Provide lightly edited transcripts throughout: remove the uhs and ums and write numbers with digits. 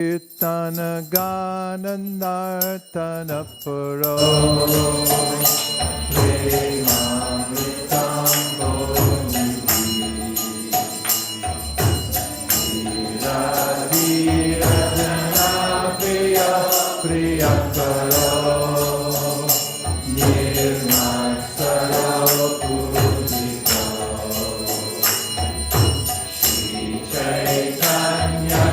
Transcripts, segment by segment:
Kirtana Gana Nartana Puro Premamritam Bodhi Dhira Dhira Jana Priya Priyakaro Nirmasaro Pujito Shri Chaitanya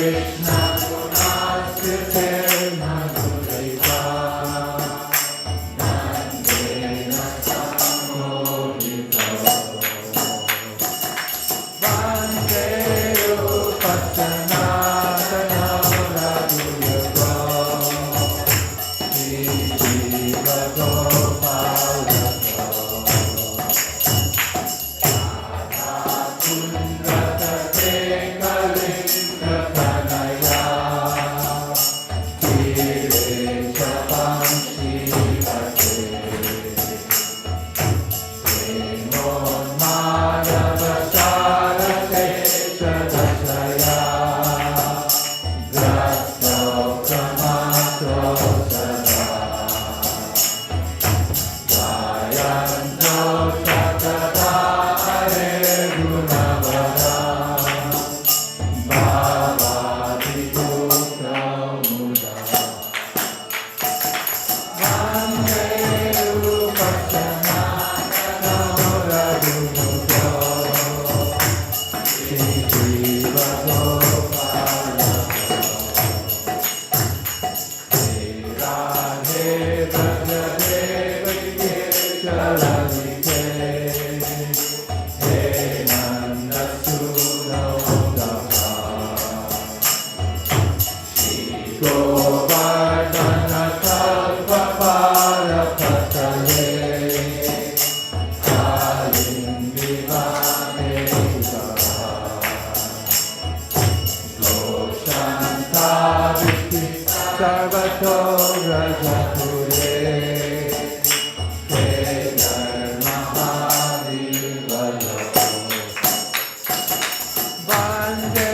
Krishna Gunaskrite Madhuraiva Nandena Sammohito Vande Upassanatana Radhuyago Sri Jiva Gopalago Kundratate Kalinga Kanaya Kiresha Panchi Vate Premon Madhava Sarate Sadasaya Grasto Kamato Sada Gayanto Sakata Are Gunavara Bhavati Gupta Muda Vande Upassanatana Radhuyago Sri Jiva Gopalago Sri Radhe Braja Devaki Charanike He Nanda Sudodaka Shri Govardhana Kalpapara Patale Kalindivane Goshanta Vishti Sarvato Rajapure Kedar Mahavivalo Vande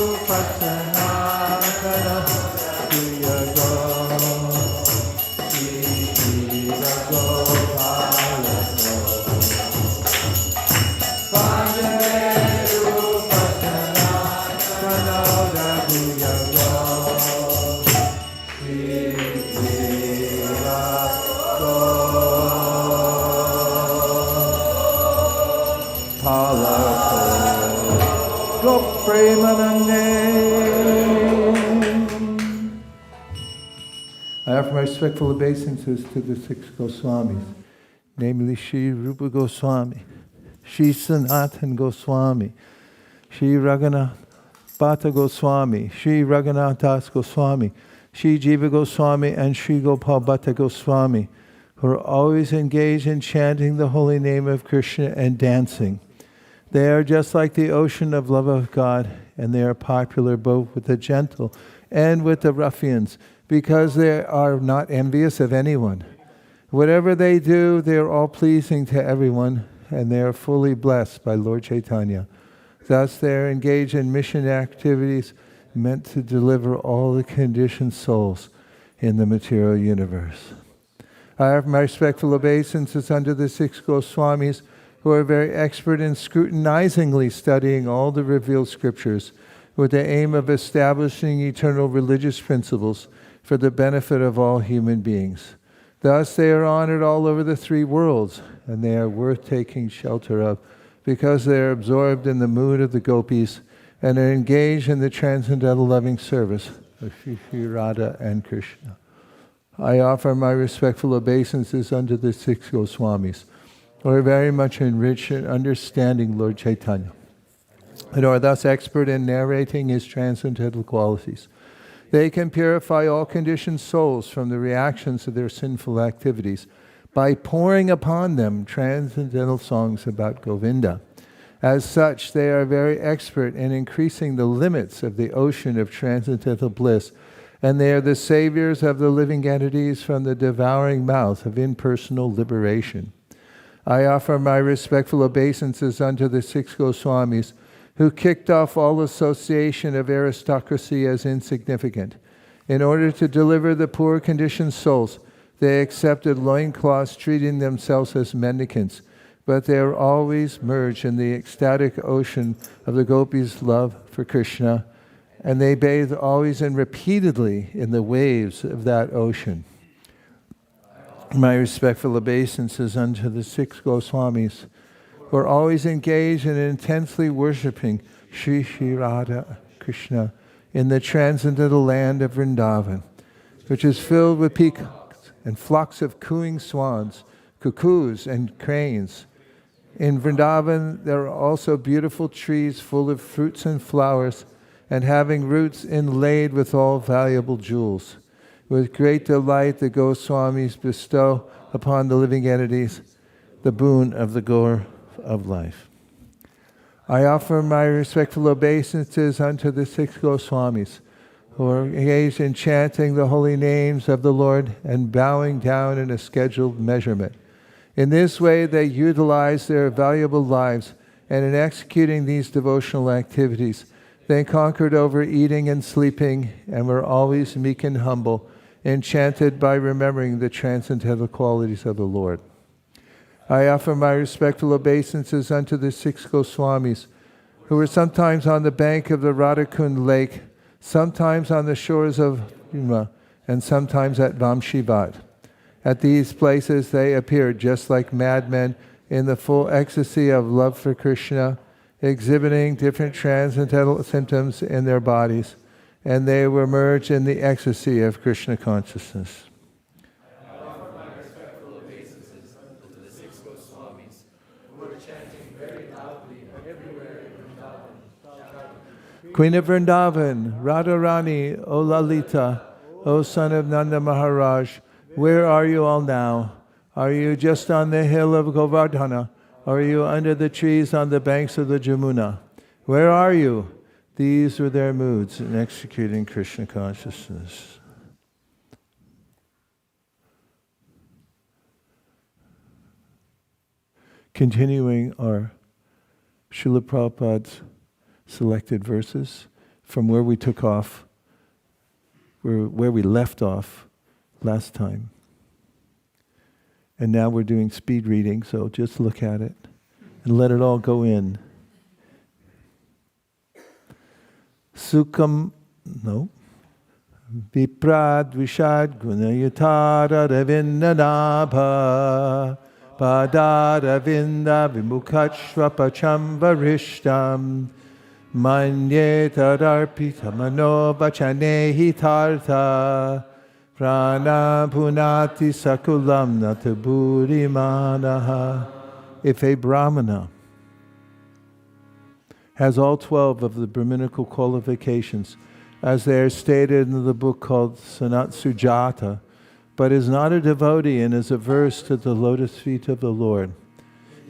Upassanatana Radhuyago Sri Jiva Gopalago Vande Upassanatana Radhuyago Sri Jiva Gopalago Go Premanande. I offer my respectful obeisances to the six Goswamis, namely Sri Rupa Goswami, Sri Sanatan Goswami, Sri Raghunath Bhatta Goswami, Sri Raghunath Das Goswami, Sri Jiva Goswami, and Sri Gopal Bhatta Goswami, who are always engaged in chanting the holy name of Krishna and dancing. They are just like the ocean of love of God, and they are popular both with the gentle and with the ruffians, because they are not envious of anyone. Whatever they do, they are all pleasing to everyone, and they are fully blessed by Lord Chaitanya. Thus, they are engaged in mission activities meant to deliver all the conditioned souls in the material universe. I have my respectful obeisances unto the six Goswamis, who are very expert in scrutinizingly studying all the revealed scriptures with the aim of establishing eternal religious principles for the benefit of all human beings. Thus they are honored all over the three worlds, and they are worth taking shelter of, because they are absorbed in the mood of the gopis and are engaged in the transcendental loving service of Shri Radha and Krishna. I offer my respectful obeisances unto the six Goswamis, who are very much enriched in understanding Lord Chaitanya, and are thus expert in narrating his transcendental qualities. They can purify all conditioned souls from the reactions of their sinful activities by pouring upon them transcendental songs about Govinda. As such, they are very expert in increasing the limits of the ocean of transcendental bliss, and they are the saviors of the living entities from the devouring mouth of impersonal liberation. I offer my respectful obeisances unto the six Goswamis, who kicked off all association of aristocracy as insignificant. In order to deliver the poor conditioned souls, they accepted loincloths, treating themselves as mendicants, but they are always merged in the ecstatic ocean of the gopis' love for Krishna, and they bathe always and repeatedly in the waves of that ocean. My respectful obeisances unto the six Goswamis, who are always engaged in intensely worshipping Sri Radha, Krishna, in the transcendental land of Vrindavan, which is filled with peacocks and flocks of cooing swans, cuckoos and cranes. In Vrindavan, there are also beautiful trees full of fruits and flowers, and having roots inlaid with all valuable jewels. With great delight, the Goswamis bestow upon the living entities the boon of the goal of life. I offer my respectful obeisances unto the 6 Goswamis, who are engaged in chanting the holy names of the Lord and bowing down in a scheduled measurement. In this way, they utilize their valuable lives, and in executing these devotional activities, they conquered over eating and sleeping, and were always meek and humble, enchanted by remembering the transcendental qualities of the Lord. I offer my respectful obeisances unto the 6 Goswamis, who were sometimes on the bank of the Radhakund lake, sometimes on the shores of Yamuna, and sometimes at Vamshivat. At these places they appeared just like madmen in the full ecstasy of love for Krishna, exhibiting different transcendental symptoms in their bodies, and they were merged in the ecstasy of Krishna consciousness. I offer my respectful obeisances unto the 6 Goswamis, who were chanting very loudly everywhere in Vrindavan. Queen of Vrindavan, Radharani, O Lalita, O son of Nanda Maharaj, where are you all now? Are you just on the hill of Govardhana? Or are you under the trees on the banks of the Jamuna? Where are you? These were their moods in executing Krishna consciousness. Continuing our Srila Prabhupada's selected verses from where we took off, where we left off last time. And now we're doing speed reading, so just look at it and let it all go in. Sukham, no. Viprad vishad gunayatara ravindanabha padara vinda vimukachvapacham varishtam manyeta darpita mano vachane hitartha prana punati sakulam nataburi manaha. If a Brahmana has all 12 of the Brahminical qualifications, as they are stated in the book called Sanat Sujata, but is not a devotee and is averse to the lotus feet of the Lord,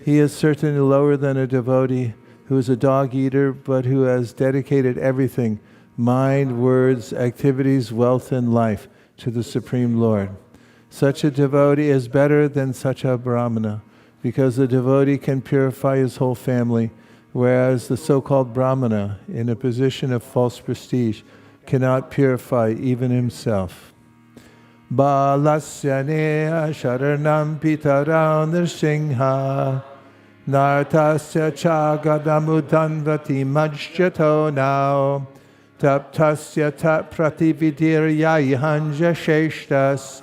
he is certainly lower than a devotee who is a dog eater, but who has dedicated everything, mind, words, activities, wealth, and life, to the Supreme Lord. Such a devotee is better than such a Brahmana, because the devotee can purify his whole family, whereas the so-called Brahmana, in a position of false prestige, cannot purify even himself. Balasya neha sharanam pitara nirsingha nartasya chagadamudanvati majjato now taptasya tap pratividirya ihanja sheshtas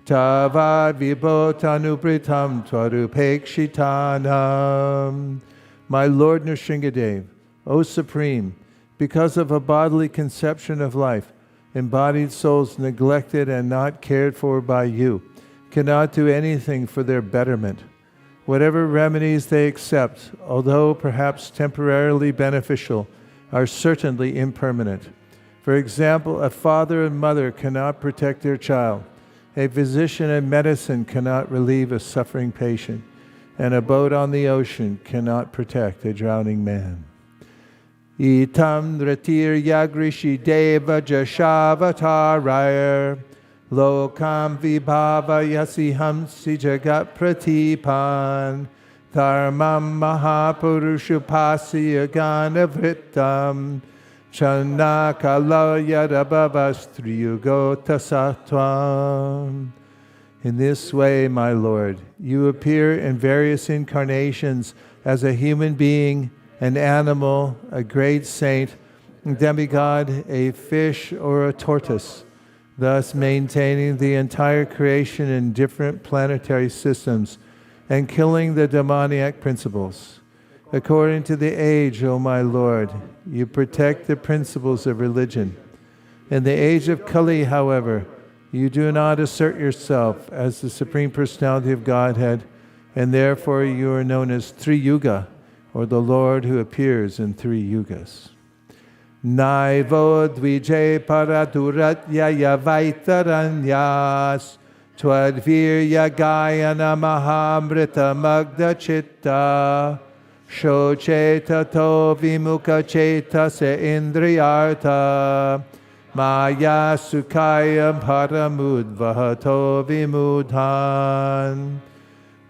tavad vibhotanubritam tvarupekshitanam. My Lord Nrsingadev, O Supreme, because of a bodily conception of life, embodied souls neglected and not cared for by you cannot do anything for their betterment. Whatever remedies they accept, although perhaps temporarily beneficial, are certainly impermanent. For example, a father and mother cannot protect their child. A physician and medicine cannot relieve a suffering patient. And a boat on the ocean cannot protect a drowning man. Itam dratir yagrishi deva jashavatarayer lokam vibhava yasihamsi jagat pratipan dharmam mahapurushupasi ganavritam chanakala yadabhavastriyugota sattvam. In this way, my Lord, you appear in various incarnations as a human being, an animal, a great saint, a demigod, a fish, or a tortoise, thus maintaining the entire creation in different planetary systems and killing the demoniac principles. According to the age, O my Lord, you protect the principles of religion. In the age of Kali, however, you do not assert yourself as the Supreme Personality of Godhead, and therefore you are known as Tri-yuga, or the Lord who appears in 3 yugas. Naivo dvije paraduratyaya vaitaranyas twadvirya gayana mahamrita magda chitta shocheta to vimuka cheta se indriyarta maya sukaya paramudvahato vimudhan.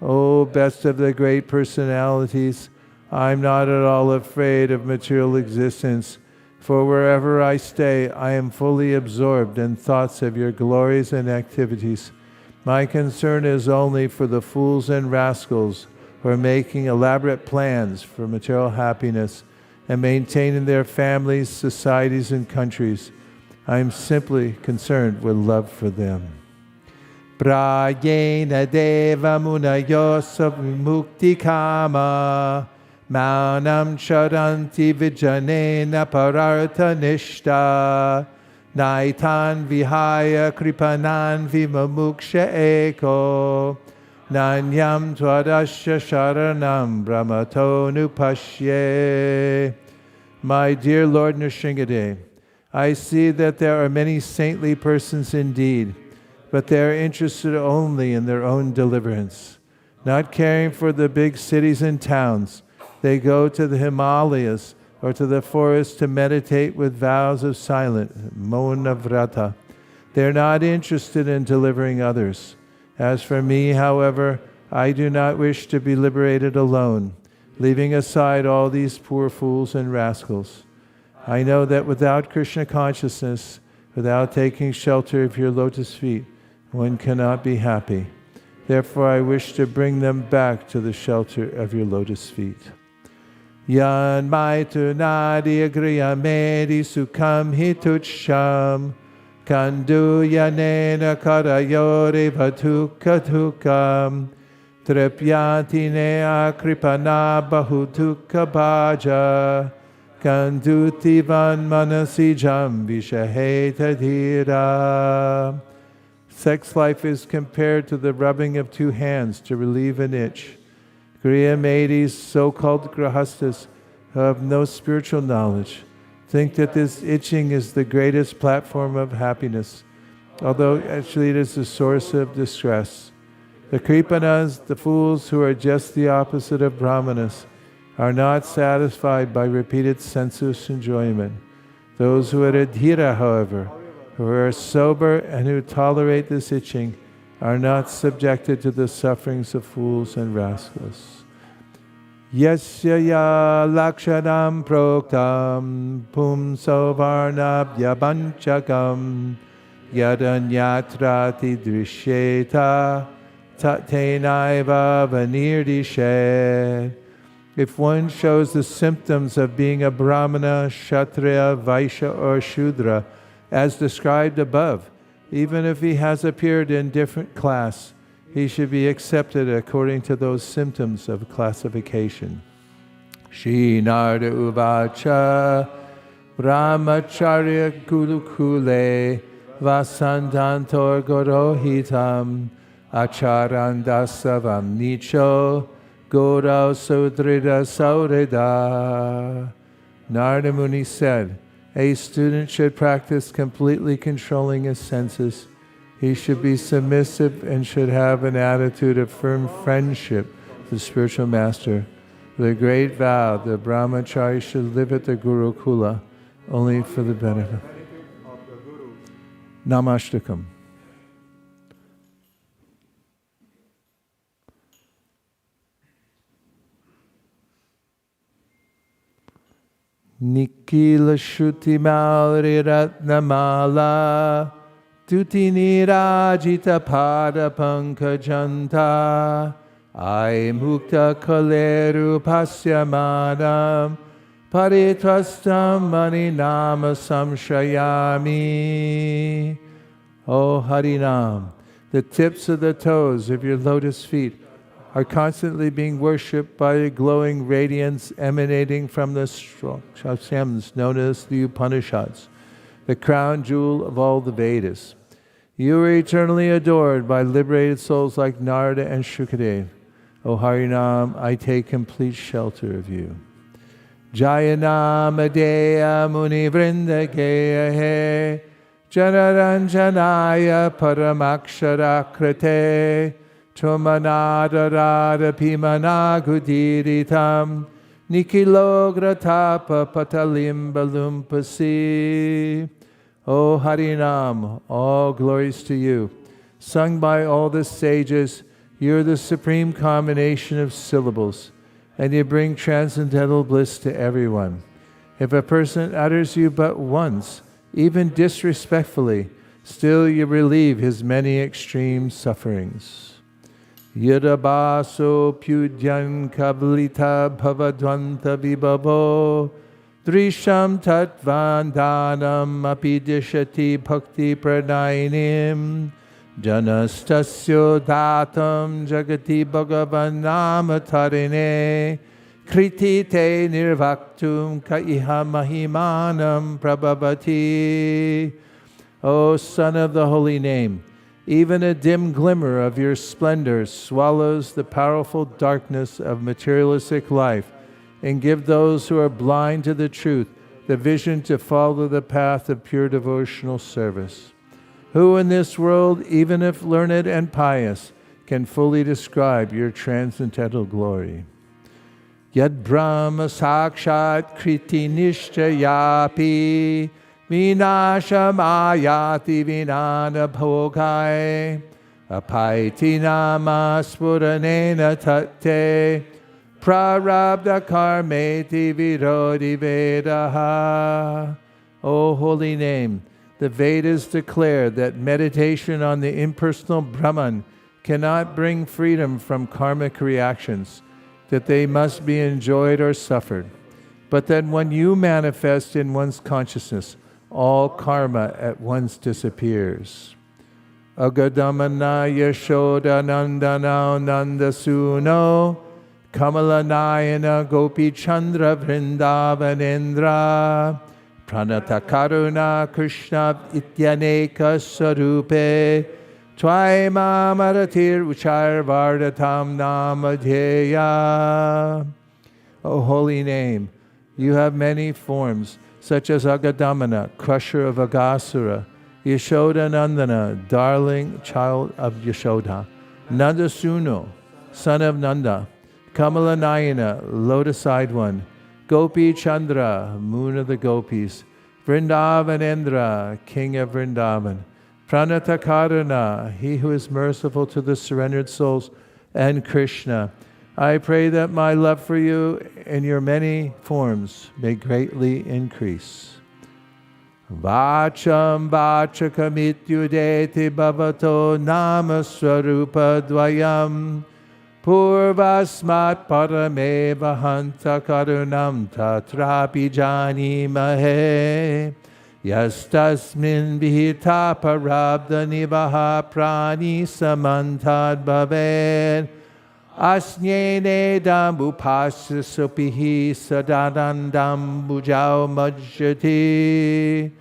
O best of the great personalities, I'm not at all afraid of material existence, for wherever I stay, I am fully absorbed in thoughts of your glories and activities. My concern is only for the fools and rascals who are making elaborate plans for material happiness and maintaining their families, societies, and countries. I am simply concerned with love for them. Prayena deva munayosa vimukti kama Maunam charanti vijanena parartha nishta Naitan vihaya kripanan vimamuksha eko Nanyam twadasya sharanam brahmato nupashye. My dear Lord Nrsimhadeva, I see that there are many saintly persons indeed, but they are interested only in their own deliverance, not caring for the big cities and towns. They go to the Himalayas or to the forest to meditate with vows of silence, Mauna Vrata. They are not interested in delivering others. As for me, however, I do not wish to be liberated alone, leaving aside all these poor fools and rascals. I know that without Krishna consciousness, without taking shelter of your lotus feet, one cannot be happy. Therefore, I wish to bring them back to the shelter of your lotus feet. Yan maitu nadi agriya medi sukham hitucham kandu yanena karayore vatukkatukam trepyanti nea kripana bahutukka bhaja kandutivan manasijam vishaheta dhira. Sex life is compared to the rubbing of 2 hands to relieve an itch. Griya Medis, so-called grahastas, who have no spiritual knowledge, think that this itching is the greatest platform of happiness, although actually it is the source of distress. The kripanas, the fools who are just the opposite of brahmanas, are not satisfied by repeated sensuous enjoyment. Those who are adhira, however, who are sober and who tolerate this itching, are not subjected to the sufferings of fools and rascals. Yasya ya lakshanam proktam pumso varnabhya banchakam yadanyatrati drishyeta tatenaiva vanirdishet. If one shows the symptoms of being a brahmana, kshatriya, vaishya, or shudra, as described above, even if he has appeared in different class, he should be accepted according to those symptoms of classification. Shri Narada Uvacha Brahmacharya Gurukule Vasandantor Gorohitam Acharandasavam Nicho Goro Sudrida Saurida. Narada Muni said, a student should practice completely controlling his senses. He should be submissive and should have an attitude of firm friendship with the spiritual master. The great vow, the brahmachari should live at the Gurukula only for the benefit of the Guru. Namashtakam. Nikila Shuti Malri Ratnamala Tuti Nirajita Pada Pankajanta Ai Mukta Kaleru Pasyamanam Paritvastam Mani Nama Samshayami. O Harinam, the tips of the toes of your lotus feet are constantly being worshipped by a glowing radiance emanating from the sasyams known as the Upanishads. the crown jewel of all the Vedas. You are eternally adored by liberated souls like Narada and Shukadev. O Harinam, I take complete shelter of you. Jayanam Adeya Muni Vrinda Geya He Janaranjanaya Paramaksharakrate Chomanadara Pimanagudiritam Nikilogratapa Patalimbalumpasi. O Harinam, all glories to you. Sung by all the sages, you are the supreme combination of syllables, and you bring transcendental bliss to everyone. If a person utters you but once, even disrespectfully, still you relieve his many extreme sufferings. Yadabaso Pyudyan Kablita Bhavadvanta Vibhavo Drisham Tatvandanam Apidishati Bhakti Pranainim Janastasyo Datam Jagati Bhagavanamatarine Kritite Nirvaktum Kaiha Mahimanam Prabhavati. O Son of the Holy Name, even a dim glimmer of your splendor swallows the powerful darkness of materialistic life, and give those who are blind to the truth the vision to follow the path of pure devotional service. Who in this world, even if learned and pious, can fully describe your transcendental glory? Yad Brahma Sakshat Kriti Nishchayapi Vinasham Ayati Vinana Bhogai Apaiti Nama Spuranena Tate Prarabdha Karmeti Virodhi Vedaha. O holy name, the Vedas declare that meditation on the impersonal Brahman cannot bring freedom from karmic reactions, that they must be enjoyed or suffered, but that when you manifest in one's consciousness, all karma at once disappears. Agadamana Yashoda Nandana Nandasuno Kamalanayana Gopi Chandra Vrindavanendra Pranata Karuna Krishna Ityaneka Sarupe Twaima Maratir Uchar Vardatam Namadheya. O holy name, you have many forms, such as Agadamana, crusher of Agasura, Yashoda Nandana, darling child of Yashoda, Nandasuno, son of Nanda, Kamalanayana, lotus-eyed one, Gopi Chandra, moon of the gopis, Vrindavanendra, king of Vrindavan, Pranatakarana, he who is merciful to the surrendered souls, and Krishna. I pray that my love for you in your many forms may greatly increase. Vacham vachakamityudeti bhavato namaswarupa dvayam purvasmat parameva hanta karunam tatrapi janimahe yastasmin vihita parabdha nivaha prani samantad bhaved asnyene dambupasya supihi sadanandam bujao majjati.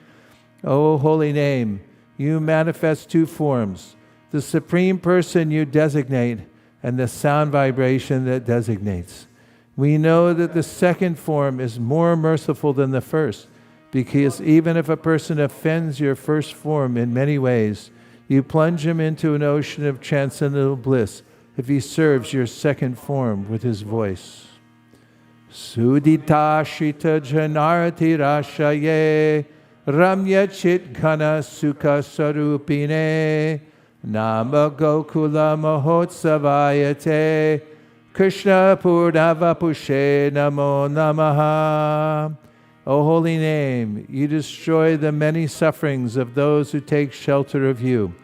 O holy name, you manifest two forms, the Supreme Person you designate and the sound vibration that designates. We know that the second form is more merciful than the first, because even if a person offends your first form in many ways, you plunge him into an ocean of transcendental bliss if he serves your second form with his voice. Sudita Shita Janarati Rashaye Ramya Chit Ghana Sukha Sarupine Nama Gokula Mahotsavayate Krishna Purnavapushe Namo Namaha. O holy name, you destroy the many sufferings of those who take shelter of you.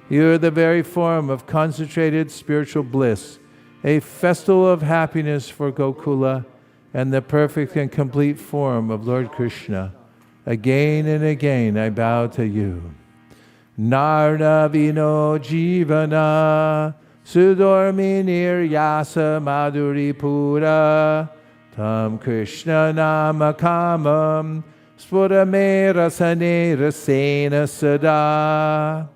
You are the very form of concentrated spiritual bliss, a festival of happiness for Gokula, and the perfect and complete form of Lord Krishna. Again and again I bow to you. Narna vino jivana sudorminir yasa madhuri pura tam Krishna nama kamam Spurame rasane rasena sada.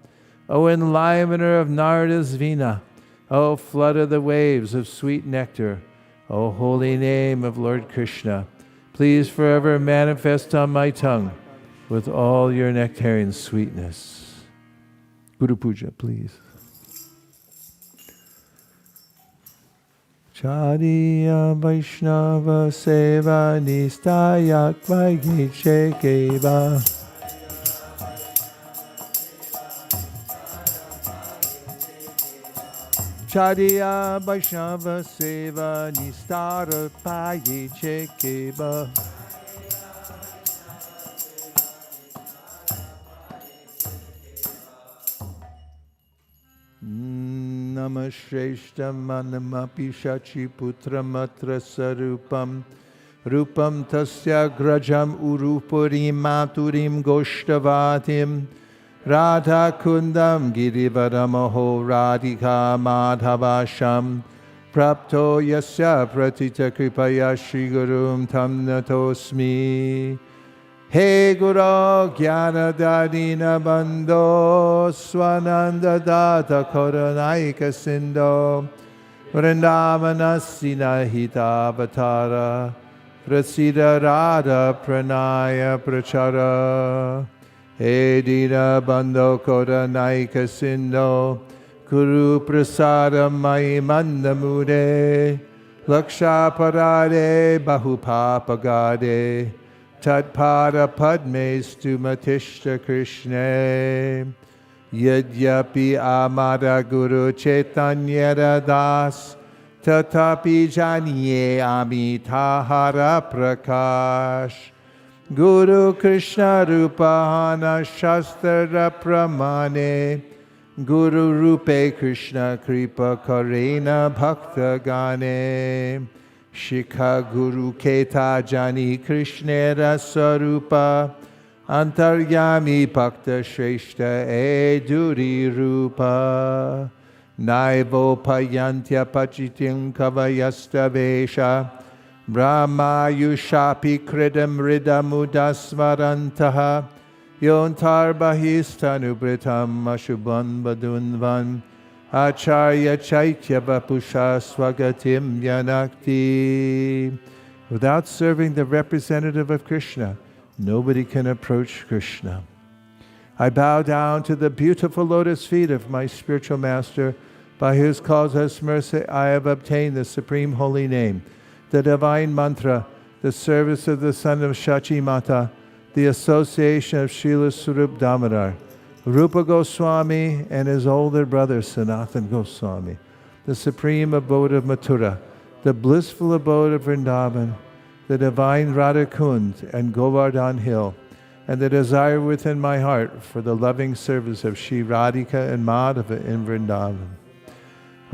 O enlivener of Narada's Vina, O flood of the waves of sweet nectar, O holy name of Lord Krishna, please forever manifest on my tongue with all your nectarian sweetness. Guru Puja, please. Chariya Vaishnava Seva Nistayak Vaigeshekeva. Chariya Vaishnava Seva Nistara Vaigeshekeva. Namashreshtam manamapi shachi putramatra sarupam rupam tasya grajam urupurim maturim goshtavatim radha kundam girivaramaho radhika madhavasham prapto yasya pratita kripaya shri gurum tam natosmi. He Guru Jnana Dadina Bandho Swananda Data Koranaika Sindho Vrindavana Sinahita Avatara Prasida Radha Pranaya Prachara. He Dina Bandho Koranaika Sindho Kuru Prasada Mai Mandamude Laksha Parade Bahupapagade Tatpada Padmestu Matishta Krishna Yadyapi Amada Guru Chaitanya Das Tatapi Janiye Amitahara Prakash Guru Krishna Rupahana Shastra Pramane Guru Rupe Krishna Kripa Karena Bhakta Gane Shikha Guru Keta Jani Krishna Rasarupa Antaryami Bhakta Shreshta Eduri Rupa Naivo Payantya Pachitim Kavayasta Vesha Brahma Yushapi Kridam Ridamudasvarantaha Yontar Bahisthanubritam Ashubhan Badunvan Acharya Chaitya Vapusha Swagatim Yanakti. Without serving the representative of Krishna, nobody can approach Krishna. I bow down to the beautiful lotus feet of my spiritual master, by whose causeless mercy I have obtained the supreme holy name, the divine mantra, the service of the son of Shachi Mata, the association of Srila Sarup Damodar, Rupa Goswami and his older brother Sanatan Goswami, the supreme abode of Mathura, the blissful abode of Vrindavan, the divine Radha Kund and Govardhan Hill, and the desire within my heart for the loving service of Shri Radhika and Madhava in Vrindavan.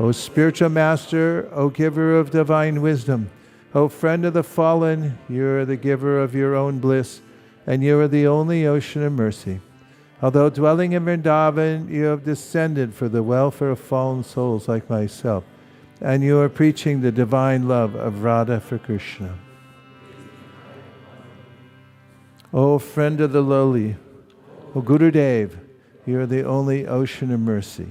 O spiritual master, O giver of divine wisdom, O friend of the fallen, you are the giver of your own bliss, and you are the only ocean of mercy. Although dwelling in Vrindavan, you have descended for the welfare of fallen souls like myself, and you are preaching the divine love of Radha for Krishna. O friend of the lowly, O Gurudev, you are the only ocean of mercy.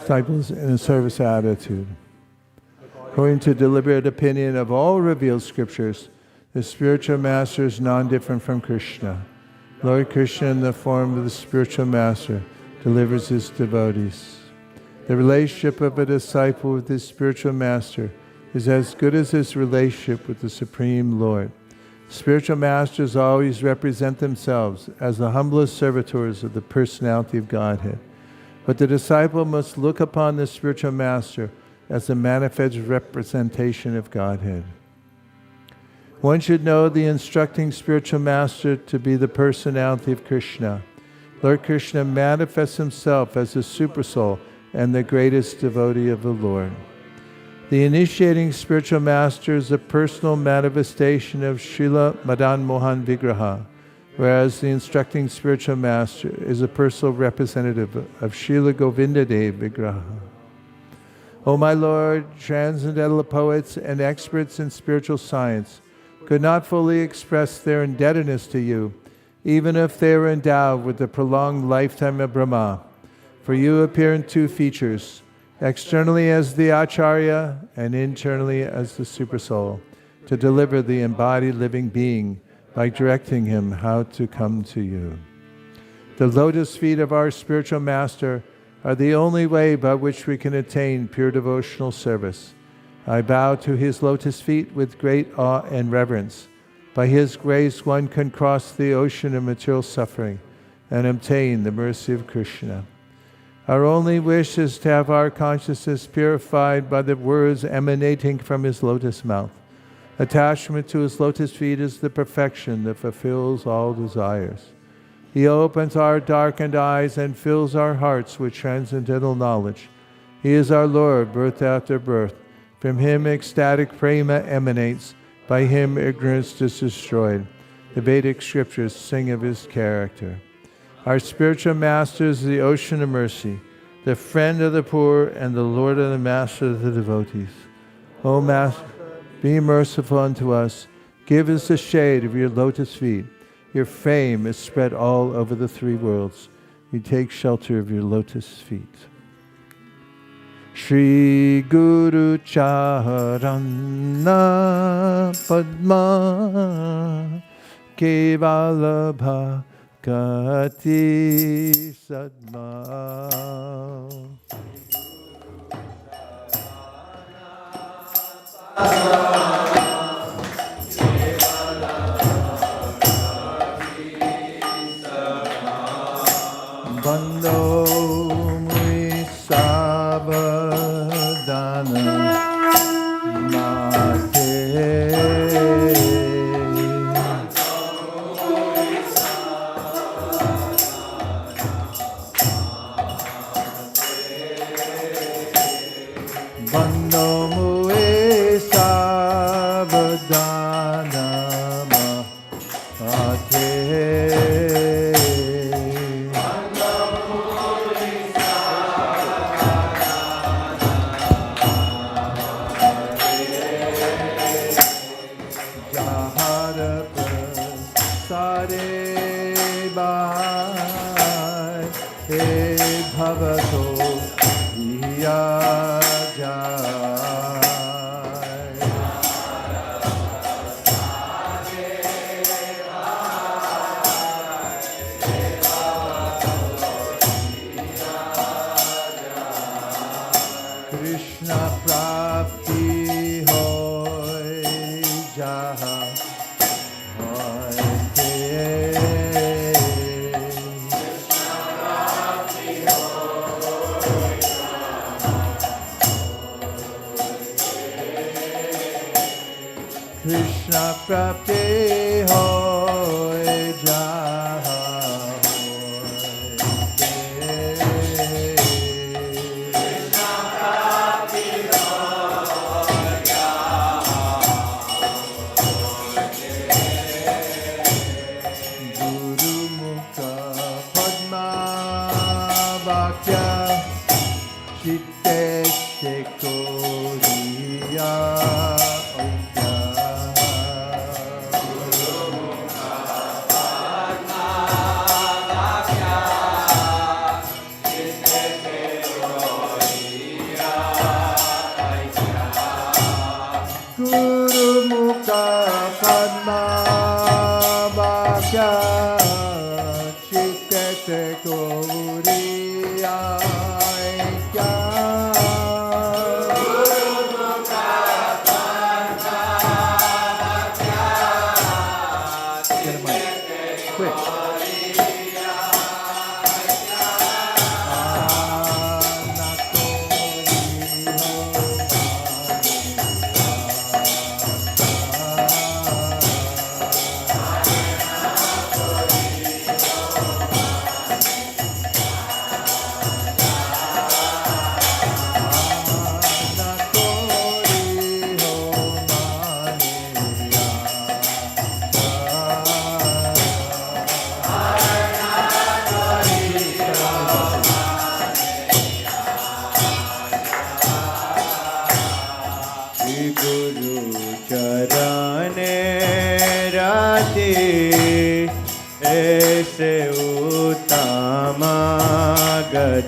Disciples in a service attitude. According to deliberate opinion of all revealed scriptures, the spiritual master is non-different from Krishna. Lord Krishna, in the form of the spiritual master, delivers his devotees. The relationship of a disciple with his spiritual master is as good as his relationship with the Supreme Lord. Spiritual masters always represent themselves as the humblest servitors of the personality of Godhead. But the disciple must look upon the spiritual master as the manifest representation of Godhead. One should know the instructing spiritual master to be the personality of Krishna. Lord Krishna manifests himself as the supersoul and the greatest devotee of the Lord. The initiating spiritual master is a personal manifestation of Srila Madan Mohan Vigraha, whereas the instructing spiritual master is a personal representative of Srila Govindadev Vigraha. O my Lord, transcendental poets and experts in spiritual science could not fully express their indebtedness to you, even if they were endowed with the prolonged lifetime of Brahma. For you appear in two features, externally as the Acharya and internally as the Supersoul, to deliver the embodied living being by directing him how to come to you. The lotus feet of our spiritual master are the only way by which we can attain pure devotional service. I bow to his lotus feet with great awe and reverence. By his grace one can cross the ocean of material suffering and obtain the mercy of Krishna. Our only wish is to have our consciousness purified by the words emanating from his lotus mouth. Attachment to his lotus feet is the perfection that fulfills all desires. He opens our darkened eyes and fills our hearts with transcendental knowledge. He is our Lord, birth after birth. From him ecstatic prema emanates. By him ignorance is destroyed. The Vedic scriptures sing of his character. Our spiritual master is the ocean of mercy, the friend of the poor and the Lord and the master of the devotees. O Master, be merciful unto us. Give us the shade of your lotus feet. Your fame is spread all over the three worlds. We take shelter of your lotus feet. Shri Guru Charana Padma Kevala Bhakati Sadma. Bando Mui Savadana Mate. Bando Mui Savadana Mate. Krishna prapti hoy jaha hoy te. Krishna prapti hoy jaha hoy te.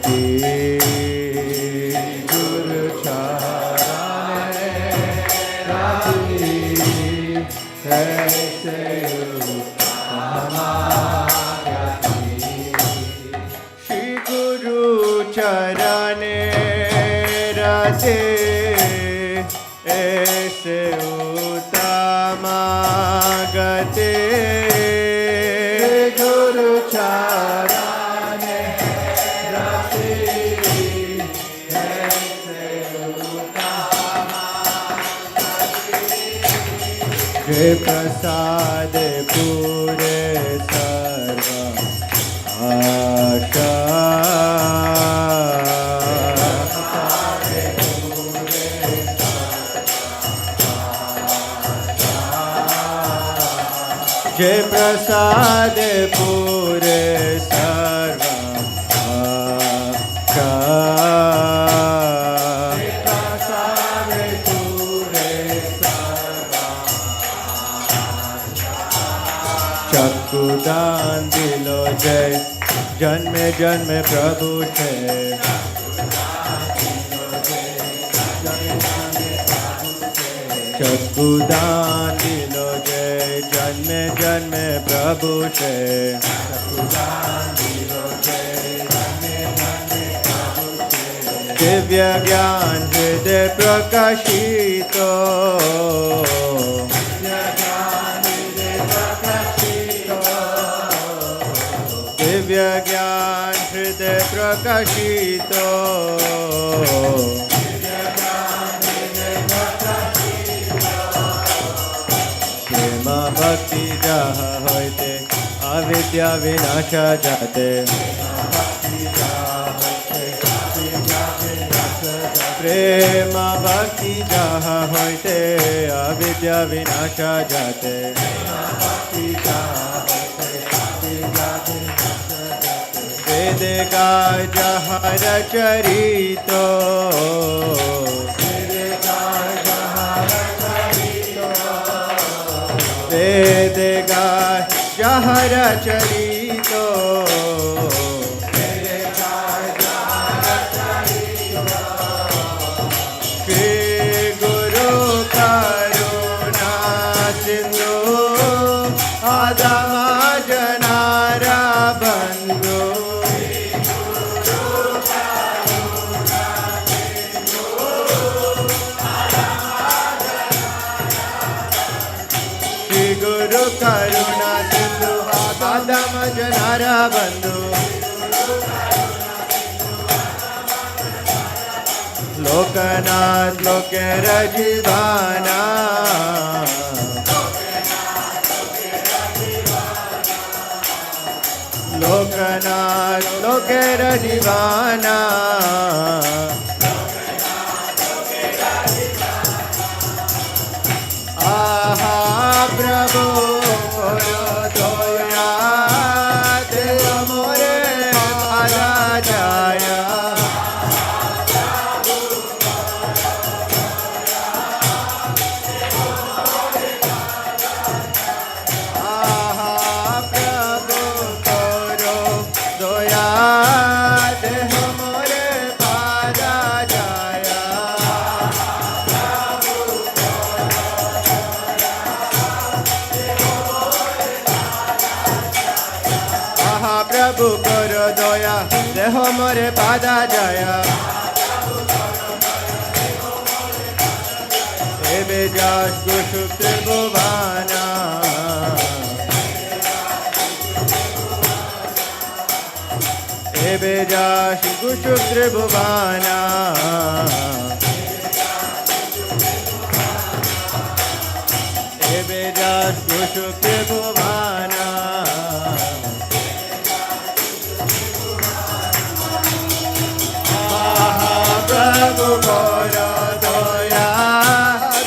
गति गुरु चरणे रति ऐसे श्री गुरु चरणे रति ऐसे उत्तम गति गुरु चरणे रति ऐसे उत्तम गति प्रसाद पूरे सर्व आशा जय प्रसाद पूरे सर्व आशा प्रसाद पूरे सर्व चक्षुदान दिलो जय जन्मे जन्मे प्रभु छे चक्षुदान दिलो जय जन्मे जन्मे प्रभु छे दिव्य ज्ञान हृदय प्रकाशितो दिव्य ज्ञान हृदय प्रकाशितो प्रेम भक्ति जहाँ होते अविद्या विनाश जाते प्रेम भक्ति जहाँ होते अविद्या विनाश जाते वेद का जहाँ चरितो वेद का जहाँ चरितो श्री गुरु करुणा सिंधु आदम जनारा बंधु श्री गुरु करुणा सिंधु आदम जनारा बंधु लोकनाथ लोके रजीवाना लोकनाथ लोके रजीवाना आहा प्रभु दया देव मोरे आजा जाया प्रभु करो दया देह मोरे पादा जाया एबे जास गुसुप्त भुवाना एबे जास गुसुप्त भुवाना एबे जास गुसुप्त भुवाना प्रभु करो दया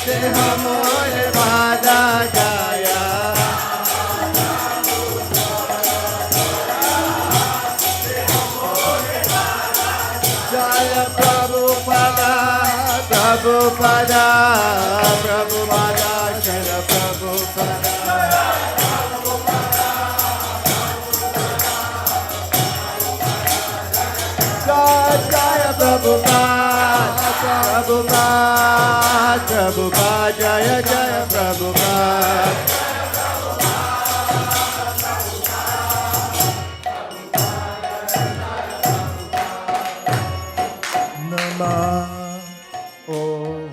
देह मोरे बाधा जाया जय प्रभु पदा प्रभु पदा प्रभु पदा चल प्रभु पदा जय Prabhupada, Prabhupada, Prabhupada, Jaya Jaya Prabhupada. Namah Om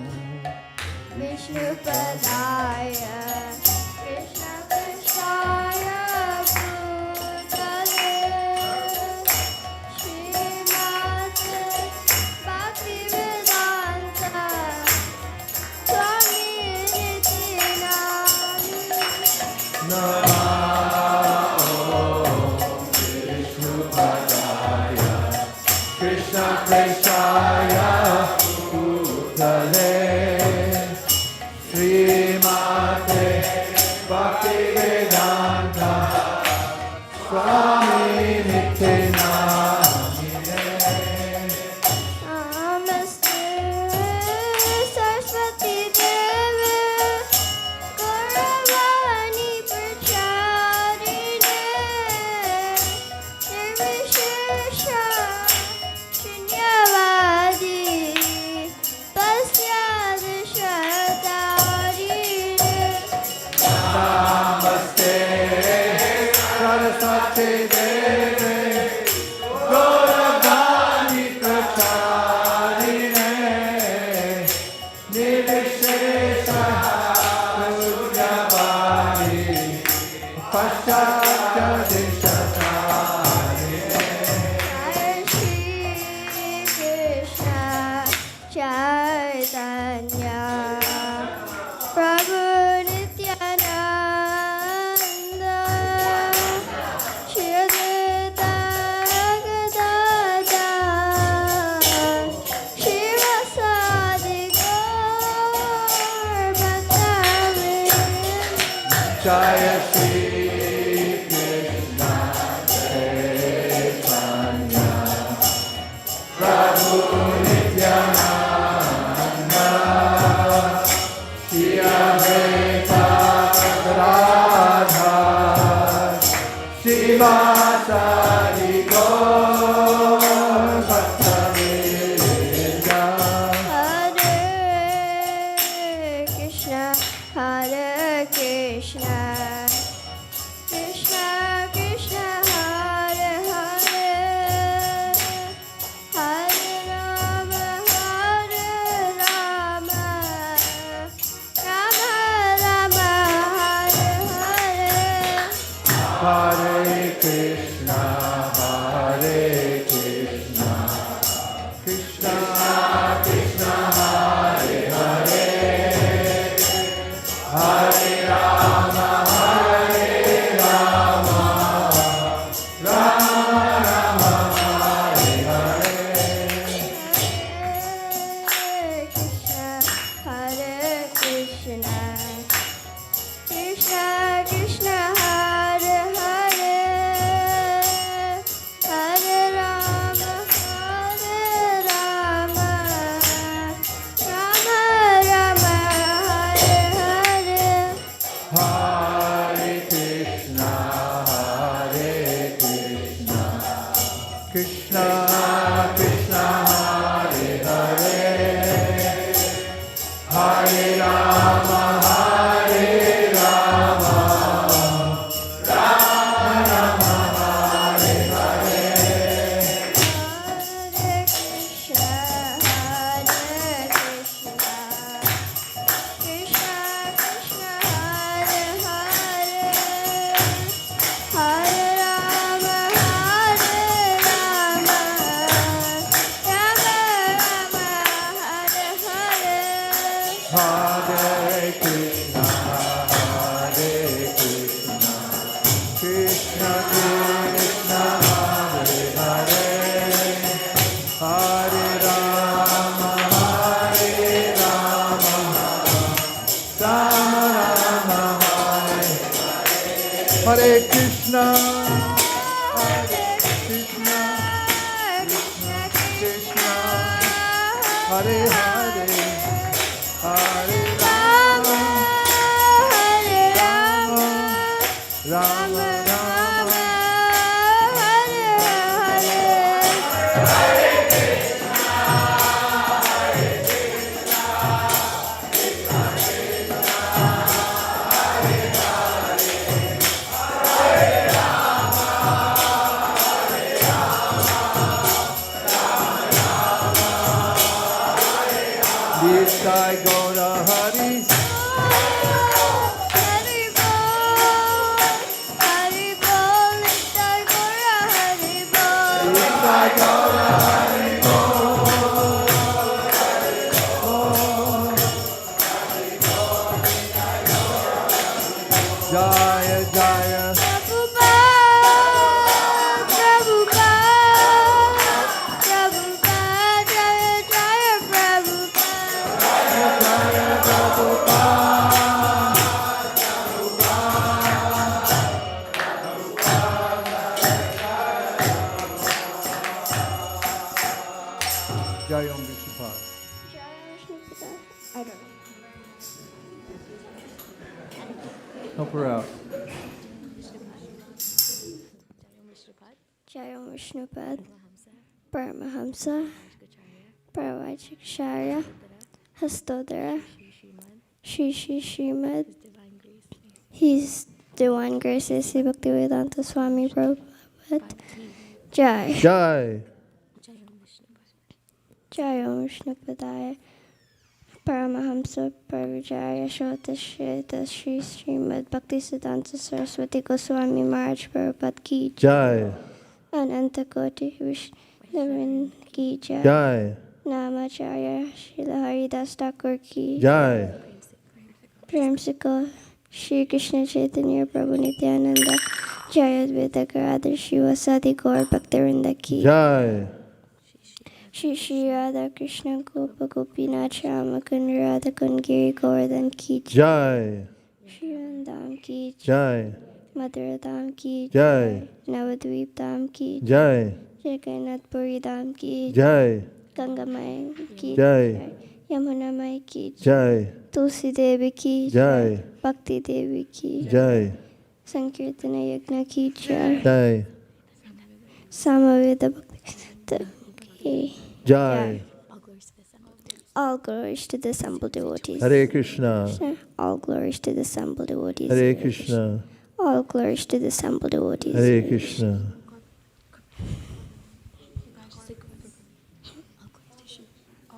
Vishnu Padaya Krishna Prasaya Bhutale Srimate Bhaktivedanta Swami Nityananda Namah Om Vishnu Padaya Krishna Prasaya Bhutale Srimate Bhaktivedanta Swami Nityananda. Namaste Saraswati Devi Gauravani Pracharine Nirvishesha Shunyavadi Pasyad Shradarine Namaste Saraswati Devi Gauravani Pracharine Nirvishesha Shunyavadi Paschatya Deshatari. Jai Shri Krishna Chaitanya Prabhu Nityananda Shri Advaita Gadadhar Shivasadi Gaur Bhattavrinda Jaya Shri Krishna Chaitanya Prabhu Nityananda Shri Advaita Gadadhar Shivasadi Gaur Bhattavrinda. Hare Krishna, Hare Krishna, Krishna Krishna, Hare Hare, Hare Rama, Hare Rama, Rama Rama, Hare Hare. Hare Krishna, Hare Krishna, Krishna Krishna, Hare Hare, Hare Rama, Hare Rama, Rama Rama, Hare Hare. Hare Krishna, Hare Krishna, Krishna Krishna, Hare Hare, Hare Rama, Hare Rama, Rama Rama, Hare Hare. Hare Krishna, Hare Krishna, Krishna Krishna, Hare Hare, Hare Rama, Hare Rama, Rama Rama, Hare Hare. Hare Krishna, Hare Krishna, Krishna Krishna, Hare Hare, Hare Rama, Hare Rama, Rama Rama, Hare Hare. Hare Krishna, Hare Krishna, Krishna Krishna, Hare Hare, Hare Rama, Hare Rama, Rama Rama, Hare Krishna, Hare Krishna, Krishna Krishna, Hare Hare, Hare Rama, Hare Rama, Rama Rama, Hare Hare. Nitai Gaura Hari. Hari Bol, Hari Bol, Nitai Gaura Hari Bol. Nitai Gaura Hari. Jaya Jaya. Prabhupada, Prabhupada, Prabhupada, Jaya Jaya Prabhupada. Jai Om Vishnupada. I don't know. Help her out. Jai Om Vishnupad, Paramahamsa, Paravaicharya, Hastodhara, Shri Srimad, His Divine Graces, Bhaktivedanta Swami Prabhupada. Jai. Jai. Jai Om Vishnupadaya, Paramahamsa, Parvijaya, Shota Sheta, Shri Srimad, Bhaktisiddhanta Saraswati Goswami Maharaj Prabhupada Ki Jai. Ananta Koti Vishnavan Ki Jai. Jai. Namacharya Srila Haridas Thakur Ki Jai. Prem Sikha Shri Krishna Chaitanya Prabhu Nityananda Jai Advaita Garadhar Shivasadi Gaur Bhaktivinoda Ki Jai. Shri Shri Radha Krishna Gopa Gopinath Rama Kund Radha Kund Giri Govardhan Ki Jai. Shri Dham Ki Jai. Mathura Dham Ki Jai. Navadvip Dham Ki Jai. Jagannath Puri Dham Ki Jai. Ganga Mai Ki Jai. Yamuna Mai Ki Jai. Tulsi Devi Ki Jai. Bhakti Devi Ki Jai. Sankirtana Yagna Ki Jai Jai. Samaveda Bhakti Ki Jai. All glories to the assembled devotees. Hare Krishna. All glories to the assembled devotees. Hare Krishna. All glories to the assembled devotees. Hare Krishna.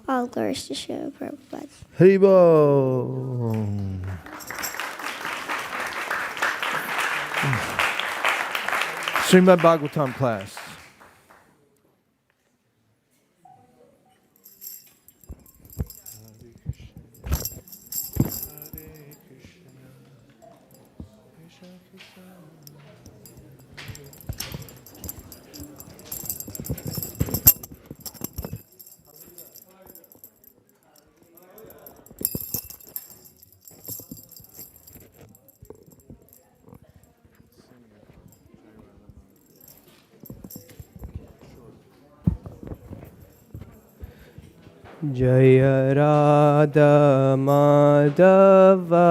All glories to Srila Prabhupada. Haribo. Srimad Bhagavatam class. Jaya Radha Madhava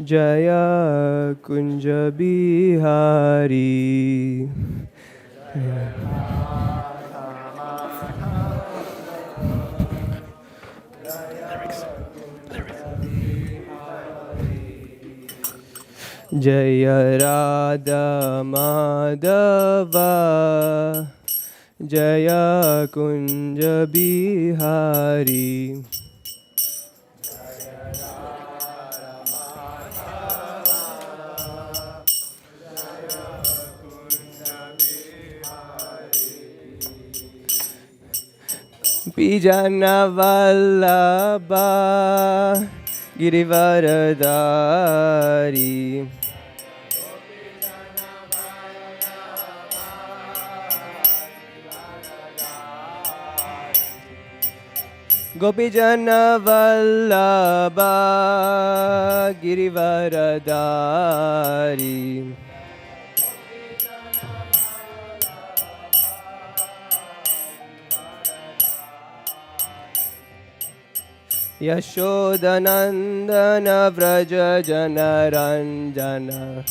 Jaya Kunja Bihari. Jaya Radha Madhava Jaya Kunja Bihari. Bijana Vallabha Girivaradari. Gopijana Vallabha Girivaradari. Yashodanandana Vraja Janaranjana.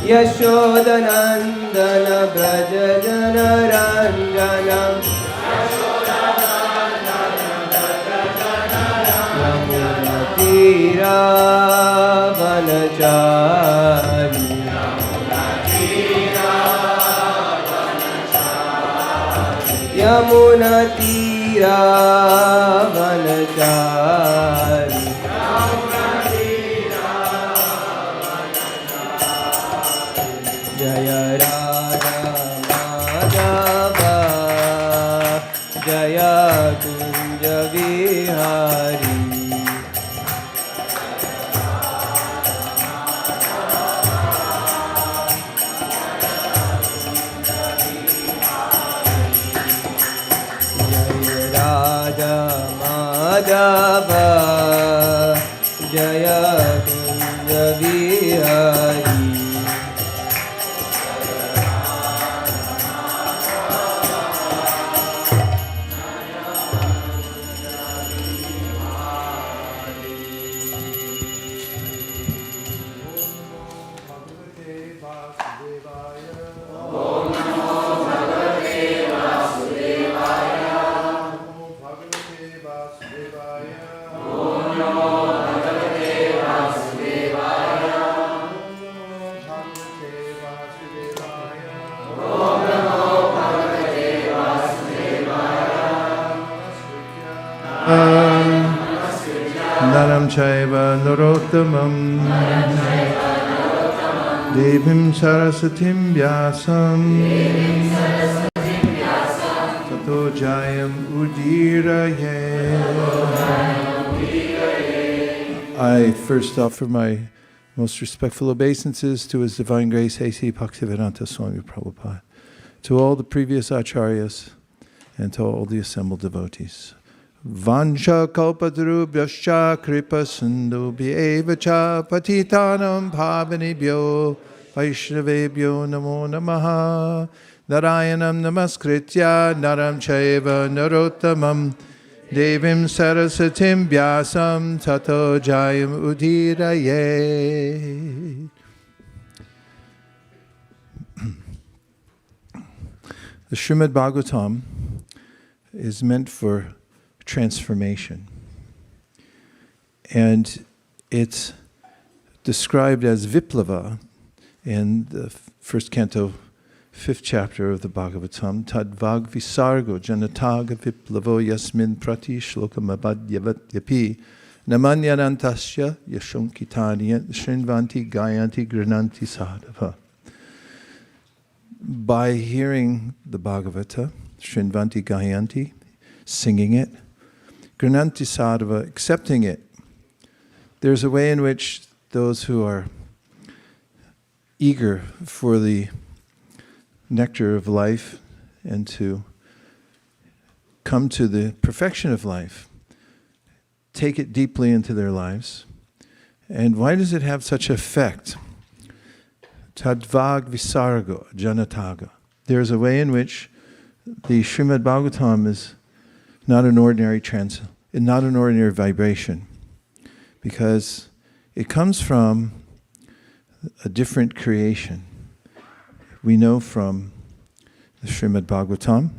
Yashodanandana Vraja Janaranjana. Yamuna Tira Vanachari. यमुनतीरा वनचारी जय राधा माधव जय कुंज विहारी माधव जय कुंज Vihari Naram chaiva narottamam Devim sarasatim vyasam Tato jayam udiraye. I first offer my most respectful obeisances to His Divine Grace A.C. Bhaktivedanta Swami Prabhupada, to all the previous acharyas, and to all the assembled devotees. Vansha kalpatarubhyascha kripa sindhubhya cha patitanam pavanebhyo vaishnavebhyo namo namaha. Narayanam namaskritya naram chaiva narottamam devim sarasatim vyasam tato jayam udiraye. The Srimad Bhagavatam is meant for transformation. And it's described as Viplava in the first canto, 5th chapter of the Bhagavatam. Tadvag visargo janataga viplavo yasmin prati shlokamabadyavadyapi namanyanantasya yashonkitanya shrinvanti gayanti grananti sadhava. By hearing the Bhagavata, shrinvanti gayanti, singing it, grananti sadhava, accepting it, there's a way in which those who are eager for the nectar of life and to come to the perfection of life take it deeply into their lives. And why does it have such effect? Tadvag visargo janataga. There's a way in which the Srimad Bhagavatam is not an ordinary not an ordinary vibration, because it comes from a different creation. We know from the Srimad Bhagavatam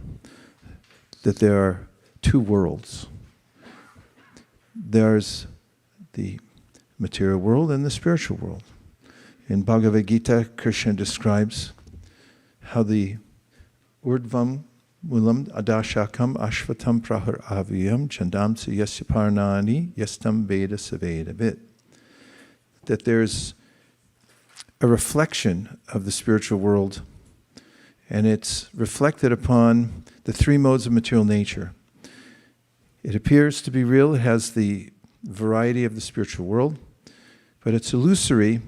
that there are two worlds. There's the material world and the spiritual world. In Bhagavad Gita, Krishna describes how the urdvam mulam adashakam ashvatam prahar aviyam chandamsa yasya parnani yastam veda saveda vit. That there's a reflection of the spiritual world, and it's reflected upon the three modes of material nature. It appears to be real, it has the variety of the spiritual world, but it's illusory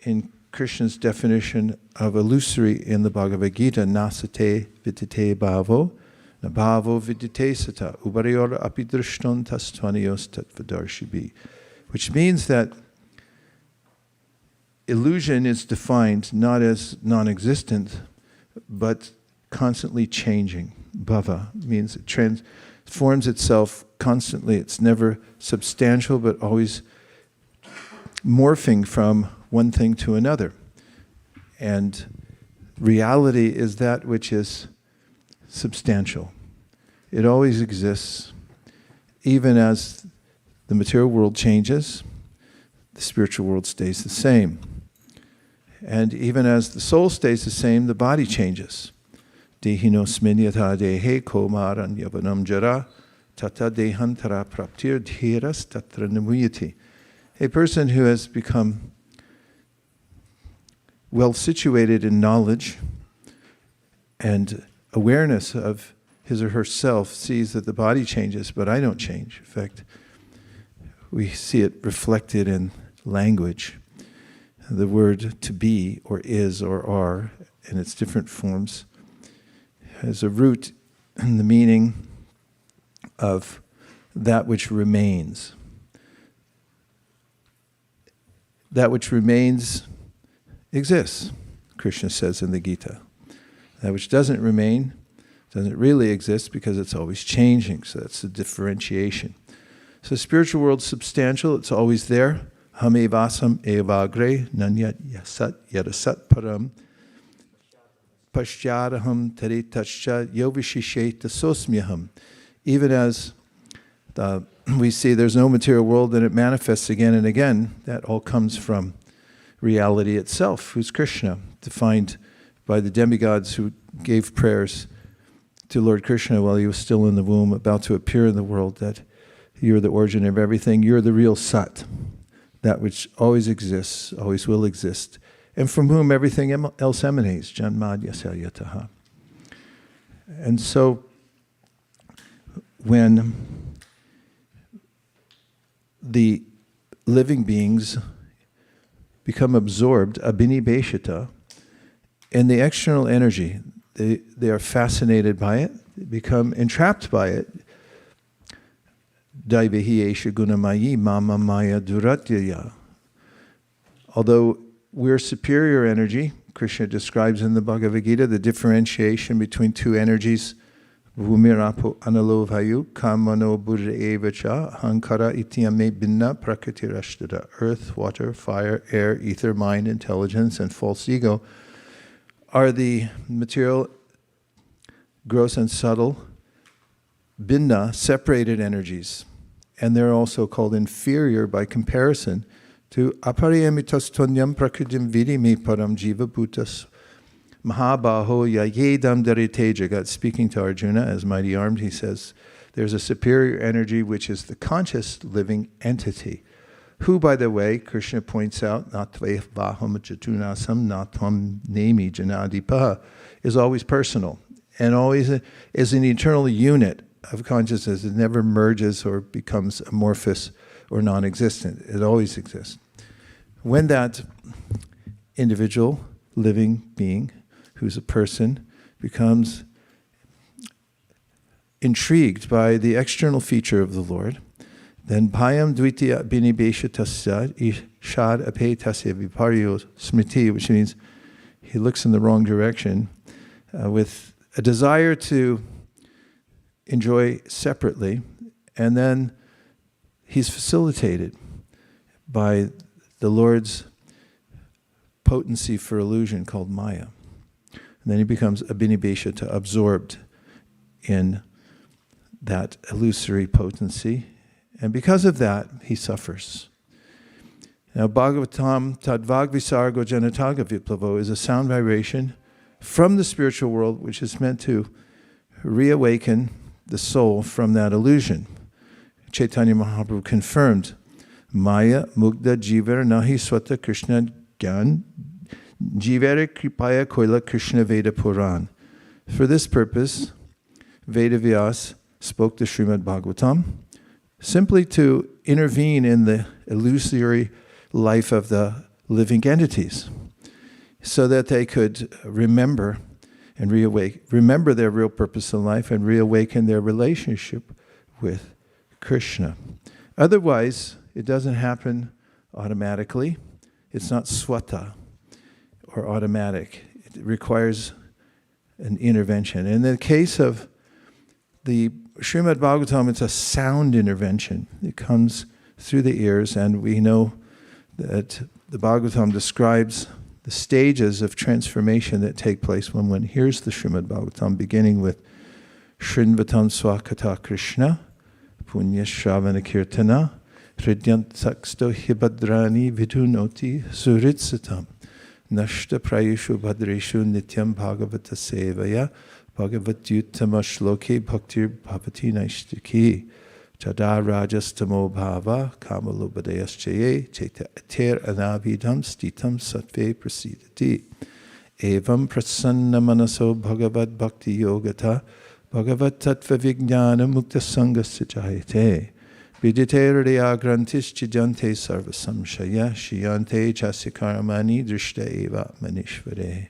in Krishna's definition of illusory in the Bhagavad Gita, nasate vidite bhavo, na bhavo vidite sata, ubariyor apidrishton tastvanios tatvadarshibhi, which means that illusion is defined not as non-existent, but constantly changing. Bhava means it transforms itself constantly. It's never substantial, but always morphing from one thing to another. And reality is that which is substantial. It always exists. Even as the material world changes, the spiritual world stays the same. And even as the soul stays the same, the body changes. Dehinosmin yatha dehe komaran yavanam jara tata dehantara praptir dhiras tatra namuyati. A person who has become well situated in knowledge and awareness of his or herself sees that the body changes, but I don't change. In fact, we see it reflected in language. The word to be or is or are in its different forms has a root in the meaning of that which remains. That which remains exists, Krishna says in the Gita. That which doesn't remain doesn't really exist because it's always changing. So that's the differentiation. So the spiritual world's substantial, it's always there. Ham evasam evagre nanyat yasat yarasat param pascharaham taritascha yovishisheta sosmyaham. Even as we see there's no material world and it manifests again and again, that all comes from reality itself, who's Krishna, defined by the demigods who gave prayers to Lord Krishna while he was still in the womb, about to appear in the world, that you're the origin of everything, you're the real Sat, that which always exists, always will exist, and from whom everything else emanates, Janmad Yasya Yataha. And so, when the living beings become absorbed, abhinibheshita, in the external energy, they are fascinated by it, they become entrapped by it. Daivehi esha gunamayi mama maya duratyaya. Although we're superior energy, Krishna describes in the Bhagavad Gita the differentiation between two energies, Bhumirapo analobhayu kamano buddha evacha hankara ityame binna prakritirashtada. Earth, water, fire, air, ether, mind, intelligence, and false ego are the material, gross and subtle, binna, separated energies. And they're also called inferior by comparison to apariyamitas tonyam prakritim vidimi param jiva bhutas mahabaho yayedam darite jagat. Speaking to Arjuna as mighty armed, he says, there's a superior energy which is the conscious living entity, who, by the way, Krishna points out, natvevaham chatunasam natvam nemi janadipaha, is always personal and always is an eternal unit of consciousness. It never merges or becomes amorphous or non-existent. It always exists. When that individual, living being, who's a person, becomes intrigued by the external feature of the Lord, then bhayam dvitiya binibesha tasya ishad ape tasya viparyo smriti, which means he looks in the wrong direction with a desire to enjoy separately, and then he's facilitated by the Lord's potency for illusion called Maya. And then he becomes abhinibheshata, absorbed in that illusory potency. And because of that, he suffers. Now, Bhagavatam Tadvag Visargo Janataga Viplavo is a sound vibration from the spiritual world, which is meant to reawaken the soul from that illusion. Chaitanya Mahaprabhu confirmed, Maya Mugda Jivar Nahi Swata Krishna Gyan Jivere Kripaya Koila Krishna Veda Puran. For this purpose, Veda Vyas spoke the Srimad Bhagavatam, simply to intervene in the illusory life of the living entities, so that they could remember and remember their real purpose in life and reawaken their relationship with Krishna. Otherwise, it doesn't happen automatically. It's not swata or automatic. It requires an intervention. In the case of the Srimad Bhagavatam, it's a sound intervention. It comes through the ears, and we know that the Bhagavatam describes the stages of transformation that take place when one hears the Srimad Bhagavatam, beginning with Shrinvatam Swakata Krishna, Punya Shravana Kirtana, Hridyant Saksto Hibadrani Vidunoti Suritsatam, Nashta Prayeshu Bhadreshu Nityam Bhagavata Sevaya, Bhagavatyuttama shloke bhaktir bhavati naishtiki. Tada rajastamo bhava kamalobadayaschaye cheta ater anavidam stitam sattve prasidati. Evam prasanna manaso bhagavad bhakti yogata bhagavad tattva vijnana mukta sangasya jayate. Vidite hridaya grantis chidante sarva samshaya shiyante chasya karamani drishta eva manishvare.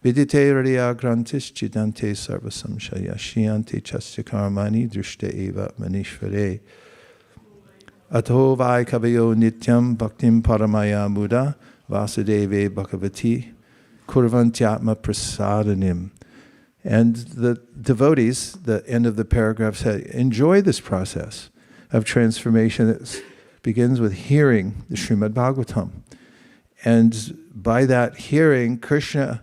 Vidite hridaya grantis chidante sarva samshaya shiyante chasya karmani drishta eva manishvare. Ato vai kavayo nityam bhaktim paramaya muda vasudeve bhagavati kurvantyatma prasadanim. And the devotees, the end of the paragraph said, enjoy this process of transformation that begins with hearing the Srimad Bhagavatam. And by that hearing, Krishna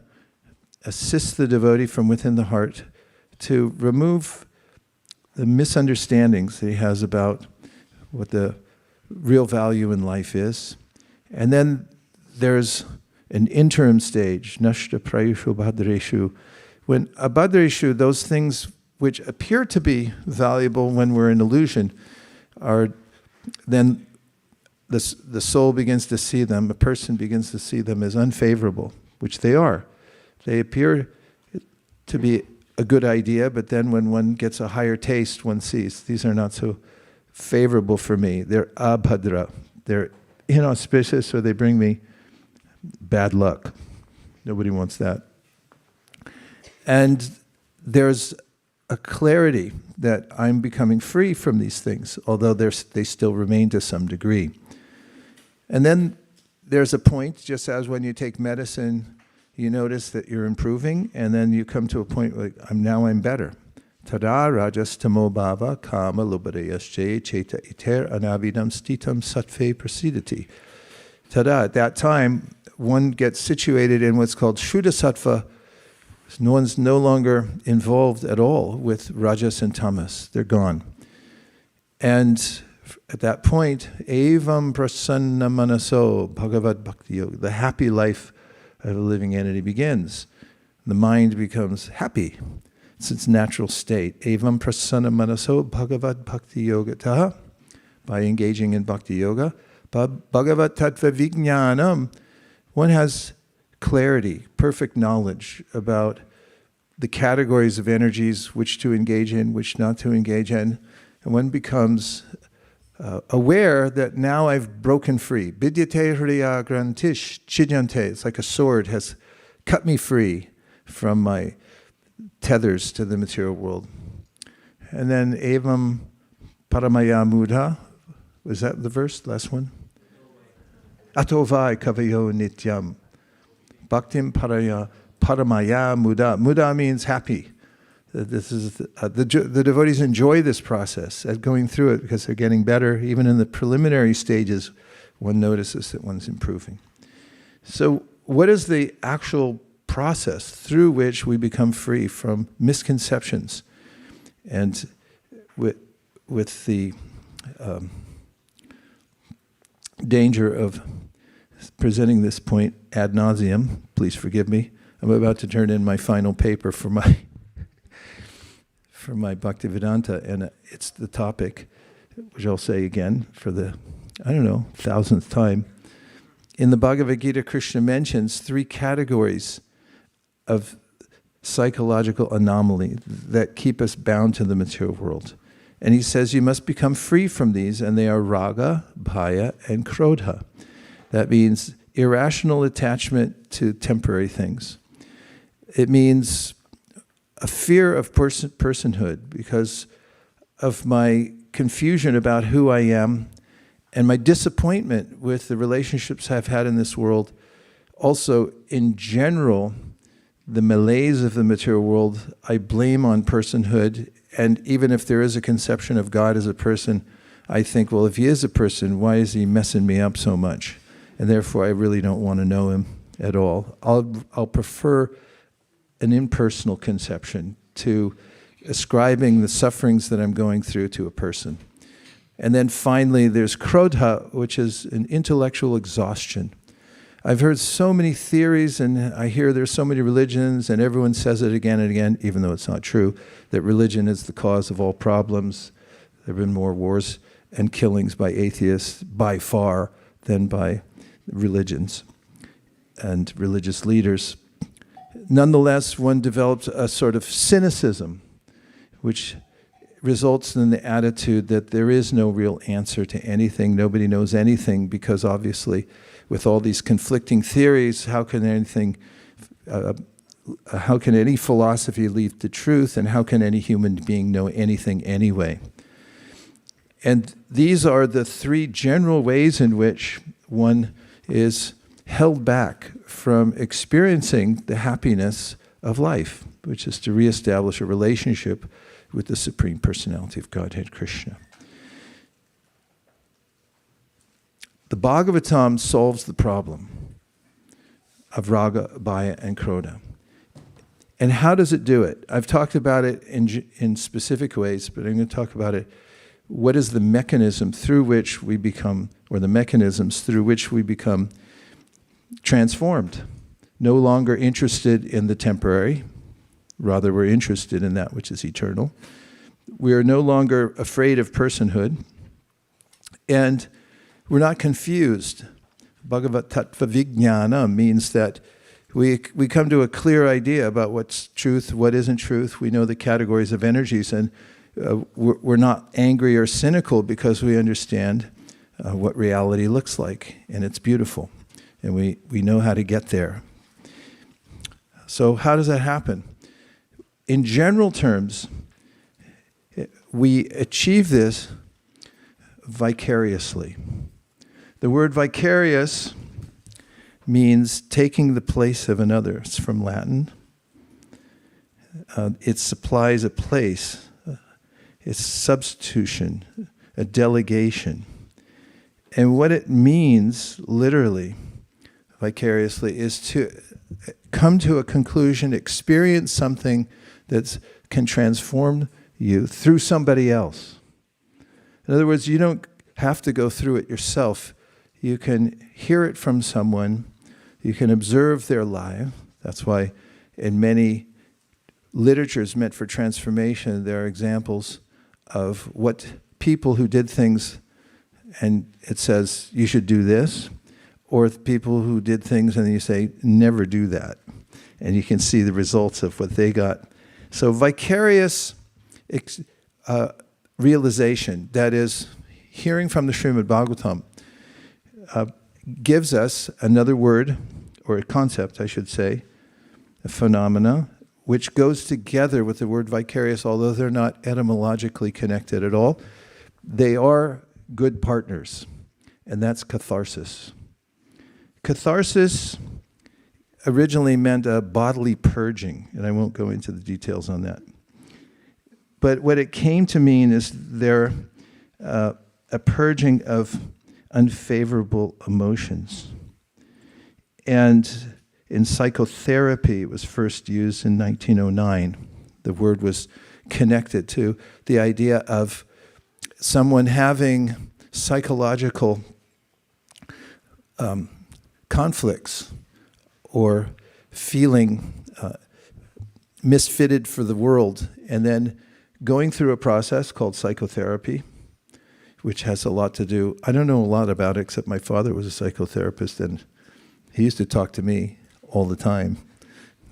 assists the devotee from within the heart to remove the misunderstandings that he has about what the real value in life is. And then there's an interim stage, nashta prayushu bhadreshu. When abhadreshu, those things which appear to be valuable when we're in illusion, are then the soul begins to see them, a person begins to see them as unfavorable, which they are. They appear to be a good idea, but then when one gets a higher taste, one sees these are not so favorable for me. They're abhadra. They're inauspicious, or they bring me bad luck. Nobody wants that. And there's a clarity that I'm becoming free from these things, although they still remain to some degree. And then there's a point, just as when you take medicine, you notice that you're improving, and then you come to a point where I'm better. Tada rajastamo bhava kama lubadayasche cheta iter anavidam stitam sattve prasidati. Tada, at that time, one gets situated in what's called Shuddha Sattva. No one's no longer involved at all with Rajas and Tamas. They're gone. And at that point, evam prasanna manaso bhagavad bhakti yoga, the happy life of a living entity begins. The mind becomes happy. It's its natural state. Evam prasanna manaso bhagavad bhakti yogataha, by engaging in bhakti yoga. Bhagavad tattva vijnanam, one has clarity, perfect knowledge about the categories of energies, which to engage in, which not to engage in. And one becomes aware that now I've broken free. Vidyate hriya grantish chidyante. It's like a sword has cut me free from my tethers to the material world. And then evam paramaya mudha. Was that the verse? Last one? Atovai kavayo nityam. Bhaktim paramaya muda. Muda means happy. This is the devotees enjoy this process at going through it because they're getting better. Even in the preliminary stages, one notices that one's improving. So what is the actual process through which we become free from misconceptions? And with the danger of presenting this point ad nauseum, please forgive me. I'm about to turn in my final paper for my Bhaktivedanta, and it's the topic, which I'll say again for the, 1000th time. In the Bhagavad Gita, Krishna mentions 3 categories of psychological anomaly that keep us bound to the material world. And he says you must become free from these, and they are raga, bhaya, and krodha. That means irrational attachment to temporary things. It means a fear of personhood because of my confusion about who I am and my disappointment with the relationships I've had in this world. Also, in general, the malaise of the material world, I blame on personhood. And even if there is a conception of God as a person, I think, well, if he is a person, why is he messing me up so much? And therefore, I really don't want to know him at all. I'll prefer an impersonal conception to ascribing the sufferings that I'm going through to a person. And then finally, there's krodha, which is an intellectual exhaustion. I've heard so many theories, and I hear there's so many religions, and everyone says it again and again, even though it's not true, that religion is the cause of all problems. There have been more wars and killings by atheists by far than by religions and religious leaders. Nonetheless, one develops a sort of cynicism, which results in the attitude that there is no real answer to anything. Nobody knows anything, because obviously with all these conflicting theories, how can any philosophy lead to truth, and how can any human being know anything anyway? And these are the three general ways in which one is held back from experiencing the happiness of life, which is to reestablish a relationship with the Supreme Personality of Godhead, Krishna. The Bhagavatam solves the problem of raga, bhaya, and krodha. And how does it do it? I've talked about it in specific ways, but I'm going to talk about it. What is the mechanism through which we become, or the mechanisms through which we become transformed? No longer interested in the temporary, rather we're interested in that which is eternal. We are no longer afraid of personhood, and we're not confused. Bhagavat Tattva Vijnana means that we come to a clear idea about what's truth, what isn't truth. We know the categories of energies, and we're not angry or cynical because we understand what reality looks like, and it's beautiful, and we know how to get there. So how does that happen? In general terms, we achieve this vicariously. The word vicarious means taking the place of another. It's from Latin. It supplies a place. It's substitution, a delegation. And what it means, literally, vicariously, is to come to a conclusion, experience something that can transform you through somebody else. In other words, you don't have to go through it yourself. You can hear it from someone. You can observe their life. That's why in many literatures meant for transformation, there are examples of what people who did things, and it says, you should do this, or people who did things and you say, never do that. And you can see the results of what they got. So vicarious realization, that is, hearing from the Srimad Bhagavatam, gives us another word, or a concept, I should say, a phenomena, which goes together with the word vicarious, although they're not etymologically connected at all. They are good partners, and that's catharsis. Catharsis originally meant a bodily purging, and I won't go into the details on that. But what it came to mean is a purging of unfavorable emotions. And in psychotherapy, it was first used in 1909. The word was connected to the idea of someone having psychological conflicts or feeling misfitted for the world, and then going through a process called psychotherapy, which has a lot to do, I don't know a lot about it, except my father was a psychotherapist, and he used to talk to me all the time,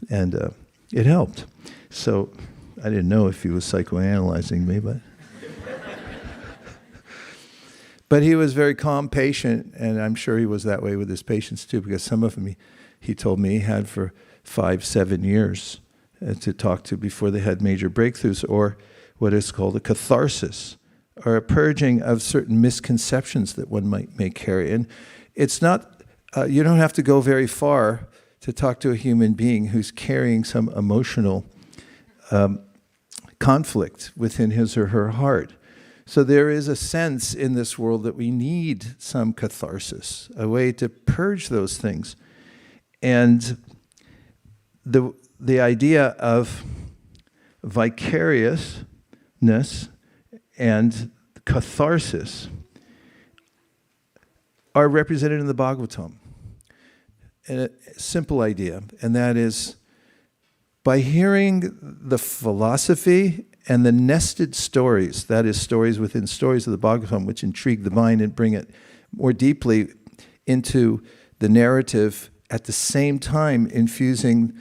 and it helped. So I didn't know if he was psychoanalyzing me, but he was very calm, patient, and I'm sure he was that way with his patients too, because some of them he told me he had for 5-7 years to talk to before they had major breakthroughs, or what is called a catharsis, or a purging of certain misconceptions that one may carry. And it's not, you don't have to go very far to talk to a human being who's carrying some emotional conflict within his or her heart. So there is a sense in this world that we need some catharsis, a way to purge those things. And the idea of vicariousness and catharsis are represented in the Bhagavatam. a simple idea, and that is by hearing the philosophy and the nested stories, that is, stories within stories of the Bhagavatam, which intrigue the mind and bring it more deeply into the narrative, at the same time infusing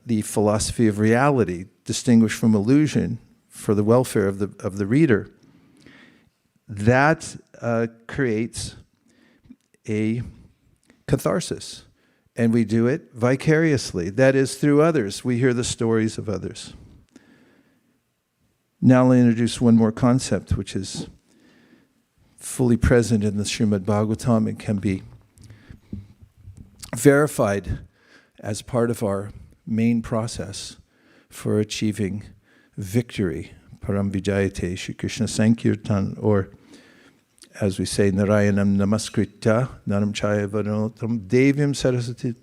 the philosophy of reality, distinguished from illusion, for the welfare of the reader. That creates a catharsis, and we do it vicariously. That is, through others. We hear the stories of others. Now I'll introduce one more concept, which is fully present in the Srimad Bhagavatam and can be verified as part of our main process for achieving victory. Param Vijayate Shri Krishna Sankirtan, or as we say, Narayanam Namaskritya, Naram Chaya Varanotam, Devyam Saraswati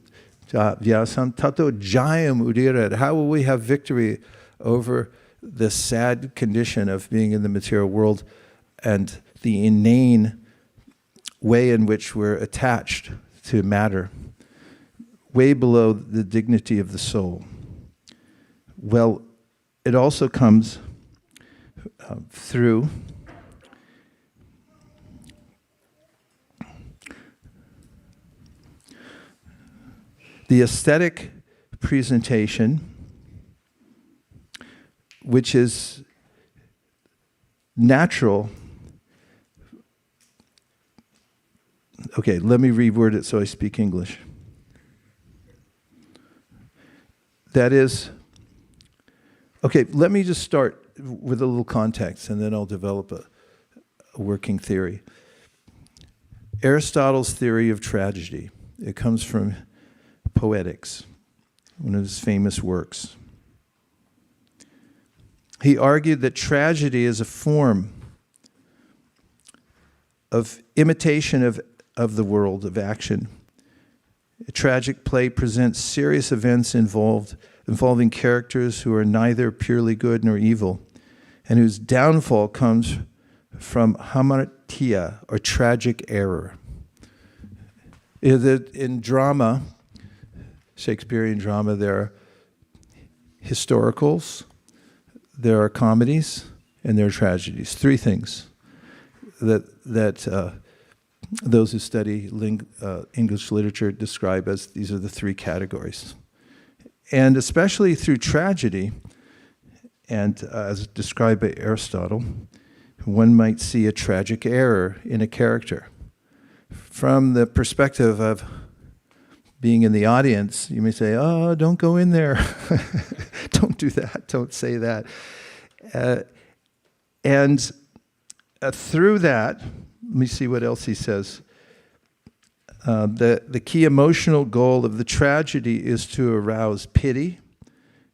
Vyasam Tato Jayam Udirad. How will we have victory over the sad condition of being in the material world and the inane way in which we're attached to matter, way below the dignity of the soul? Well, it also comes through the aesthetic presentation, which is natural. Okay, let me reword it so I speak English. That is, okay, let me just start with a little context and then I'll develop a working theory. Aristotle's theory of tragedy, it comes from Poetics, one of his famous works. He argued that tragedy is a form of imitation of the world, of action. A tragic play presents serious events involving characters who are neither purely good nor evil, and whose downfall comes from hamartia, or tragic error. In drama, Shakespearean drama, there are historicals, there are comedies, and there are tragedies. Three things that those who study English literature describe as these are the three categories. And especially through tragedy, and as described by Aristotle, one might see a tragic error in a character. From the perspective of being in the audience, you may say, oh, don't go in there. Don't do that. Don't say that. And through that, let me see what else he says. The key emotional goal of the tragedy is to arouse pity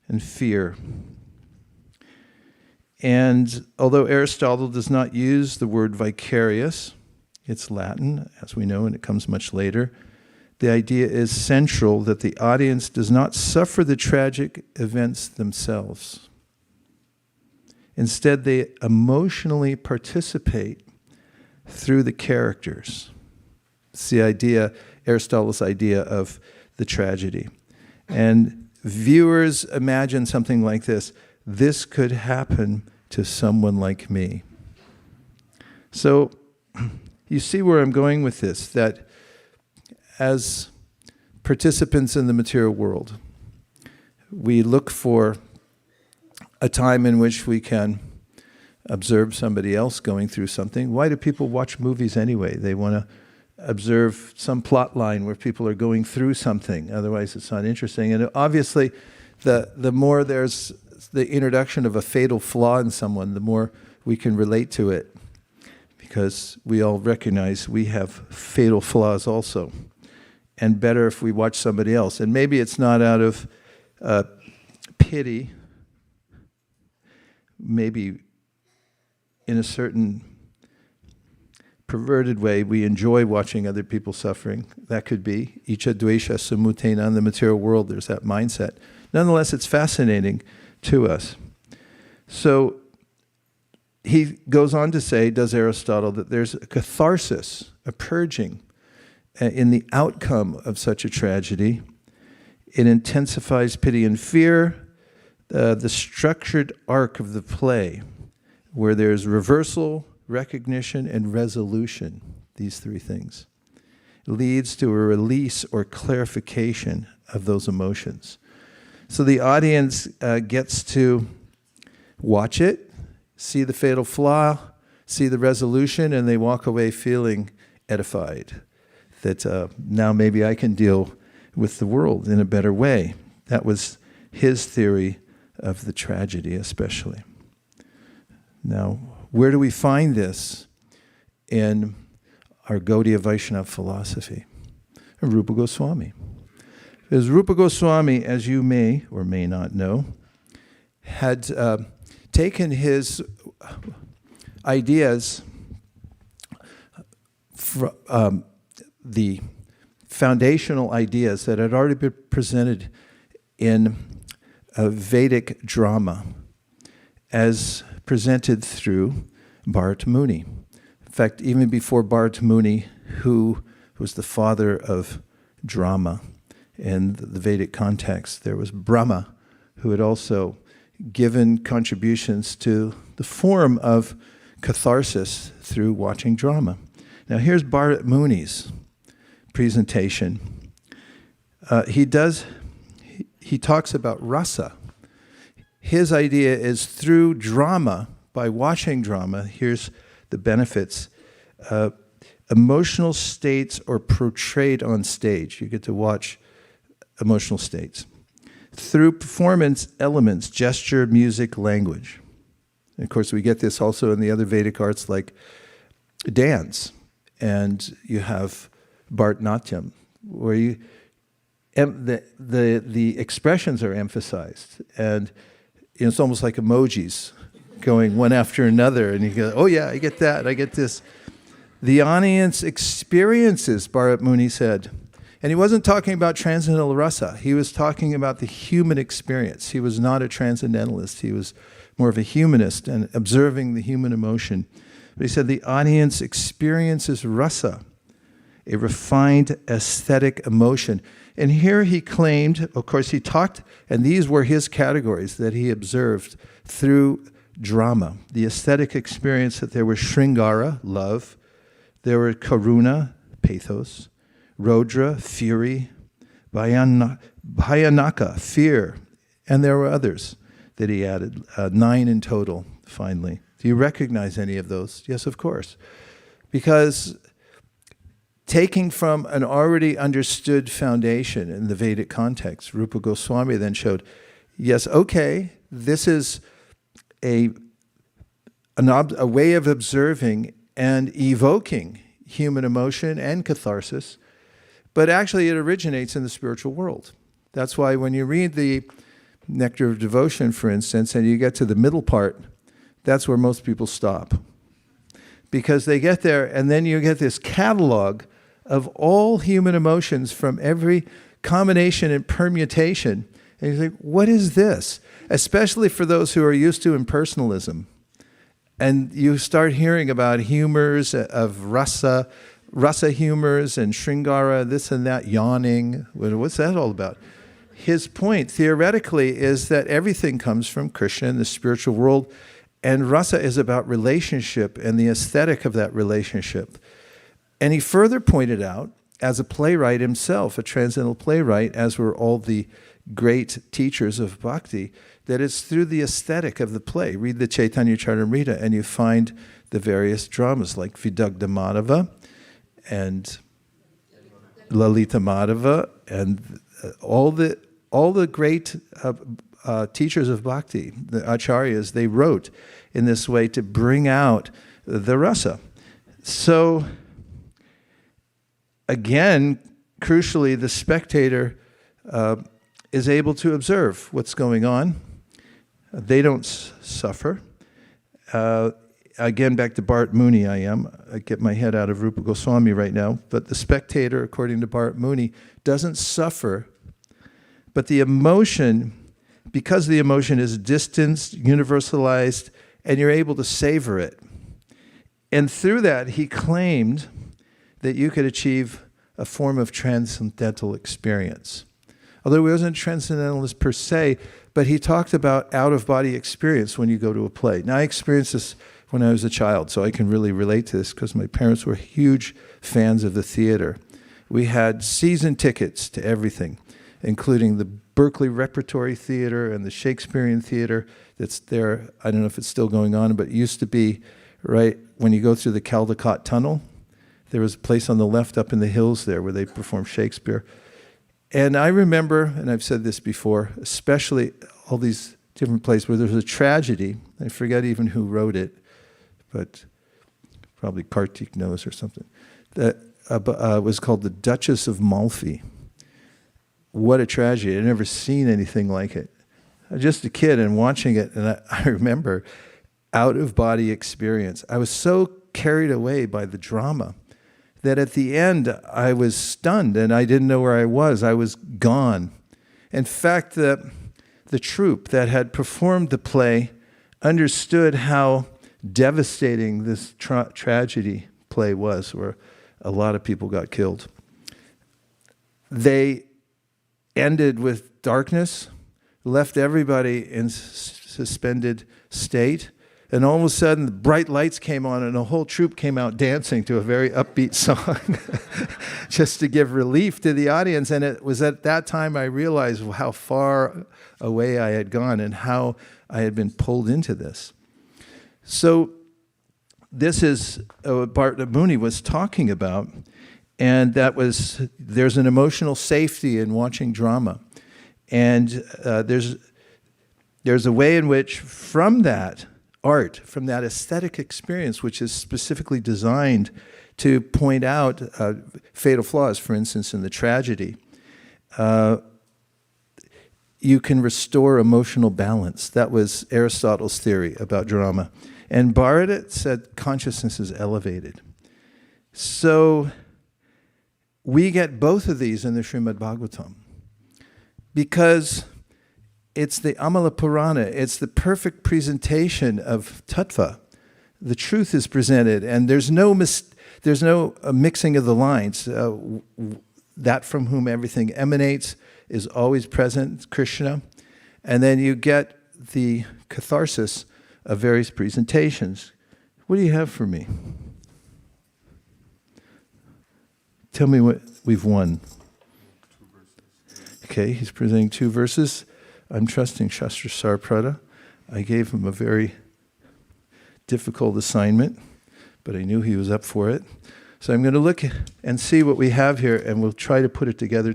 and fear. And although Aristotle does not use the word vicarious, it's Latin, as we know, and it comes much later, the idea is central that the audience does not suffer the tragic events themselves. Instead, they emotionally participate through the characters. It's the idea, Aristotle's idea of the tragedy. And viewers imagine something like this: this could happen to someone like me. So you see where I'm going with this, that as participants in the material world, we look for a time in which we can observe somebody else going through something. Why do people watch movies anyway? They want to observe some plot line where people are going through something. Otherwise, it's not interesting. And obviously, the more there's the introduction of a fatal flaw in someone, the more we can relate to it, because we all recognize we have fatal flaws also. And better if we watch somebody else. And maybe it's not out of pity, maybe in a certain perverted way, we enjoy watching other people suffering. That could be Icha Dvesha Samutena. In the material world, there's that mindset. Nonetheless, it's fascinating to us. So he goes on to say, does Aristotle, that there's a catharsis, a purging, in the outcome of such a tragedy. It intensifies pity and fear, the structured arc of the play, where there's reversal, recognition, and resolution, these three things, leads to a release or clarification of those emotions. So the audience gets to watch it, see the fatal flaw, see the resolution, and they walk away feeling edified that now maybe I can deal with the world in a better way. That was his theory of the tragedy, especially. Now, where do we find this in our Gaudiya Vaishnava philosophy? Rupa Goswami. Because Rupa Goswami, as you may or may not know, had taken his ideas from the foundational ideas that had already been presented in a Vedic drama as presented through Bharat Muni. In fact, even before Bharat Muni, who was the father of drama in the Vedic context, there was Brahma, who had also given contributions to the form of catharsis through watching drama. Now here's Bharat Muni's presentation. He talks about rasa. His idea is through drama, by watching drama, here's the benefits. Emotional states are portrayed on stage. You get to watch emotional states. Through performance elements, gesture, music, language. And of course, we get this also in the other Vedic arts like dance. And you have Bharatanatyam, where the expressions are emphasized. And it's almost like emojis going one after another. And you go, oh yeah, I get that, I get this. The audience experiences, Bharat Muni said. And he wasn't talking about transcendental rasa. He was talking about the human experience. He was not a transcendentalist. He was more of a humanist and observing the human emotion. But he said the audience experiences rasa, a refined aesthetic emotion. And here he claimed, of course he talked, and these were his categories that he observed through drama. The aesthetic experience that there was Sringara, love, there were Karuna, pathos, Rodra, fury, Bhayanaka, fear, and there were others that he added, 9 in total, finally. Do you recognize any of those? Yes, of course. Because taking from an already understood foundation in the Vedic context, Rupa Goswami then showed, yes, okay, this is a way of observing and evoking human emotion and catharsis, but actually it originates in the spiritual world. That's why when you read the Nectar of Devotion, for instance, and you get to the middle part, that's where most people stop. Because they get there, and then you get this catalog of all human emotions from every combination and permutation. And you think, what is this? Especially for those who are used to impersonalism. And you start hearing about humors of rasa humors and Sringara, this and that, yawning. What's that all about? His point, theoretically, is that everything comes from Krishna in the spiritual world, and rasa is about relationship and the aesthetic of that relationship. And he further pointed out, as a playwright himself, a transcendental playwright, as were all the great teachers of bhakti, that it's through the aesthetic of the play. Read the Chaitanya Charitamrita and you find the various dramas like Vidagdha Madhava and Lalita Madhava and all the great teachers of bhakti, the acharyas, they wrote in this way to bring out the rasa. So again, crucially, the spectator is able to observe what's going on. They don't suffer. Again, back to Bharat Muni I get my head out of Rupa Goswami right now, but the spectator, according to Bharat Muni, doesn't suffer, but the emotion, because the emotion is distanced, universalized, and you're able to savor it. And through that, he claimed that you could achieve a form of transcendental experience. Although he wasn't a transcendentalist per se, but he talked about out-of-body experience when you go to a play. Now, I experienced this when I was a child, so I can really relate to this because my parents were huge fans of the theater. We had season tickets to everything, including the Berkeley Repertory Theater and the Shakespearean Theater that's there. I don't know if it's still going on, but it used to be right when you go through the Caldecott Tunnel. There was a place on the left up in the hills there where they performed Shakespeare. And I remember, and I've said this before, especially all these different places where there's a tragedy. I forget even who wrote it, but probably Kartik knows or something. That was called The Duchess of Malfi. What a tragedy. I'd never seen anything like it. I was just a kid and watching it, and I remember out-of-body experience. I was so carried away by the drama that at the end I was stunned and I didn't know where I was. I was gone. In fact, the troupe that had performed the play understood how devastating this tragedy play was, where a lot of people got killed. They ended with darkness, left everybody in suspended state, and all of a sudden the bright lights came on and a whole troupe came out dancing to a very upbeat song just to give relief to the audience. And it was at that time I realized how far away I had gone and how I had been pulled into this. So this is what Bharata Muni was talking about, and that was, there's an emotional safety in watching drama. And there's a way in which from that art, from that aesthetic experience, which is specifically designed to point out fatal flaws, for instance, in the tragedy, you can restore emotional balance. That was Aristotle's theory about drama. And Bharata said consciousness is elevated. So we get both of these in the Srimad Bhagavatam because it's the Amala Purana. It's the perfect presentation of tattva. The truth is presented, and there's no mixing of the lines. That from whom everything emanates is always present, Krishna. And then you get the catharsis of various presentations. What do you have for me? Tell me what we've won. Okay, he's presenting 2 verses. I'm trusting Shastra Sarprata. I gave him a very difficult assignment, but I knew he was up for it. So I'm going to look and see what we have here, and we'll try to put it together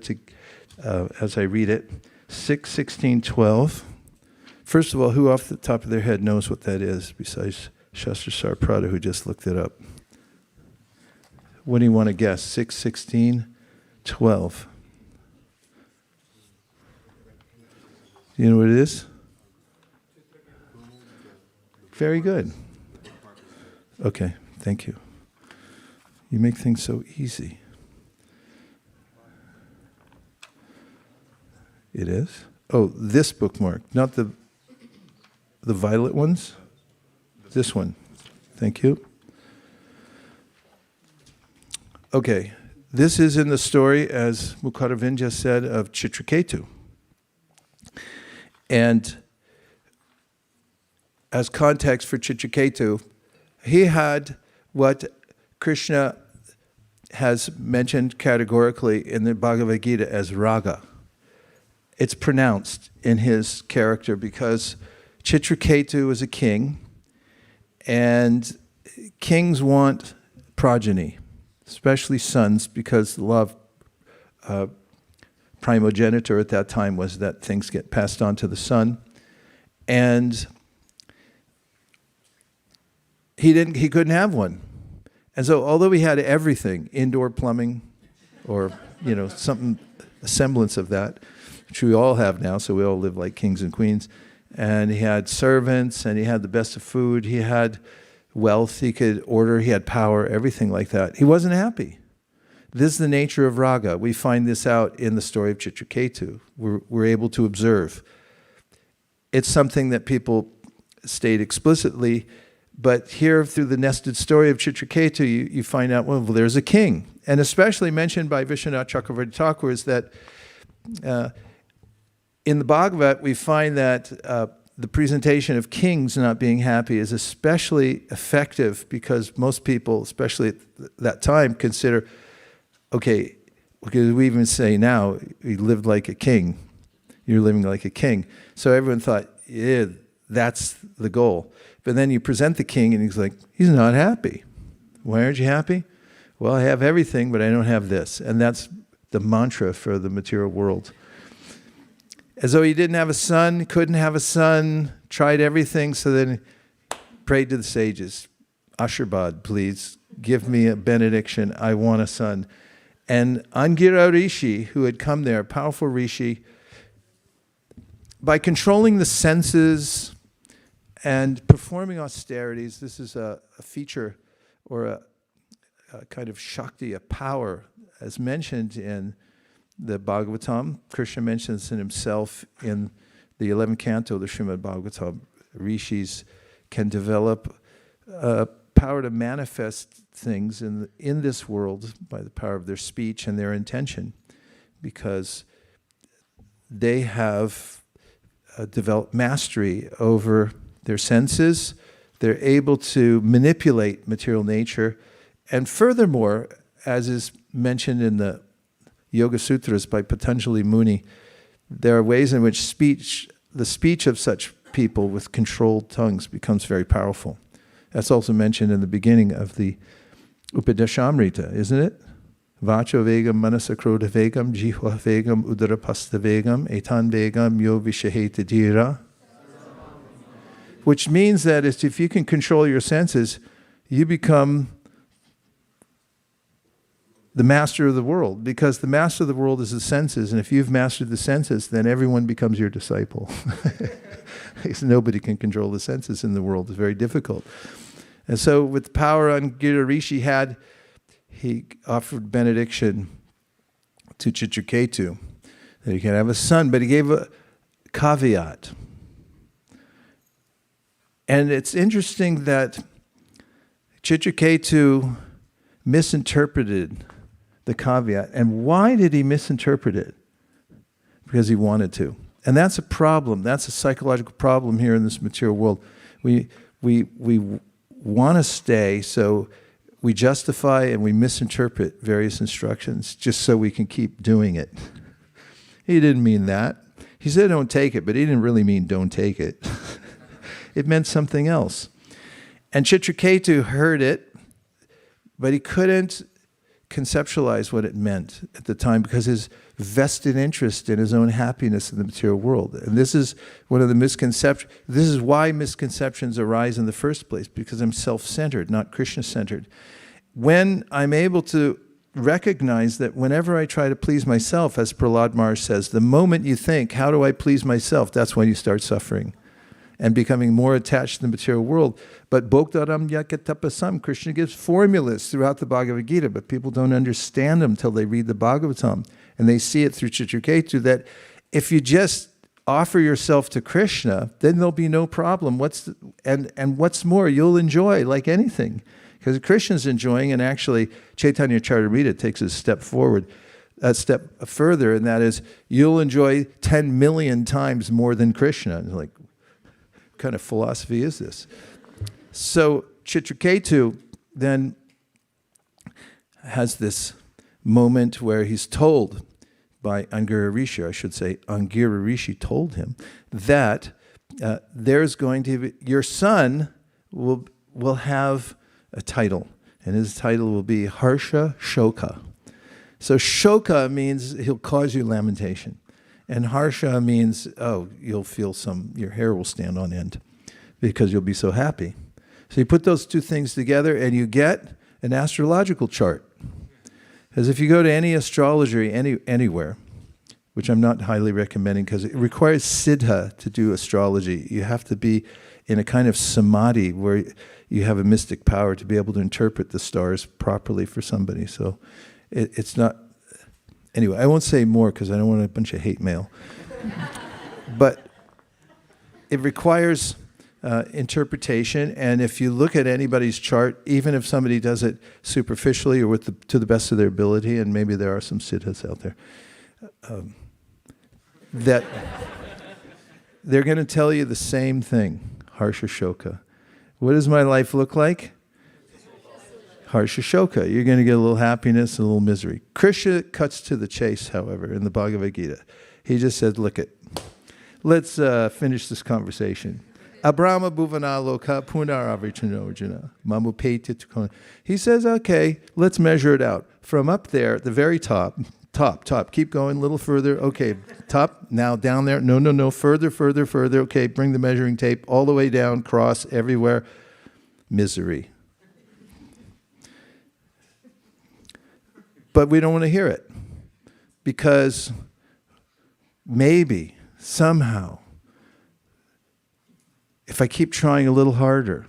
as I read it. 6, 16, 12. First of all, who off the top of their head knows what that is, besides Shastra Sarprata, who just looked it up? What do you want to guess? 6, 16, 12. Do you know what it is? Very good. Okay, thank you. You make things so easy. It is? Oh, this bookmark, not the violet ones? This one. Thank you. Okay, this is in the story, as Mukaravind just said, of Chitraketu. And as context for Chitraketu, he had what Krishna has mentioned categorically in the Bhagavad Gita as raga. It's pronounced in his character because Chitraketu is a king, and kings want progeny, especially sons, because the law of primogeniture at that time was that things get passed on to the son. And he couldn't have one. And so although he had everything, indoor plumbing or, something, a semblance of that, which we all have now, so we all live like kings and queens, and he had servants, and he had the best of food, he had wealth, he could order, he had power, everything like that. He wasn't happy. This is the nature of raga. We find this out in the story of Chitraketu. We're able to observe. It's something that people state explicitly, but here through the nested story of Chitraketu, you find out, well, there's a king, and especially mentioned by Vishwanath Chakravarti Thakur, is that in the Bhagavad, we find that the presentation of kings not being happy is especially effective because most people, especially at that time, consider, okay, because we even say now, he lived like a king. You're living like a king. So everyone thought, yeah, that's the goal. But then you present the king and he's like, he's not happy. Why aren't you happy? Well, I have everything, but I don't have this. And that's the mantra for the material world. As though he didn't have a son, couldn't have a son, tried everything, so then prayed to the sages, Ashirvad, please, give me a benediction, I want a son. And Angira Rishi, who had come there, a powerful Rishi, by controlling the senses and performing austerities, this is a feature or a kind of Shakti, a power, as mentioned in the Bhagavatam. Krishna mentions in himself in the 11th canto of the Srimad Bhagavatam. Rishis can develop power to manifest things in this world by the power of their speech and their intention, because they have developed mastery over their senses. They're able to manipulate material nature. And furthermore, as is mentioned in the Yoga Sutras by Patanjali Muni, there are ways in which the speech of such people with controlled tongues becomes very powerful. That's also mentioned in the beginning of the Upadeshamrita, isn't it? Vacho vegam manasa krodha vegam jihva vegam udarapasta vegam etan vegam yo vishaheta dhira. Which means that if you can control your senses, you become the master of the world, because the master of the world is the senses, and if you've mastered the senses, then everyone becomes your disciple. Because nobody can control the senses in the world. It's very difficult. And so with the power Angira Rishi had, he offered benediction to Chitraketu, that he could have a son, but he gave a caveat. And it's interesting that Chitraketu misinterpreted the caveat. And why did he misinterpret it? Because he wanted to. And that's a problem. That's a psychological problem here in this material world. We want to stay, so we justify and we misinterpret various instructions just so we can keep doing it. He didn't mean that. He said don't take it, but he didn't really mean don't take it. It meant something else. And Chitraketu heard it, but he couldn't conceptualize what it meant at the time because his vested interest in his own happiness in the material world. And this is one of the misconceptions. This is why misconceptions arise in the first place, because I'm self-centered, not Krishna-centered. When I'm able to recognize that whenever I try to please myself, as Prahlad Maharaj says, the moment you think, how do I please myself, that's when you start suffering and becoming more attached to the material world. But Bhoktaram Yakatapasam, Krishna gives formulas throughout the Bhagavad Gita, but people don't understand them till they read the Bhagavatam. And they see it through Chitraketu that if you just offer yourself to Krishna, then there'll be no problem. And what's more, you'll enjoy like anything. Because Krishna's enjoying, and actually Chaitanya Charitamrita takes a step forward, a step further, and that is, you'll enjoy 10 million times more than Krishna. And like, what kind of philosophy is this? So Chitraketu then has this moment where he's told by Angira Rishi, I should say, Angira Rishi told him that there's going to be, your son will have a title, and his title will be Harsha Shoka. So Shoka means he'll cause you lamentation. And Harsha means, oh, you'll feel your hair will stand on end because you'll be so happy. So you put those two things together and you get an astrological chart. Because if you go to any astrology anywhere, which I'm not highly recommending because it requires siddha to do astrology. You have to be in a kind of samadhi where you have a mystic power to be able to interpret the stars properly for somebody. So it's not... Anyway, I won't say more because I don't want a bunch of hate mail. But it requires interpretation. And if you look at anybody's chart, even if somebody does it superficially or to the best of their ability, and maybe there are some siddhas out there, that they're going to tell you the same thing, harsha shoka. What does my life look like? Harsha shoka. You're going to get a little happiness and a little misery. Krishna cuts to the chase, however, in the Bhagavad Gita. He just said, look it, let's finish this conversation. Abrahma bhuvana loka punaravirchanojana mamupeti tukona. He says, okay, let's measure it out. From up there, the very top, keep going a little further. Okay, top, now down there. No, further. Okay, bring the measuring tape all the way down, cross everywhere. Misery. But we don't want to hear it because maybe, somehow, if I keep trying a little harder,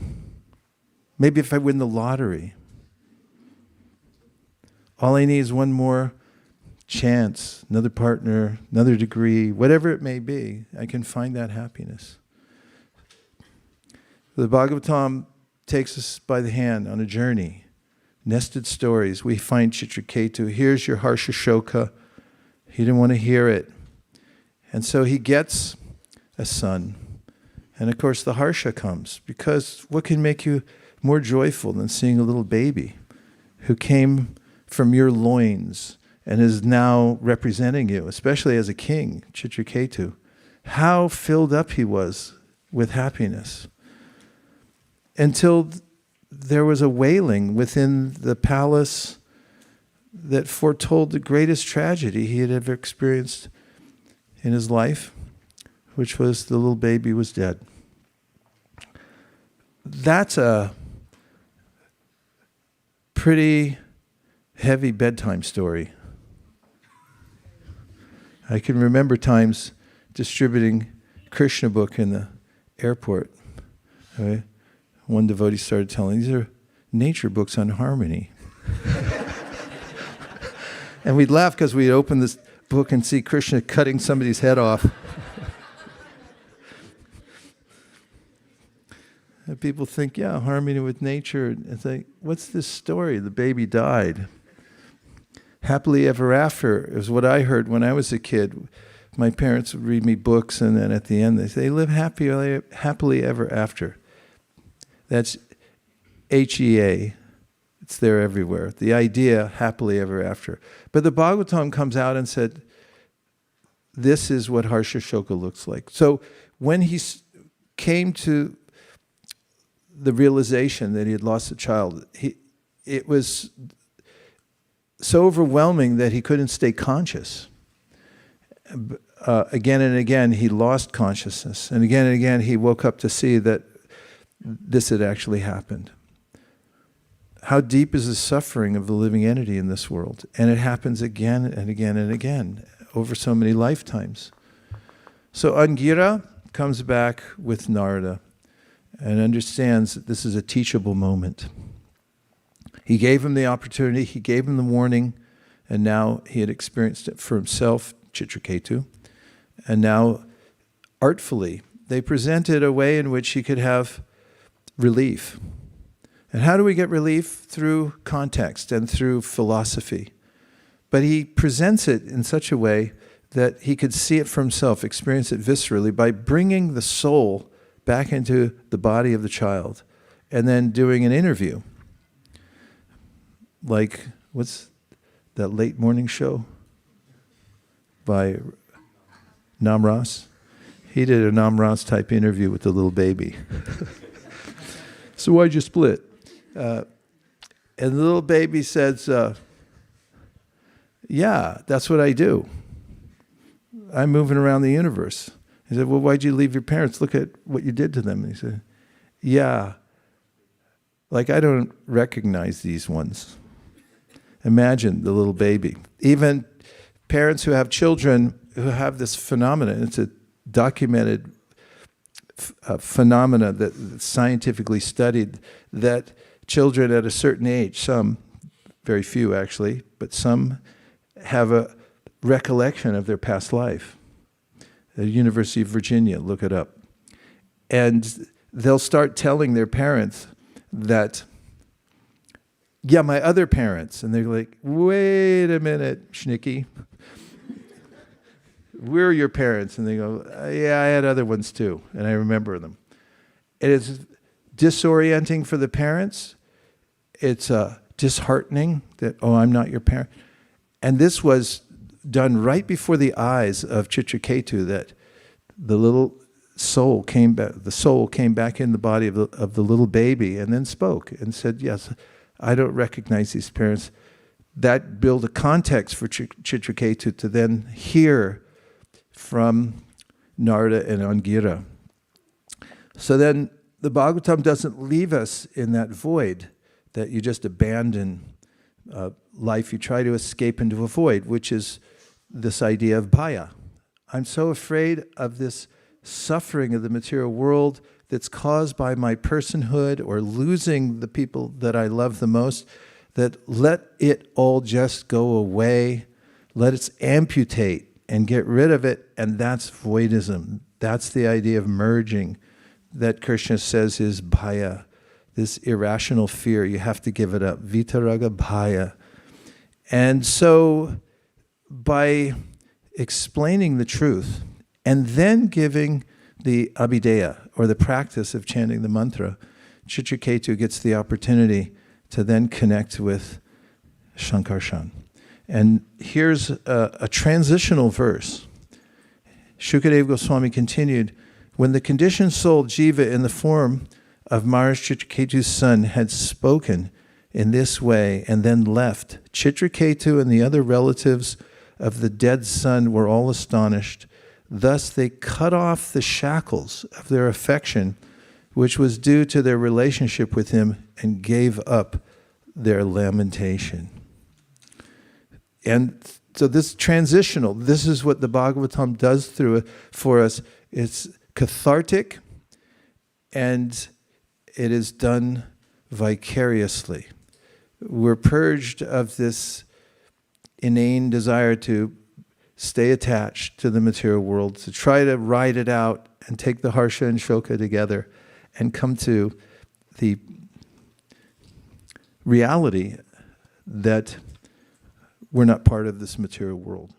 maybe if I win the lottery, all I need is one more chance, another partner, another degree, whatever it may be, I can find that happiness. The Bhagavatam takes us by the hand on a journey. Nested stories. We find Chitraketu. Here's your harsha shoka. He didn't want to hear it. And so he gets a son. And of course the harsha comes, because what can make you more joyful than seeing a little baby who came from your loins and is now representing you, especially as a king, Chitraketu. How filled up he was with happiness. Until there was a wailing within the palace that foretold the greatest tragedy he had ever experienced in his life, which was the little baby was dead. That's a pretty heavy bedtime story. I can remember times distributing Krishna book in the airport. Right? One devotee started telling, these are nature books on harmony. And we'd laugh because we'd open this book and see Krishna cutting somebody's head off. And people think, yeah, harmony with nature. It's like, what's this story? The baby died. Happily ever after is what I heard when I was a kid. My parents would read me books, and then at the end they say, live happily ever after. That's HEA. It's there everywhere. The idea, happily ever after. But the Bhagavatam comes out and said, this is what harsha shoka looks like. So when he came to the realization that he had lost a child, it was so overwhelming that he couldn't stay conscious. Again and again, he lost consciousness. And again, he woke up to see that this had actually happened. How deep is the suffering of the living entity in this world? And it happens again and again and again over so many lifetimes. So Angira comes back with Narada and understands that this is a teachable moment. He gave him the opportunity, he gave him the warning, and now he had experienced it for himself, Chitraketu. And now, artfully, they presented a way in which he could have relief. And how do we get relief? Through context and through philosophy. But he presents it in such a way that he could see it for himself, experience it viscerally, by bringing the soul back into the body of the child and then doing an interview. Like, what's that late morning show by Namras? He did a Namras type interview with the little baby. So why'd you split? And the little baby says, yeah, that's what I do. I'm moving around the universe. He said, well, why'd you leave your parents? Look at what you did to them. And he said, yeah, like I don't recognize these ones. Imagine the little baby. Even parents who have children who have this phenomenon, it's a documented phenomena that's scientifically studied, that children at a certain age, some, very few actually, but some have a recollection of their past life. At the University of Virginia, look it up. And they'll start telling their parents that, yeah, my other parents. And they're like, wait a minute, Schnicky. We're your parents. And they go, yeah, I had other ones too. And I remember them. It is disorienting for the parents. It's disheartening that, oh, I'm not your parent. And this was done right before the eyes of Chitraketu, that the little soul came back. The soul came back in the body of the little baby, and then spoke and said, "Yes, I don't recognize these parents." That built a context for Chitraketu to then hear from Narada and Angira. So then the Bhagavatam doesn't leave us in that void that you just abandon life. You try to escape into a void, which is this idea of bhaya. I'm so afraid of this suffering of the material world that's caused by my personhood or losing the people that I love the most, that let it all just go away. Let it amputate and get rid of it. And that's voidism. That's the idea of merging that Krishna says is bhaya, this irrational fear. You have to give it up. Vitaraga bhaya. And so by explaining the truth and then giving the abhideya, or the practice of chanting the mantra, Chitraketu gets the opportunity to then connect with Shankarshan. And here's a transitional verse. Shukadeva Goswami continued, when the conditioned soul Jiva in the form of Maharaj Chitraketu's son had spoken in this way and then left, Chitraketu and the other relatives of the dead son were all astonished. Thus they cut off the shackles of their affection, which was due to their relationship with him, and gave up their lamentation. And so this transitional, this is what the Bhagavatam does for us. It's cathartic, and it is done vicariously. We're purged of this inane desire to stay attached to the material world, to try to ride it out and take the harsha and shoka together and come to the reality that we're not part of this material world.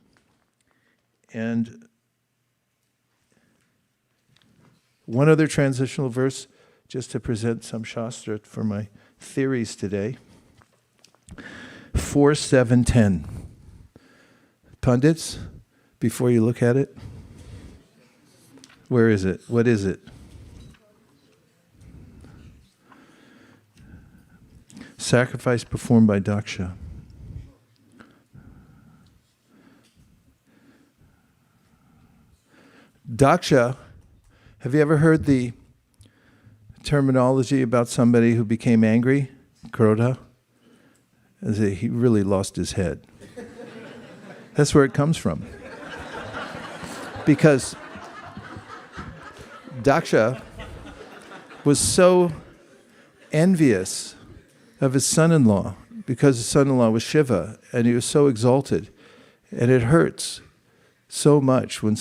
And one other transitional verse, just to present some shastra for my theories today. 4.7.10. Pundits, before you look at it, where is it? What is it? Sacrifice performed by Daksha. Daksha, have you ever heard the terminology about somebody who became angry? Krodha? As he really lost his head. That's where it comes from. Because Daksha was so envious of his son-in-law, because his son-in-law was Shiva, and he was so exalted. And it hurts so much when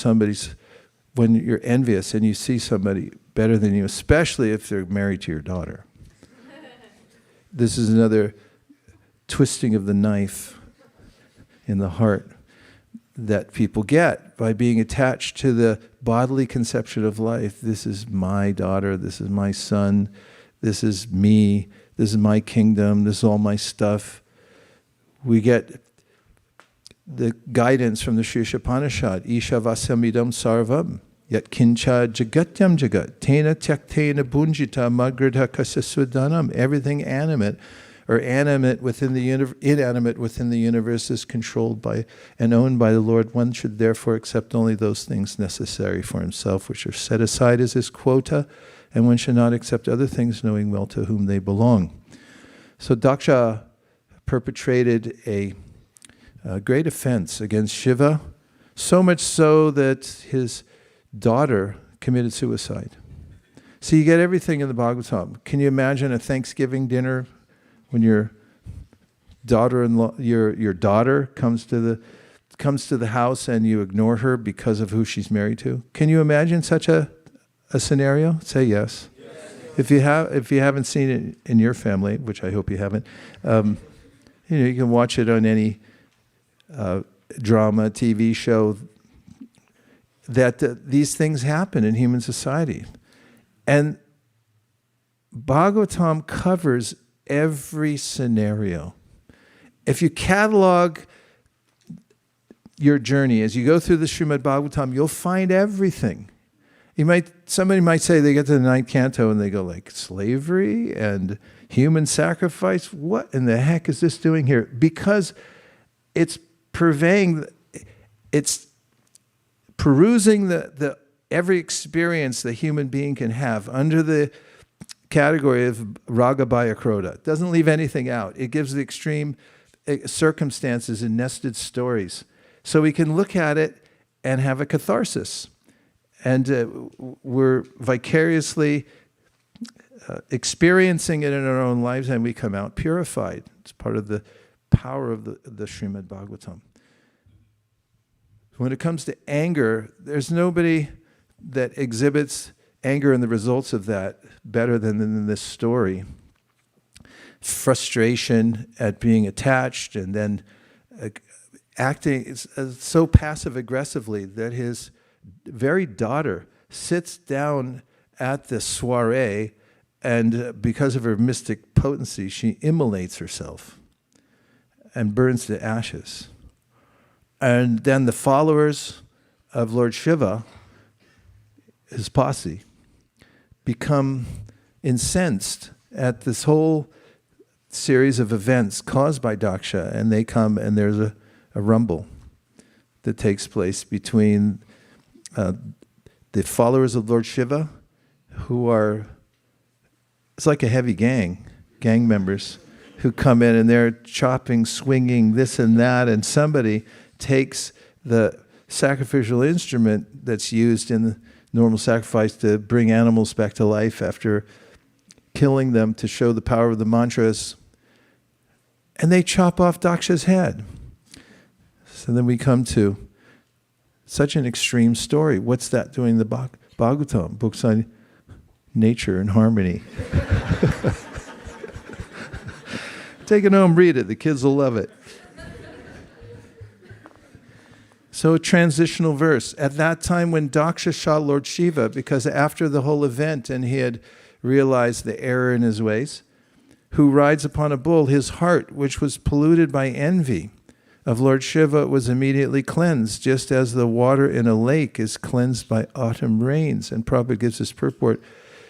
you're envious and you see somebody better than you, especially if they're married to your daughter. This is another twisting of the knife in the heart that people get by being attached to the bodily conception of life. This is my daughter, this is my son, this is me, this is my kingdom, this is all my stuff. We get the guidance from the Sri Upanishad, Isha Vasamidam Sarvam, Yat Kincha Jagatyam Jagat, Tena Tyaktena Bunjita Magradha Kasasudanam. Everything animate or inanimate within the universe is controlled by and owned by the Lord. One should therefore accept only those things necessary for himself, which are set aside as his quota, and one should not accept other things, knowing well to whom they belong. So Daksha perpetrated a great offense against Shiva, so much so that his daughter committed suicide. So you get everything in the Bhagavatam. Can you imagine a Thanksgiving dinner when your daughter-in-law, your daughter comes to the house and you ignore her because of who she's married to? Can you imagine such a scenario? Say yes. Yes. If you haven't seen it in your family, which I hope you haven't, you can watch it on any drama, TV show. That these things happen in human society, and Bhagavatam covers every scenario. If you catalog your journey as you go through the Srimad Bhagavatam, you'll find everything. Somebody might say they get to the ninth canto and they go like, slavery and human sacrifice? What in the heck is this doing here? Because it's perusing the every experience the human being can have under the category of raga bhaya krodha. It doesn't leave anything out. It gives the extreme circumstances and nested stories. So we can look at it and have a catharsis. And we're vicariously experiencing it in our own lives, and we come out purified. It's part of the power of the Srimad Bhagavatam. When it comes to anger, there's nobody that exhibits anger and the results of that better than in this story. Frustration at being attached, and then acting so passive-aggressively that his very daughter sits down at the soiree, and because of her mystic potency, she immolates herself and burns to ashes. And then the followers of Lord Shiva, his posse, become incensed at this whole series of events caused by Daksha, and they come, and there's a rumble that takes place between the followers of Lord Shiva, who are, it's like a heavy gang members who come in and they're chopping, swinging, this and that, and somebody takes the sacrificial instrument that's used in the normal sacrifice to bring animals back to life after killing them to show the power of the mantras, and they chop off Daksha's head. So then we come to such an extreme story. What's that doing in the Bhagavatam? Books on nature and harmony. Take it home, read it. The kids will love it. So a transitional verse. At that time when Daksha shot Lord Shiva, because after the whole event and he had realized the error in his ways, who rides upon a bull, his heart, which was polluted by envy of Lord Shiva, was immediately cleansed, just as the water in a lake is cleansed by autumn rains. And Prabhupada gives this purport.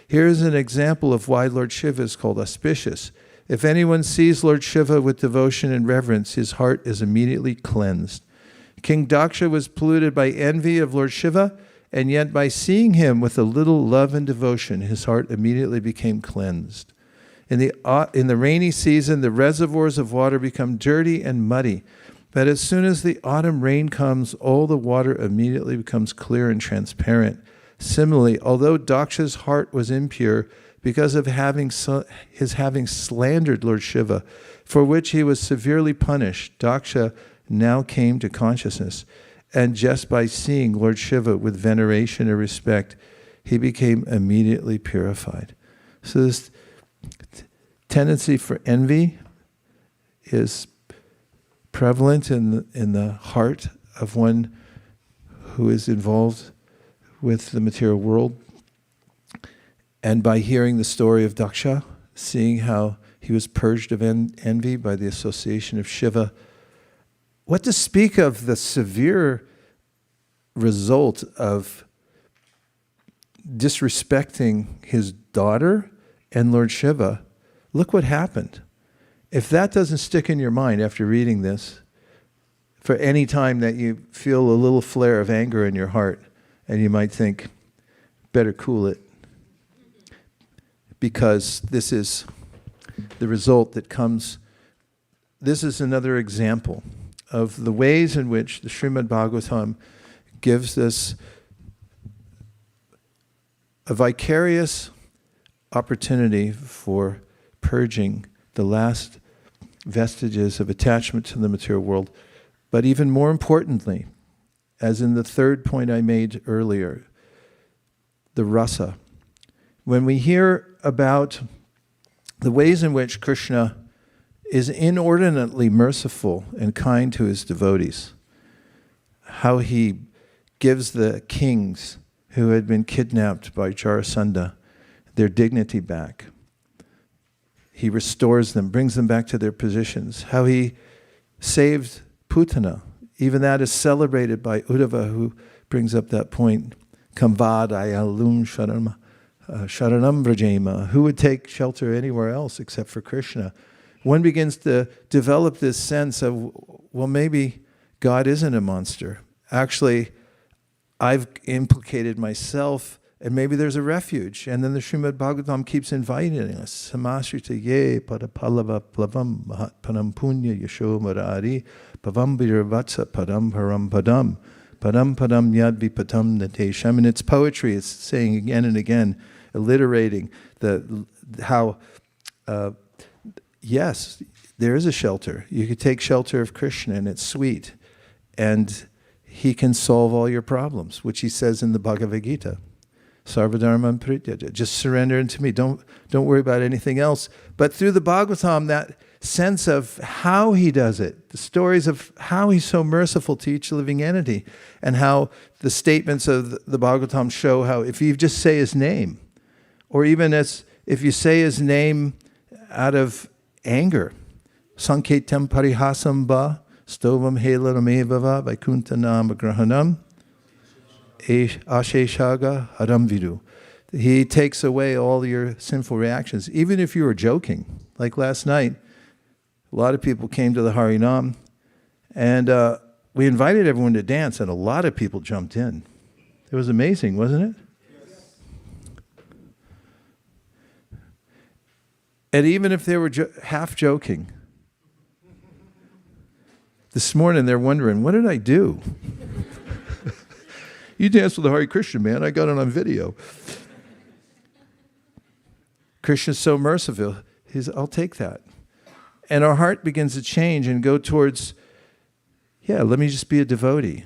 Here is an example of why Lord Shiva is called auspicious. If anyone sees Lord Shiva with devotion and reverence, his heart is immediately cleansed. King Daksha was polluted by envy of Lord Shiva, and yet by seeing him with a little love and devotion, his heart immediately became cleansed. In the rainy season, the reservoirs of water become dirty and muddy. But as soon as the autumn rain comes, all the water immediately becomes clear and transparent. Similarly, although Daksha's heart was impure because of his having slandered Lord Shiva, for which he was severely punished, Daksha now came to consciousness. And just by seeing Lord Shiva with veneration and respect, he became immediately purified. So this tendency for envy is prevalent in the heart of one who is involved with the material world. And by hearing the story of Daksha, seeing how he was purged of envy by the association of Shiva, what to speak of the severe result of disrespecting his daughter and Lord Shiva? Look what happened. If that doesn't stick in your mind after reading this, for any time that you feel a little flare of anger in your heart, and you might think, better cool it, because this is the result that comes. This is another example of the ways in which the Srimad Bhagavatam gives us a vicarious opportunity for purging the last vestiges of attachment to the material world. But even more importantly, as in the third point I made earlier, the rasa. When we hear about the ways in which Krishna is inordinately merciful and kind to his devotees. How he gives the kings who had been kidnapped by Jarasandha their dignity back. He restores them, brings them back to their positions. How he saved Putana. Even that is celebrated by Uddhava, who brings up that point. Kamvadayalum sharanam vrajema. Who would take shelter anywhere else except for Krishna? One begins to develop this sense of, well, maybe God isn't a monster. Actually, I've implicated myself, and maybe there's a refuge. And then the Srimad Bhagavatam keeps inviting us. Samasrita ye padapalava plavam mahat padam punya yasho marari pavam virvatsa padam param padam padam padam yad vipatam natesham. And it's poetry. It's saying again and again, alliterating how yes, there is a shelter. You could take shelter of Krishna, and it's sweet. And he can solve all your problems, which he says in the Bhagavad Gita. Sarvadharman prityaja. Just surrender unto me. Don't worry about anything else. But through the Bhagavatam, that sense of how he does it, the stories of how he's so merciful to each living entity, and how the statements of the Bhagavatam show how if you just say his name, or even as if you say his name out of anger, sanketam parihasam ba stovam helaramevava vaikuntanam agrahanam asheshaga haram vidu. He takes away all your sinful reactions. Even if you were joking, like last night, a lot of people came to the Harinam, and we invited everyone to dance, and a lot of people jumped in. It was amazing, wasn't it? And even if they were half joking, this morning they're wondering, what did I do? You danced with the Hare Krishna, man. I got it on video. Krishna's so merciful. I'll take that. And our heart begins to change and go towards, let me just be a devotee.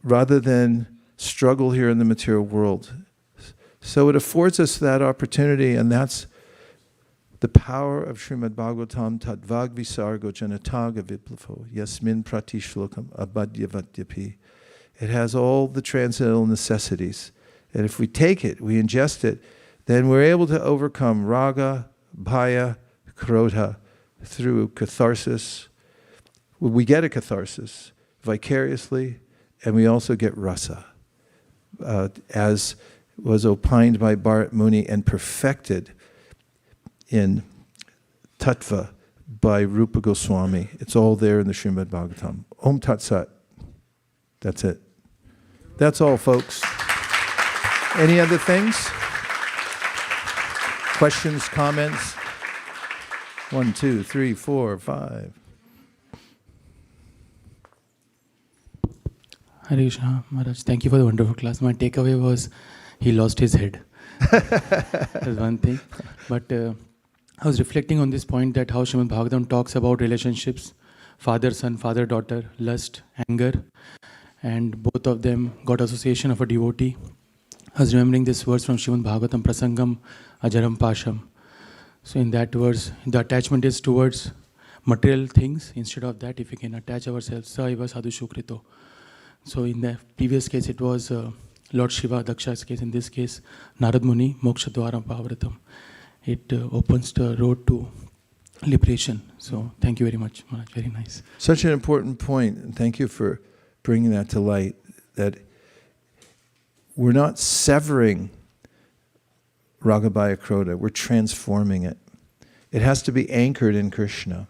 Rather than struggle here in the material world. So it affords us that opportunity, and that's the power of Srimad Bhagavatam Tadvag Visargo Janataga Viplafo Yasmin Pratishlokam Abhadyavadyapi. It has all the transcendental necessities. And if we take it, we ingest it, then we're able to overcome raga, bhaya, krodha through catharsis. We get a catharsis vicariously, and we also get rasa, as was opined by Bharat Muni and perfected in Tattva by Rupa Goswami. It's all there in the Srimad Bhagavatam. Om Tat Sat. That's it. That's all, folks. Any other things? Questions, comments? 1, 2, 3, 4, 5. Hare Krishna, Maharaj. Thank you for the wonderful class. My takeaway was he lost his head. That's one thing. But I was reflecting on this point that how Srimad Bhagavatam talks about relationships, father-son, father-daughter, lust, anger, and both of them got association of a devotee. I was remembering this verse from Srimad Bhagavatam, Prasangam Ajaram Pasham. So in that verse, the attachment is towards material things. Instead of that, if we can attach ourselves, Saiva Sadhu Shukrito. So in the previous case, it was Lord Shiva, Daksha's case. In this case, Narad Muni, Moksha Dwaram Pavratam. It opens the road to liberation. So thank you very much, Maharaj. Very nice. Such an important point, and thank you for bringing that to light, that we're not severing Ragabhaya Krodha, we're transforming it. It has to be anchored in Krishna.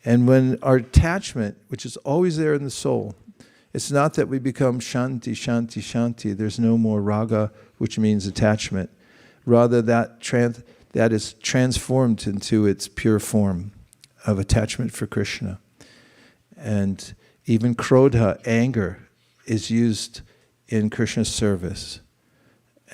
And when our attachment, which is always there in the soul, it's not that we become shanti, shanti, shanti. There's no more raga, which means attachment. Rather, that is transformed into its pure form of attachment for Krishna. And even krodha, anger, is used in Krishna's service.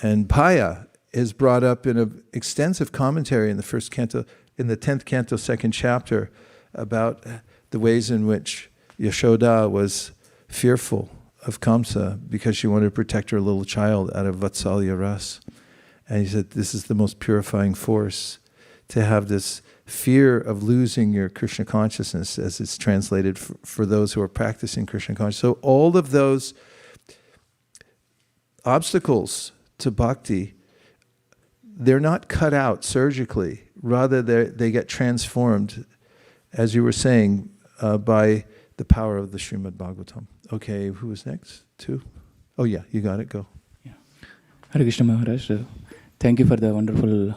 And bhaya is brought up in an extensive commentary in the first canto, in the 10th canto, 2nd chapter, about the ways in which Yashoda was fearful of Kamsa because she wanted to protect her little child out of Vatsalya Ras. And he said, this is the most purifying force, to have this fear of losing your Krishna consciousness, as it's translated for those who are practicing Krishna consciousness. So all of those obstacles to bhakti, they're not cut out surgically. Rather, they get transformed, as you were saying, by the power of the Srimad Bhagavatam. Okay, who is next? Two? Oh yeah, you got it, go. Yeah. Hare Krishna Maharaj, thank you for the wonderful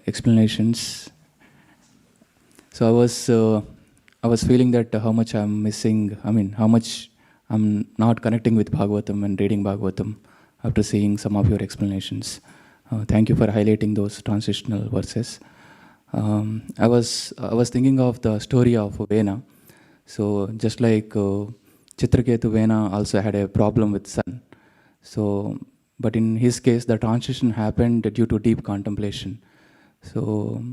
explanations. So I was feeling that how much I'm missing, how much I'm not connecting with Bhagavatam and reading Bhagavatam after seeing some of your explanations. Thank you for highlighting those transitional verses. I was thinking of the story of Vena. So just like Chitraketu, Vena also had a problem with sun. So, but in his case, the transition happened due to deep contemplation. So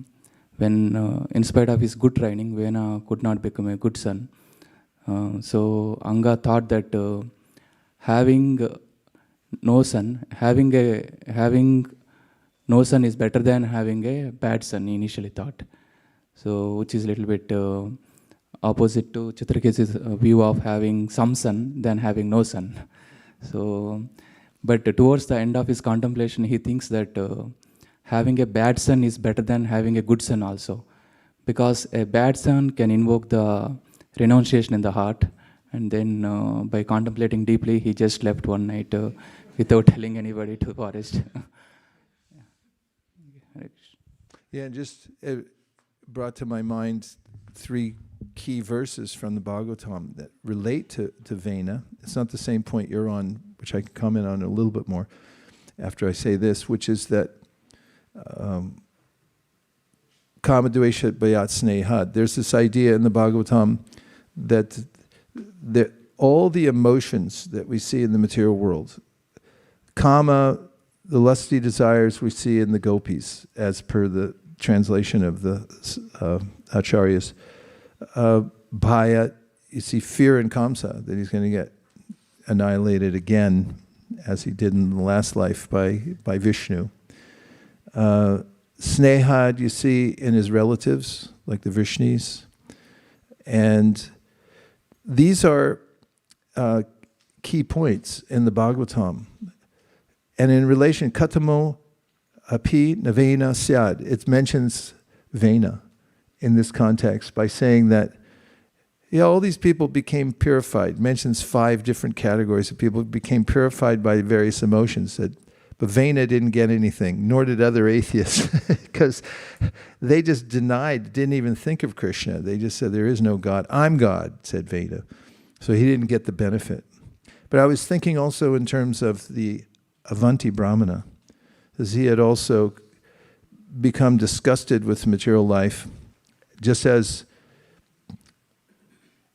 when, in spite of his good training, Vena could not become a good son. So Anga thought that having no son is better than having a bad son, he initially thought. So, which is a little bit opposite to Chitraketu's view of having some son than having no son. So, but towards the end of his contemplation, he thinks that having a bad son is better than having a good son also. Because a bad son can invoke the renunciation in the heart, and then by contemplating deeply, he just left one night without telling anybody to the forest. Yeah, just it brought to my mind 3 key verses from the Bhagavatam that relate to Vena. It's not the same point you're on, which I can comment on a little bit more after I say this, which is that Kamadvesha Bhayat Snehad. There's this idea in the Bhagavatam that all the emotions that we see in the material world, Kama, the lusty desires we see in the gopis, as per the translation of the acharyas. Bhaya, you see fear in Kamsa, that he's going to get annihilated again, as he did in the last life by Vishnu. Snehad, you see in his relatives, like the Vrishnis. And these are key points in the Bhagavatam. And in relation, Katamo api navena syad, it mentions Vena in this context by saying that all these people became purified. It mentions 5 different categories of people who became purified by various emotions. But Vena didn't get anything, nor did other atheists, because they just denied, didn't even think of Krishna. They just said, there is no God. I'm God, said Vena. So he didn't get the benefit. But I was thinking also in terms of the Avanti Brahmana, as he had also become disgusted with material life, just as,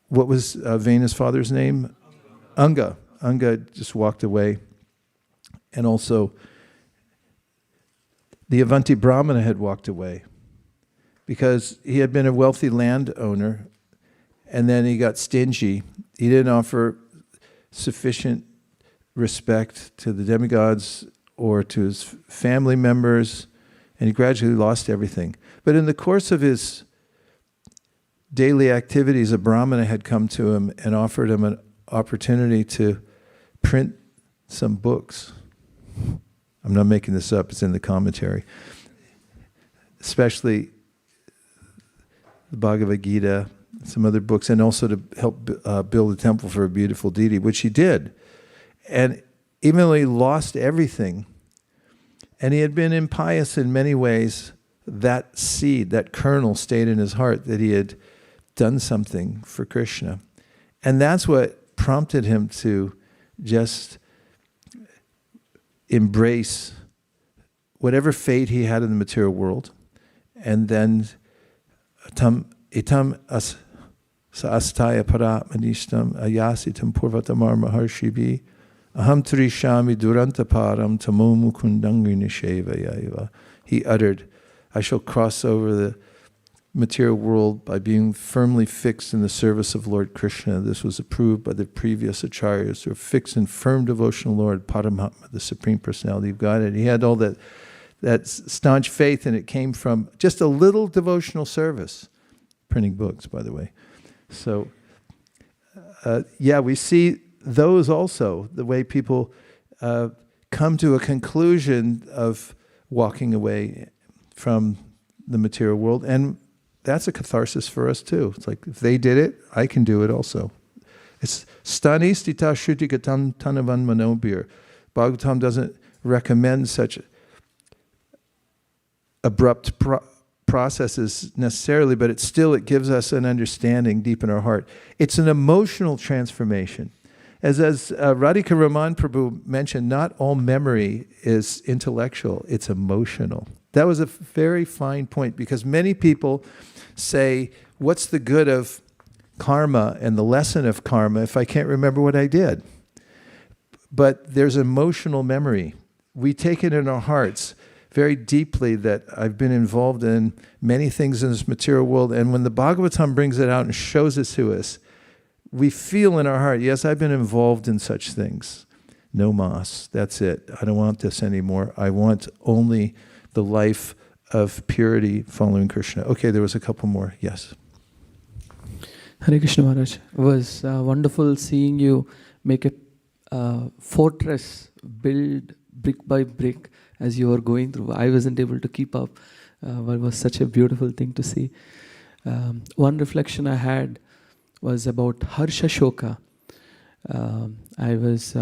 what was Vena's father's name? Anga. Anga just walked away. And also, the Avanti Brahmana had walked away because he had been a wealthy landowner, and then he got stingy. He didn't offer sufficient respect to the demigods or to his family members, and he gradually lost everything. But in the course of his daily activities, a Brahmana had come to him and offered him an opportunity to print some books. I'm not making this up, it's in the commentary. Especially the Bhagavad Gita, some other books, and also to help build a temple for a beautiful deity, which he did. And even though he lost everything, and he had been impious in many ways, that seed, that kernel stayed in his heart that he had done something for Krishna. And that's what prompted him to just embrace whatever fate he had in the material world. And then itam saastaya paratmanishtam ayasitam purvatamar maharshibi aham trishami durantaparam tamomu kundangri nishevayaiva. He uttered, I shall cross over material world by being firmly fixed in the service of Lord Krishna. This was approved by the previous acharyas who are fixed in firm devotional Lord Paramatma, the Supreme Personality of Godhead. He had all that staunch faith, and it came from just a little devotional service. Printing books, by the way. So, we see those also, the way people come to a conclusion of walking away from the material world. And that's a catharsis for us too. It's like, if they did it, I can do it also. It's stani stita shrutikatan tanavan manobir. Bhagavatam doesn't recommend such abrupt processes necessarily, but it gives us an understanding deep in our heart. It's an emotional transformation. As Radhika Raman Prabhu mentioned, not all memory is intellectual, it's emotional. That was a very fine point, because many people say, what's the good of karma and the lesson of karma if I can't remember what I did? But there's emotional memory. We take it in our hearts very deeply that I've been involved in many things in this material world, and when the Bhagavatam brings it out and shows it to us, we feel in our heart, yes, I've been involved in such things. No mas, that's it. I don't want this anymore. I want only the life of purity following Krishna. Okay, there was a couple more. Yes. Hare Krishna Maharaj. It was wonderful seeing you make a fortress build brick by brick as you were going through. I wasn't able to keep up, but it was such a beautiful thing to see. One reflection I had was about Harsha Shoka. I was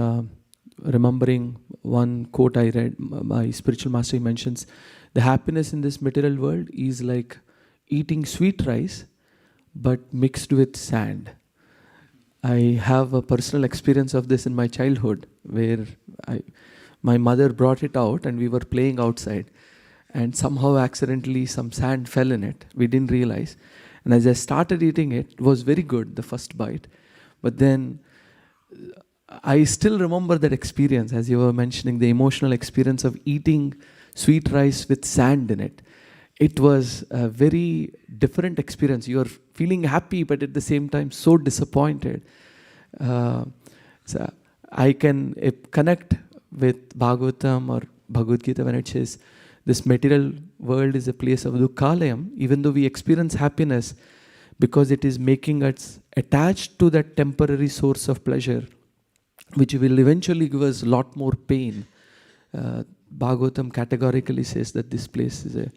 remembering one quote I read. My spiritual master mentions, the happiness in this material world is like eating sweet rice but mixed with sand. I have a personal experience of this in my childhood, where my mother brought it out and we were playing outside, and somehow accidentally some sand fell in it. We didn't realize. And as I started eating it, it was very good, the first bite. But then I still remember that experience, as you were mentioning, the emotional experience of eating sweet rice with sand in it. It was a very different experience. You are feeling happy, but at the same time so disappointed. So I can connect with Bhagavatam or Bhagavad Gita when it says this material world is a place of dukkhalayam, even though we experience happiness, because it is making us attached to that temporary source of pleasure, which will eventually give us a lot more pain. Bhagavatam categorically says that this place is a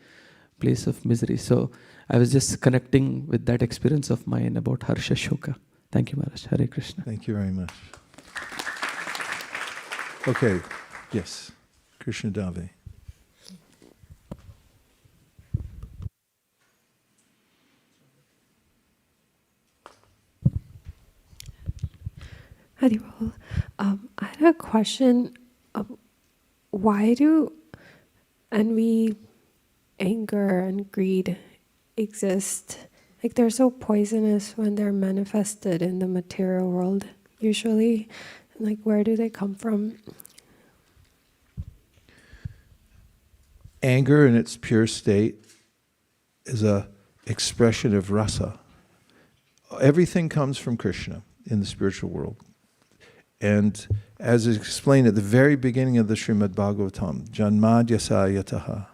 place of misery. So I was just connecting with that experience of mine about Harsha Shoka. Thank you, Maharaj. Hare Krishna. Thank you very much. Okay, yes, Krishna Dave. Haribol, I had a question. Why do envy, anger, and greed exist? Like, they're so poisonous when they're manifested in the material world, usually. Like, where do they come from? Anger in its pure state is a expression of rasa. Everything comes from Krishna in the spiritual world. And as is explained at the very beginning of the Srimad Bhagavatam, Janmadyasa yataha.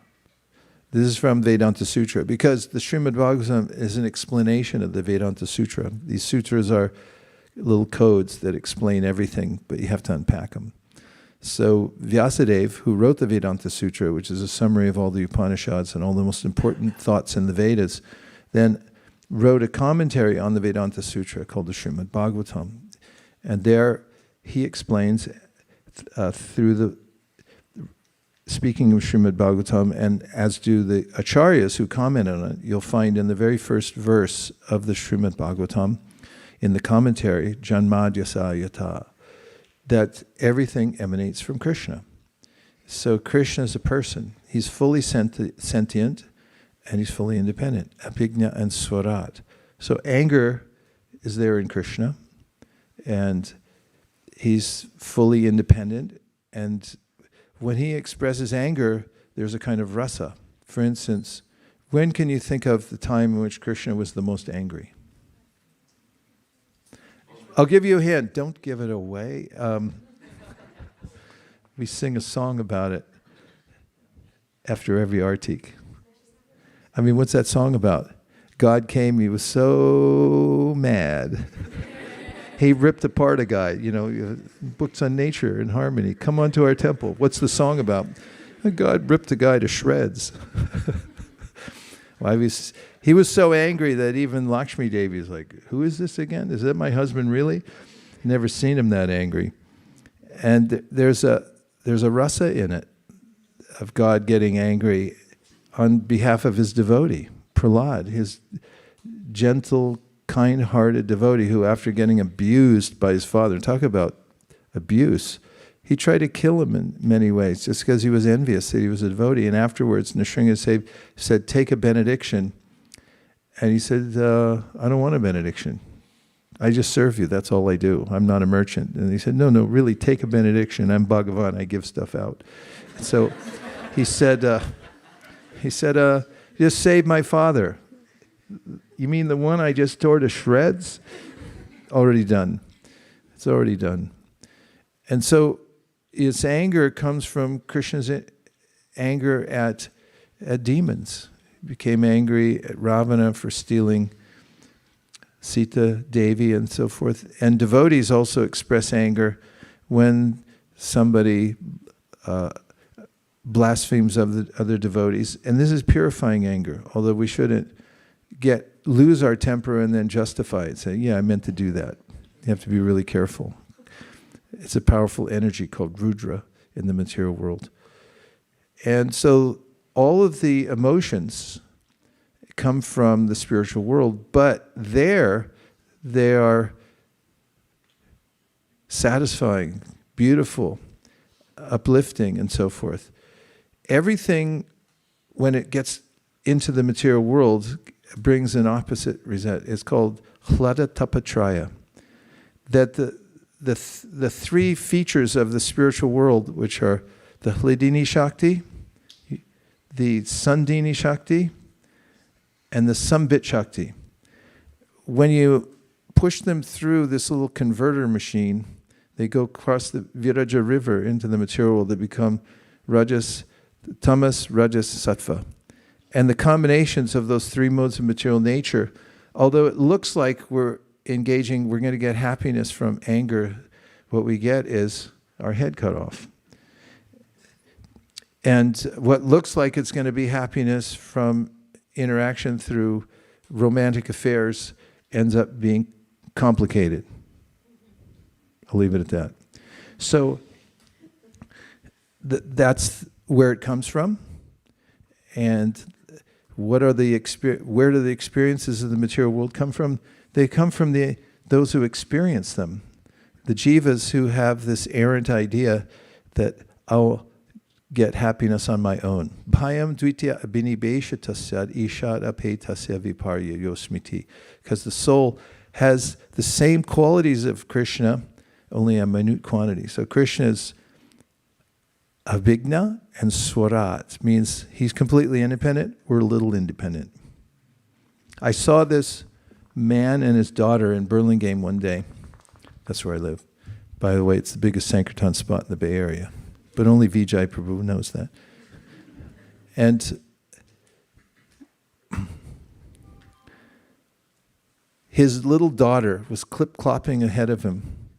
This is from Vedanta Sutra, because the Srimad Bhagavatam is an explanation of the Vedanta Sutra. These sutras are little codes that explain everything, but you have to unpack them. So Vyasadeva, who wrote the Vedanta Sutra, which is a summary of all the Upanishads and all the most important thoughts in the Vedas, then wrote a commentary on the Vedanta Sutra called the Srimad Bhagavatam. And there he explains through the speaking of Srimad Bhagavatam, and as do the acharyas who comment on it, you'll find in the very first verse of the Srimad Bhagavatam, in the commentary, Janmadyasa yata, that everything emanates from Krishna. So Krishna is a person. He's fully sentient, and he's fully independent. Abhigna and Swarat. So anger is there in Krishna, and he's fully independent, and when he expresses anger, there's a kind of rasa. For instance, When can you think of the time in which Krishna was the most angry? I'll give you a hint. Don't give it away. We sing a song about it after every artik. I mean, what's that song about? God came, he was so mad. He ripped apart a guy, books on nature and harmony. Come onto our temple. What's the song about? God ripped a guy to shreds. Well, he was so angry that even Lakshmi Devi was like, who is this again? Is that my husband really? Never seen him that angry. And there's a rasa in it of God getting angry on behalf of his devotee, Prahlad, his gentle, kind-hearted devotee who, after getting abused by his father, talk about abuse, he tried to kill him in many ways just because he was envious that he was a devotee. And afterwards, Nrsimha said, take a benediction. And he said, I don't want a benediction. I just serve you. That's all I do. I'm not a merchant. And he said, no, really, take a benediction. I'm Bhagavan. I give stuff out. And so he said, just save my father. You mean the one I just tore to shreds? Already done. It's already done. And so its anger comes from Krishna's anger at demons. He became angry at Ravana for stealing Sita Devi and so forth. And devotees also express anger when somebody blasphemes of the other devotees. And this is purifying anger, although we shouldn't lose our temper and then justify it. Say, yeah, I meant to do that. You have to be really careful. It's a powerful energy called Rudra in the material world. And so all of the emotions come from the spiritual world, but there they are satisfying, beautiful, uplifting, and so forth. Everything, when it gets into the material world, brings an opposite result. It's called hlada tapatraya. That the three features of the spiritual world, which are the Hladini Shakti, the Sandini Shakti, and the Sambit Shakti. When you push them through this little converter machine, they go across the Viraja river into the material world. They become Rajas, Tamas, Rajas, Sattva. And the combinations of those three modes of material nature, although it looks like we're going to get happiness from anger, what we get is our head cut off. And what looks like it's going to be happiness from interaction through romantic affairs ends up being complicated. I'll leave it at that. So that's where it comes from. And where do the experiences of the material world come from? They come from those who experience them. The jivas who have this errant idea that I'll get happiness on my own. Bhayam dvitya abhinibesha tasyad ishad ape tasya viparya yosmiti. Because the soul has the same qualities of Krishna, only a minute quantity. So Krishna is Avigna and Swarat, means he's completely independent, we're a little independent. I saw this man and his daughter in Burlingame one day. That's where I live. By the way, it's the biggest Sankirtan spot in the Bay Area. But only Vijay Prabhu knows that. And his little daughter was clip-clopping ahead of him.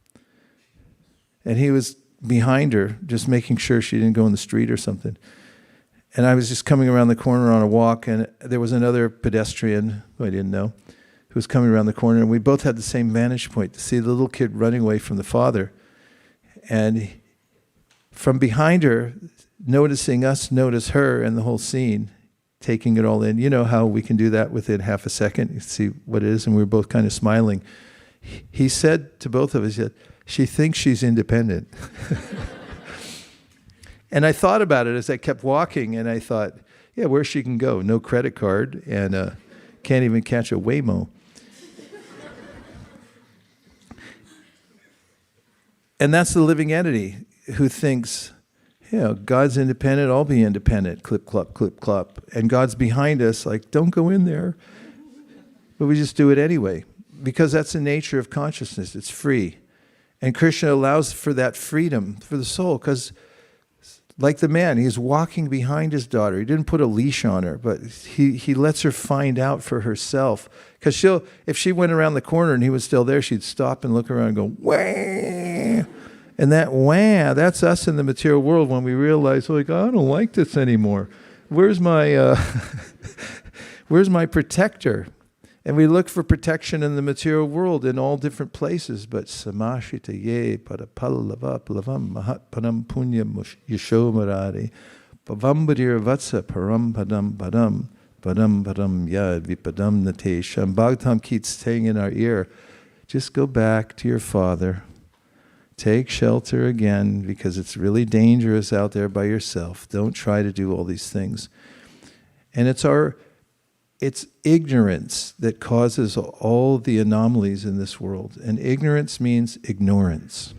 And he was behind her, just making sure she didn't go in the street or something. And I was just coming around the corner on a walk, and there was another pedestrian who I didn't know, who was coming around the corner, and we both had the same vantage point to see the little kid running away from the father. And from behind her, noticing us, notice her and the whole scene, taking it all in. You know how we can do that within half a second, you see what it is, and we were both kind of smiling. He said to both of us, she thinks she's independent. And I thought about it as I kept walking, and I thought, yeah, where she can go? No credit card, and can't even catch a Waymo. And that's the living entity who thinks, God's independent, I'll be independent, clip, clop, clip, clop. And God's behind us, like, don't go in there. But we just do it anyway, because that's the nature of consciousness. It's free. And Krishna allows for that freedom for the soul, because like the man, he's walking behind his daughter. He didn't put a leash on her, but he lets her find out for herself. Because if she went around the corner and he was still there, she'd stop and look around and go, wah! And that wah, that's us in the material world when we realize, like, I don't like this anymore. Where's my protector? And we look for protection in the material world in all different places, but samashita ye padapallava plavam mahatpanam punya yashomarari pavambadir vatsa param padam padam padam padam yad vipadam natesham. Bhagavatam keeps saying in our ear, just go back to your father. Take shelter again, because it's really dangerous out there by yourself. Don't try to do all these things. And it's ignorance that causes all the anomalies in this world. And ignorance means ignorance.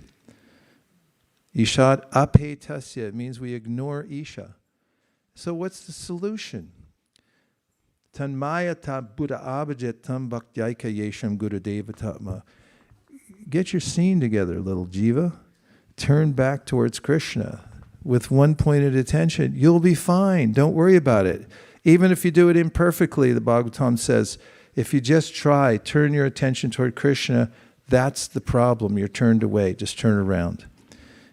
Ishat apetasya means we ignore Isha. So what's the solution? Tanmaya ta buddha abhajit tam bhaktyaika yesham guru devatatma. Get your scene together, little jiva. Turn back towards Krishna with one pointed attention. You'll be fine. Don't worry about it. Even if you do it imperfectly, the Bhagavatam says, if you just try, turn your attention toward Krishna, that's the problem. You're turned away. Just turn around.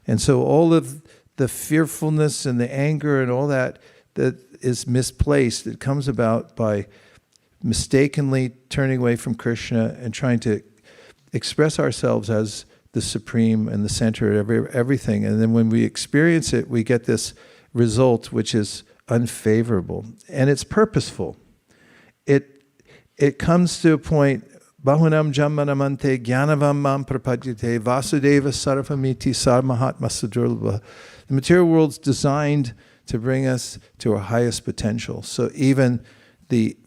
And so all of the fearfulness and the anger and all that is misplaced. It comes about by mistakenly turning away from Krishna and trying to express ourselves as the supreme and the center of everything. And then when we experience it, we get this result which is unfavorable, and it's purposeful. It comes to a point, Bahunam Jammanamante Gyanavam Mam Prapadyate Vasudeva Sarvamiti Sarmahatma Sudurlabha. The material world's designed to bring us to our highest potential. So even the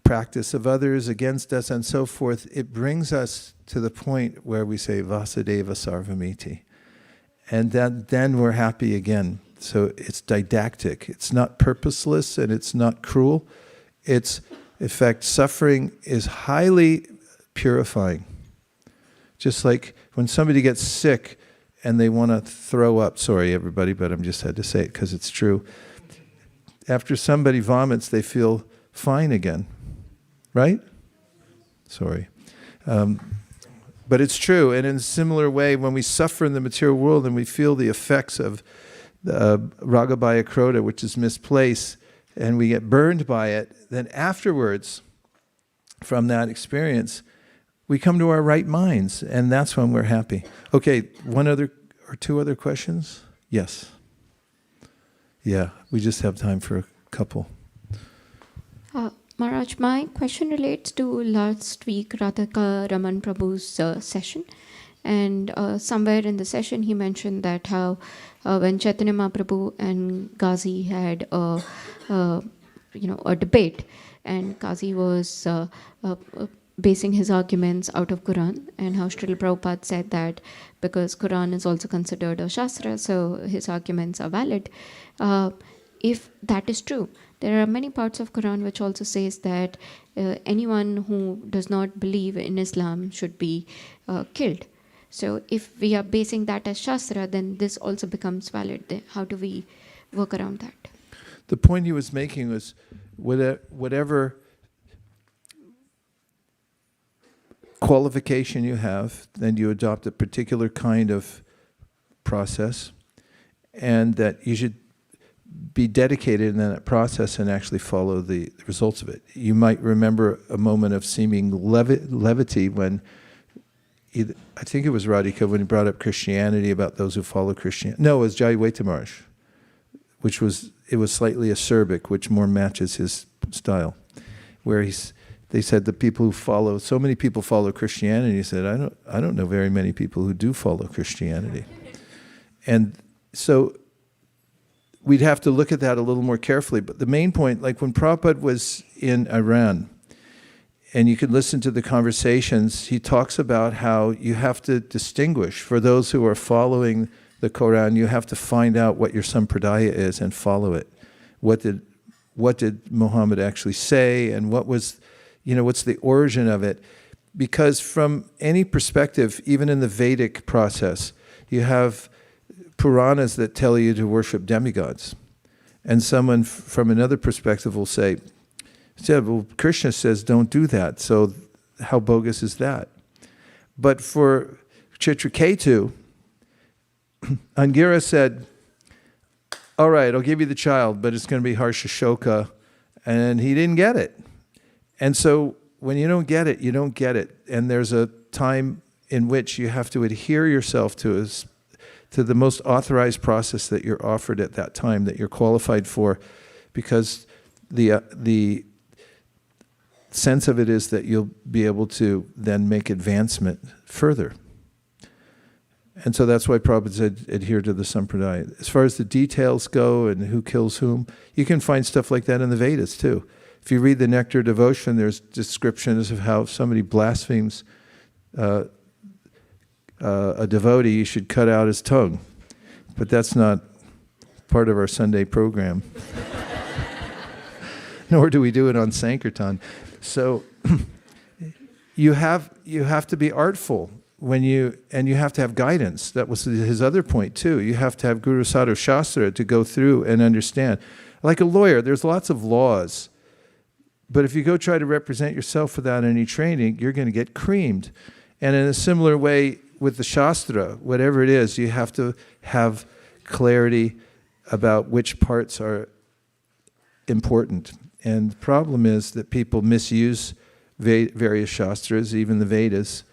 practice of others against us and so forth, it brings us to the point where we say Vasudeva Sarvamiti. And then we're happy again. So it's didactic. It's not purposeless and it's not cruel. It's, in fact, suffering is highly purifying. Just like when somebody gets sick and they want to throw up. Sorry, everybody, but I just had to say it because it's true. After somebody vomits, they feel fine again. Right? Sorry. But it's true. And in a similar way, when we suffer in the material world and we feel the effects of Ragabhaya Krodha, which is misplaced, and we get burned by it, then afterwards, from that experience, we come to our right minds, and that's when we're happy. Okay, one other or two other questions? Yes. Yeah, we just have time for a couple. Maharaj, my question relates to last week Radhika Raman Prabhu's session. And somewhere in the session he mentioned that how when Chaitanya Mahaprabhu and Ghazi had a debate, and Ghazi was basing his arguments out of Quran, and how Srila Prabhupada said that because Quran is also considered a Shastra, so his arguments are valid. If that is true, there are many parts of Quran which also says that anyone who does not believe in Islam should be killed. So if we are basing that as Shastra, then this also becomes valid. How do we work around that? The point he was making was whatever qualification you have, then you adopt a particular kind of process, and that you should be dedicated in that process and actually follow the results of it. You might remember a moment of seeming levity when I think it was Radhika when he brought up Christianity, about those who follow Christianity. No, it was Jayaweta Maharaj, it was slightly acerbic, which more matches his style, where they said the people who follow, so many people follow Christianity. He said, I don't know very many people who do follow Christianity. And so we'd have to look at that a little more carefully. But the main point, like when Prabhupada was in Iran, and you can listen to the conversations, he talks about how you have to distinguish for those who are following the Quran, you have to find out what your sampradaya is and follow it. What did Muhammad actually say, and what's the origin of it? Because from any perspective, even in the Vedic process, you have Puranas that tell you to worship demigods. And someone from another perspective will say, well, Krishna says don't do that, so how bogus is that? But for Chitraketu, Angira said, all right, I'll give you the child, but it's going to be Harshashoka. And he didn't get it. And so when you don't get it, you don't get it. And there's a time in which you have to adhere yourself to the most authorized process that you're offered at that time, that you're qualified for, because the sense of it is that you'll be able to then make advancement further. And so that's why Prabhupada said adhere to the sampradaya. As far as the details go and who kills whom, you can find stuff like that in the Vedas too. If you read the Nectar Devotion, there's descriptions of how if somebody blasphemes a devotee, you should cut out his tongue. But that's not part of our Sunday program. Nor do we do it on Sankirtan. So you have to be artful and you have to have guidance. That was his other point too. You have to have Guru Sadhu Shastra to go through and understand. Like a lawyer, there's lots of laws. But if you go try to represent yourself without any training, you're going to get creamed. And in a similar way with the Shastra, whatever it is, you have to have clarity about which parts are important. And the problem is that people misuse various Shastras, even the Vedas.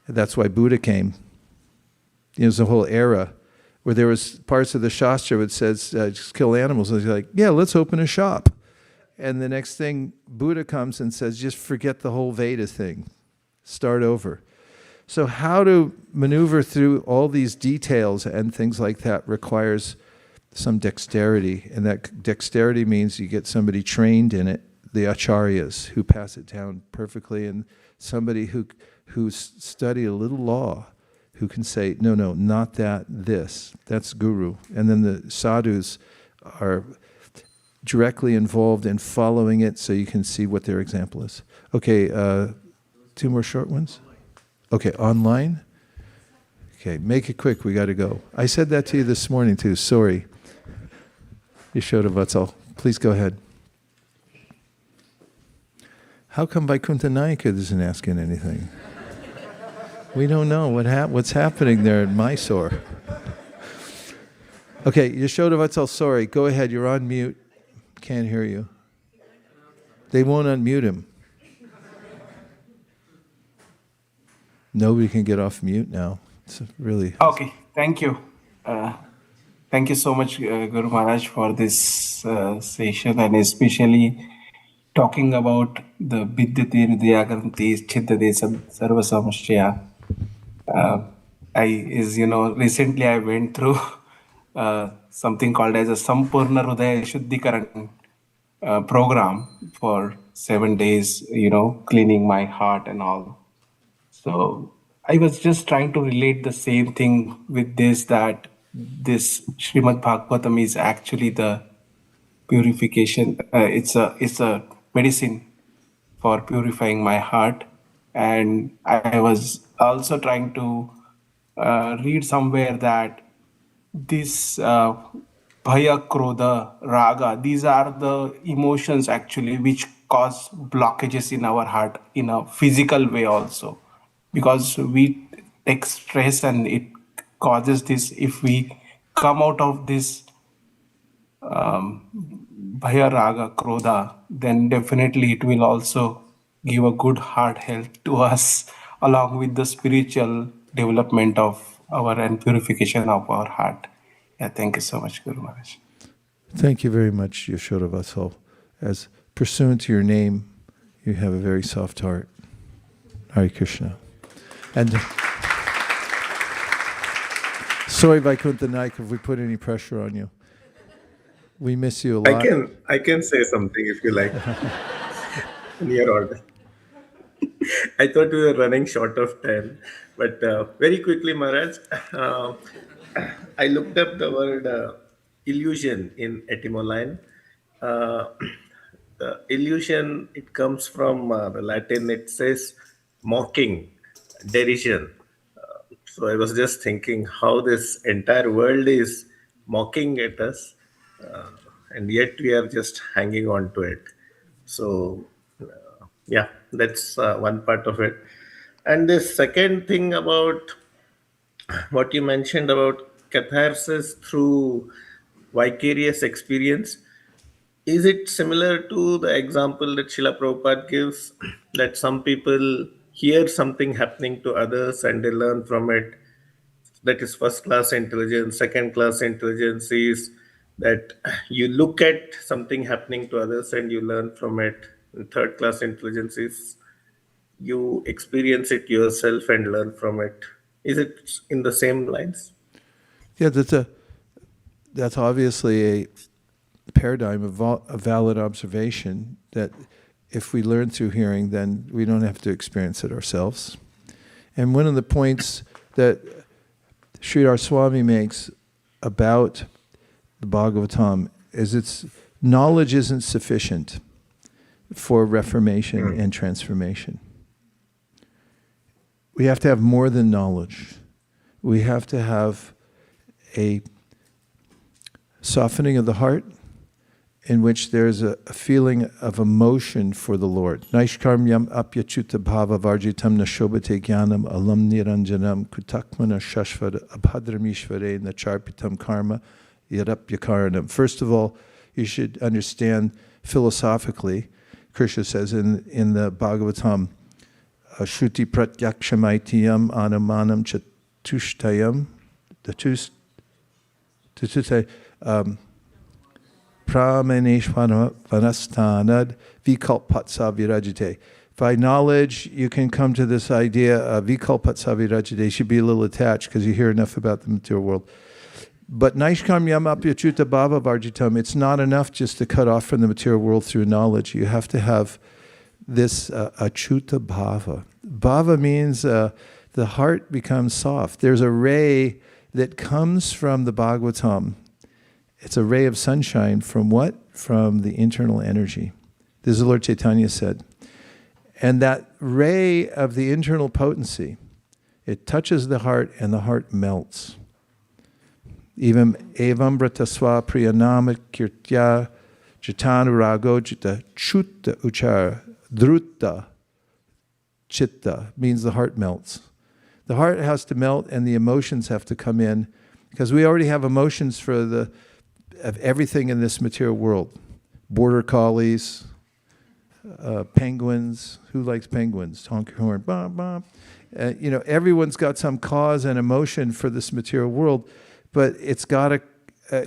That's why Buddha came. There's a whole era where there was parts of the Shastra that says, just kill animals. And he's like, yeah, let's open a shop. And the next thing, Buddha comes and says, just forget the whole Veda thing. Start over. So how to maneuver through all these details and things like that requires some dexterity. And that dexterity means you get somebody trained in it, the acharyas, who pass it down perfectly, and somebody who's studied a little law, who can say, no, not that, this. That's guru. And then the sadhus are directly involved in following it so you can see what their example is. Okay, 2 more short ones? Okay, online? Okay, make it quick, we got to go. I said that to you this morning too, sorry. Yashoda Vatsal, please go ahead. How come Vaikuntha Nayaka isn't asking anything? We don't know what's happening there in Mysore. Okay, Yashoda Vatsal, sorry, go ahead, you're on mute. Can't hear you. They won't unmute him. Nobody can get off mute now. It's really... Okay, thank you. Thank you so much, Guru Maharaj, for this session, and especially talking about the Vidyate Hridayagranti Chiddade Sarva Samashya. Recently I went through something called as a Sampurna Hridaya Shuddhikaran program for 7 days, cleaning my heart and all. So I was just trying to relate the same thing with this, that this Srimad Bhagavatam is actually the purification. It's a medicine for purifying my heart. And I was also trying to read somewhere that this bhaya, krodha, raga, these are the emotions actually which cause blockages in our heart in a physical way also. Because we take stress and it causes this. If we come out of this bhaya, raga, krodha, then definitely it will also give a good heart health to us, along with the spiritual development of our and purification of our heart. Yeah, thank you so much, Guru Maharaj. Thank you very much, Yashoda Vatsal. As pursuant to your name, you have a very soft heart. Hare Krishna. And sorry, Vaikuntha Naik, if we put any pressure on you. We miss you a lot. I can say something if you like. In your order. I thought we were running short of time, but very quickly, Maharaj. I looked up the word illusion in etymology. Uh, the illusion, it comes from the Latin. It says mocking, derision. So I was just thinking how this entire world is mocking at us, uh, and yet we are just hanging on to it. So yeah, that's one part of it. And the second thing about what you mentioned about catharsis through vicarious experience, is it similar to the example that Srila Prabhupada gives, that some people hear something happening to others and they learn from it? That is first class intelligence. Second class intelligence is that you look at something happening to others and you learn from it. And third class intelligence is you experience it yourself and learn from it. Is it in the same lines? Yeah, that's obviously a paradigm of a valid observation, that if we learn through hearing, then we don't have to experience it ourselves. And one of the points that Sridhar Swami makes about the Bhagavatam is its knowledge isn't sufficient for reformation and transformation. We have to have more than knowledge. We have to have a softening of the heart, in which there's a feeling of emotion for the Lord. Naishkarmyam apyachuta bhava varjitam nashobate jnanam alam niranjanam kutakmana shashvada abhadramishvare nacharpitam karma yadapyakaranam. First of all, you should understand philosophically, Krishna says in the Bhagavatam, Shruti pratyakshamaitiyam anamanam chatushtayam, Pramaneshvana vanastanad vikalpatsa virajite. By knowledge, you can come to this idea of vikalpatsa virajite. You should be a little attached because you hear enough about the material world. But naishkamyam apyachuta bhava varjitam, it's not enough just to cut off from the material world through knowledge. You have to have this achuta bhava. Bhava means the heart becomes soft. There's a ray that comes from the Bhagavatam. It's a ray of sunshine from what? From the internal energy. This is what Lord Chaitanya said. And that ray of the internal potency, it touches the heart and the heart melts. Even evambrata swa priyanama kirtya jitanurago jita chutta uchara drutta chitta, means the heart melts. The heart has to melt and the emotions have to come in, because we already have emotions of everything in this material world. Border collies, penguins. Who likes penguins? Honk your horn. Bah, bah. Everyone's got some cause and emotion for this material world, but it's got to.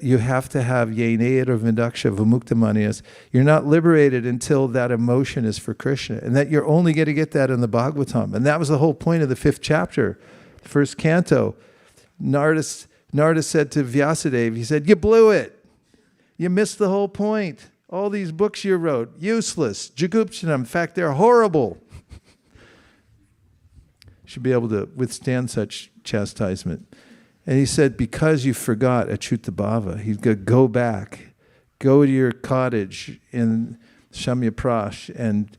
You have to have yeneyat or vindaksha vimuktamanias. You're not liberated until that emotion is for Krishna, and that you're only going to get that in the Bhagavatam. And that was the whole point of the 5th chapter, the 1st canto. Narada said to Vyasadeva, he said, "You blew it. You missed the whole point. All these books you wrote, useless, jagupchanam. In fact, they're horrible." Should be able to withstand such chastisement. And he said, because you forgot Achyuta Bhava, he's going to go back, go to your cottage in Shamyaprash. And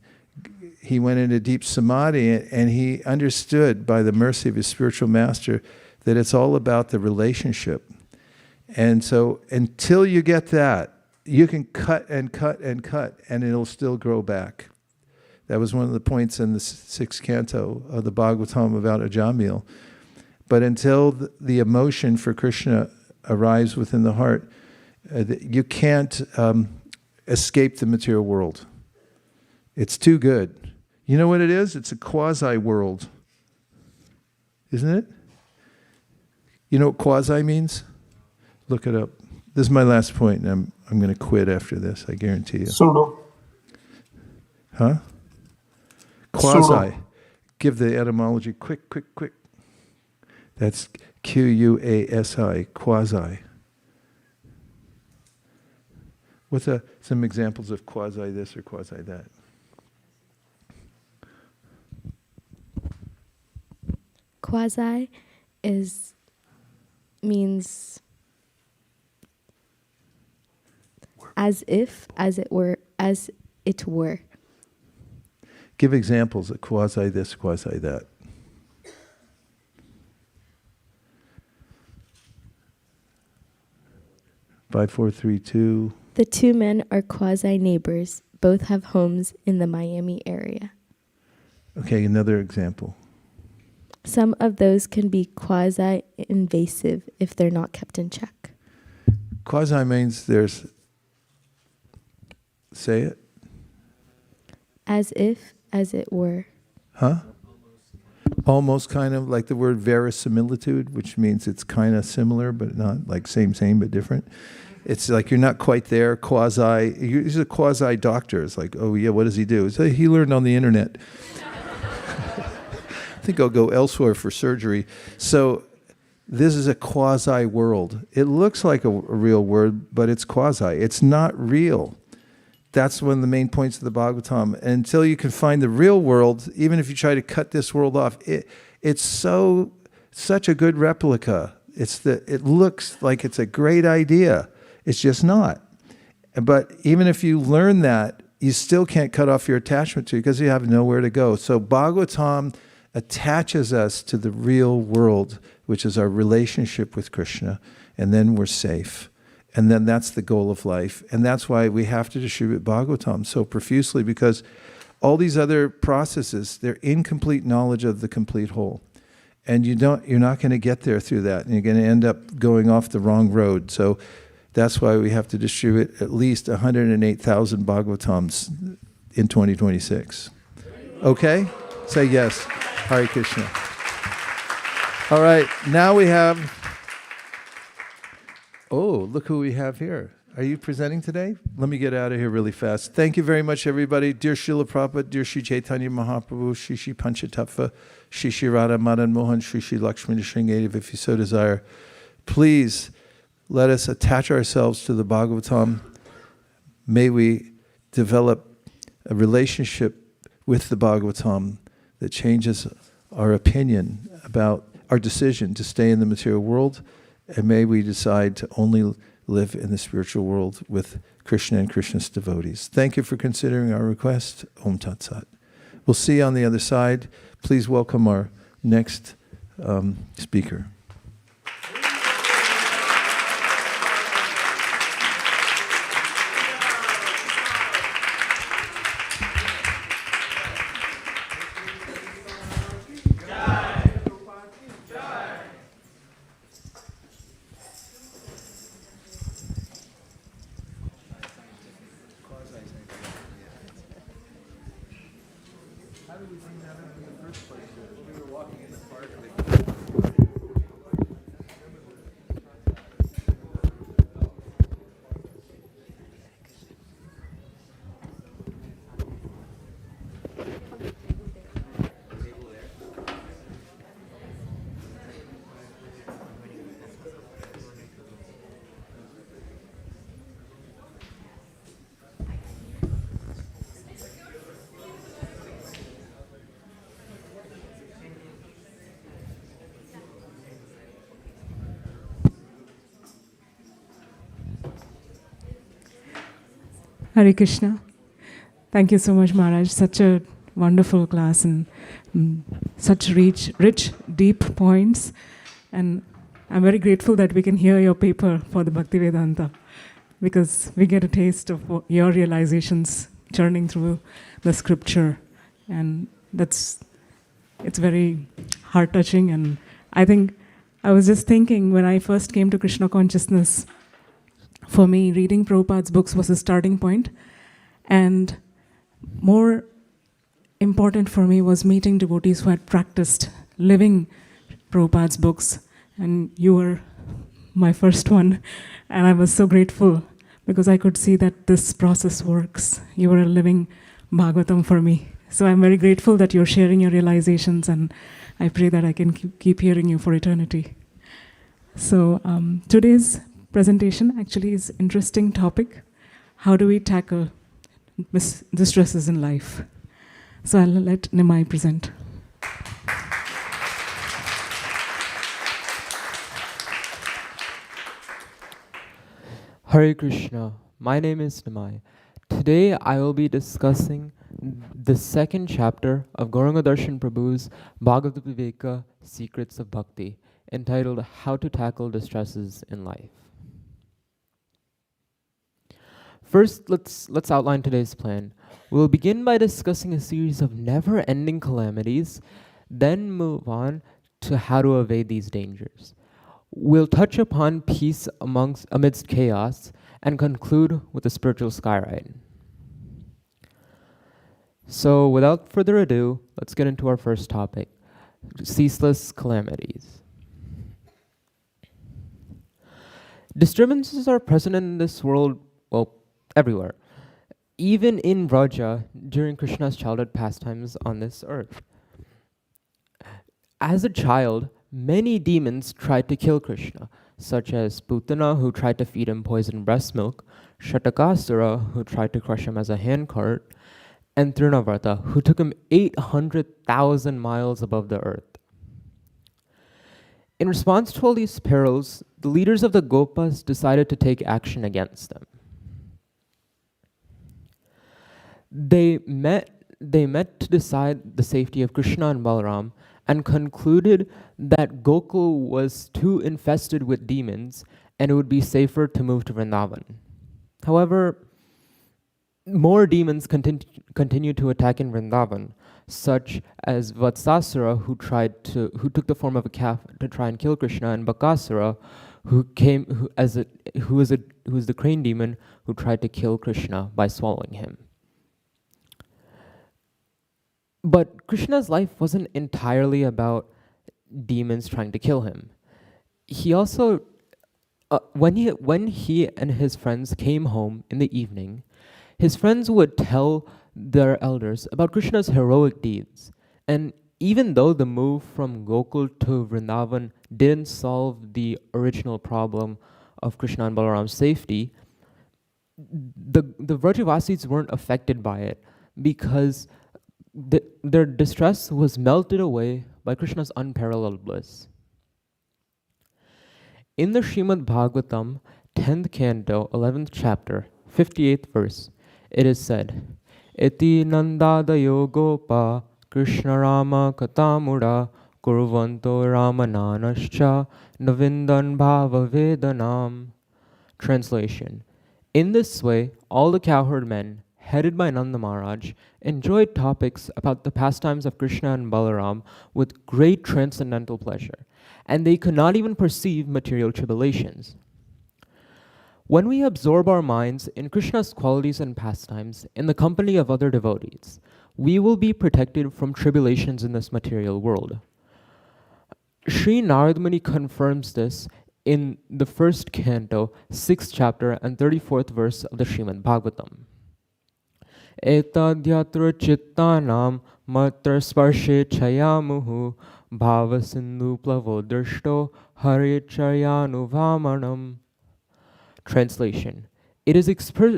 he went into deep samadhi, and he understood by the mercy of his spiritual master that it's all about the relationship. And so until you get that, you can cut and cut and cut, and it'll still grow back. That was one of the points in the 6th canto of the Bhagavatam about Ajamil. But until the emotion for Krishna arrives within the heart, you can't escape the material world. It's too good. You know what it is? It's a quasi-world. Isn't it? You know what quasi means? Look it up. This is my last point, and I'm going to quit after this, I guarantee you. Pseudo. Huh? Quasi. Pseudo. Give the etymology quick. That's Quasi, quasi. What's some examples of quasi this or quasi that? Quasi is means as if, as it were, as it were. Give examples of quasi this, quasi that. Five, four, three, two. The two men are quasi neighbors. Both have homes in the Miami area. Okay, another example. Some of those can be quasi invasive if they're not kept in check. Quasi means there's, say it. As if, as it were. Huh? Almost kind of like the word verisimilitude, which means it's kind of similar, but not like same, but different. It's like you're not quite there. Quasi, he's a quasi doctor. It's like, oh yeah, what does he do? So he learned on the internet. I think I'll go elsewhere for surgery. So this is a quasi world. It looks like a real word, but it's quasi. It's not real. That's one of the main points of the Bhagavatam. And until you can find the real world, even if you try to cut this world off, it's such a good replica. It looks like it's a great idea. It's just not. But even if you learn that, you still can't cut off your attachment to it because you have nowhere to go. So Bhagavatam attaches us to the real world, which is our relationship with Krishna, and then we're safe. And then that's the goal of life. And that's why we have to distribute Bhagavatam so profusely, because all these other processes, they're incomplete knowledge of the complete whole. And you're not going to get there through that. And you're going to end up going off the wrong road. So that's why we have to distribute at least 108,000 Bhagavatams in 2026. Okay? Say yes. Hare Krishna. All right, now we have... Oh, look who we have here. Are you presenting today? Let me get out of here really fast. Thank you very much, everybody. Dear Srila Prabhupada, dear Sri Chaitanya Mahaprabhu, Shri Shri Panchatattva, Shri Shri Radha Madan Mohan, Shri Shri Lakshmana Shringadev, if you so desire, please let us attach ourselves to the Bhagavatam. May we develop a relationship with the Bhagavatam that changes our opinion about our decision to stay in the material world. And may we decide to only live in the spiritual world with Krishna and Krishna's devotees. Thank you for considering our request. Om Tat Sat. We'll see you on the other side. Please welcome our next speaker. Hare Krishna. Thank you so much, Maharaj. Such a wonderful class and such rich, deep points. And I'm very grateful that we can hear your paper for the Bhaktivedanta, because we get a taste of your realizations churning through the scripture. And it's very heart-touching. And I think I was just thinking when I first came to Krishna consciousness, for me, reading Prabhupada's books was a starting point. And more important for me was meeting devotees who had practiced living Prabhupada's books. And you were my first one. And I was so grateful because I could see that this process works. You were a living Bhagavatam for me. So I'm very grateful that you're sharing your realizations, and I pray that I can keep hearing you for eternity. So today's presentation actually is an interesting topic. How do we tackle distresses in life? So I'll let Nimai present. Hare Krishna. My name is Nimai. Today I will be discussing the second chapter of Gauranga Darshan Prabhu's Bhagavad Viveka Secrets of Bhakti, entitled How to Tackle Distresses in Life. First, let's outline today's plan. We'll begin by discussing a series of never-ending calamities, then move on to how to evade these dangers. We'll touch upon peace amidst chaos and conclude with a spiritual skyride. So without further ado, let's get into our first topic, ceaseless calamities. Disturbances are present in this world, well, everywhere, even in Vraja during Krishna's childhood pastimes on this earth. As a child, many demons tried to kill Krishna, such as Putana, who tried to feed him poisoned breast milk, Shatakasura, who tried to crush him as a handcart, and Trinavrata, who took him 800,000 miles above the earth. In response to all these perils, the leaders of the Gopas decided to take action against them. They met to decide the safety of Krishna and Balaram and concluded that Gokul was too infested with demons and it would be safer to move to Vrindavan. However, more demons continued to attack in Vrindavan, such as Vatsasura, who took the form of a calf to try and kill Krishna, and Bakasura, who is the crane demon who tried to kill Krishna by swallowing him. But Krishna's life wasn't entirely about demons trying to kill him. He also, when he and his friends came home in the evening, his friends would tell their elders about Krishna's heroic deeds. And even though the move from Gokul to Vrindavan didn't solve the original problem of Krishna and Balaram's safety, the Vrajavasis weren't affected by it because their distress was melted away by Krishna's unparalleled bliss. In the Srimad Bhagavatam, 10th canto, 11th chapter, 58th verse, it is said, Iti nandadayo gopa Krishna Rama katamura kurvanto ramananascha navindan bhava vedanam. Translation. In this way, all the cowherd men, headed by Nanda Maharaj, enjoyed topics about the pastimes of Krishna and Balaram with great transcendental pleasure, and they could not even perceive material tribulations. When we absorb our minds in Krishna's qualities and pastimes in the company of other devotees, we will be protected from tribulations in this material world. Sri Narad Muni confirms this in the first canto, 6th chapter and 34th verse of the Srimad Bhagavatam. Etadhyatra chittanam matra sparshe chayamuhu bhava sindhu plavo drishto harichayanuvamanam. Translation. It is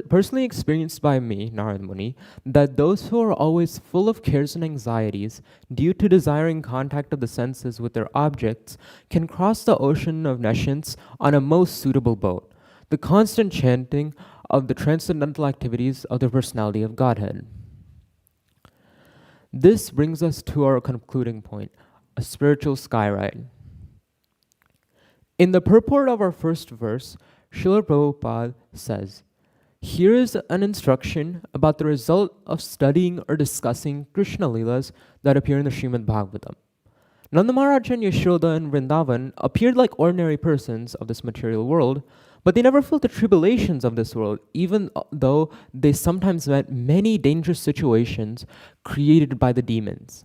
personally experienced by me, Narad Muni, that those who are always full of cares and anxieties due to desiring contact of the senses with their objects can cross the ocean of nescience on a most suitable boat, the constant chanting of the transcendental activities of the personality of Godhead. This brings us to our concluding point, a spiritual skyride. In the purport of our first verse, Srila Prabhupada says, here is an instruction about the result of studying or discussing Krishna Leelas that appear in the Srimad Bhagavatam. Nanda Maharaj and Yashoda and Vrindavan appeared like ordinary persons of this material world, but they never felt the tribulations of this world, even though they sometimes met many dangerous situations created by the demons.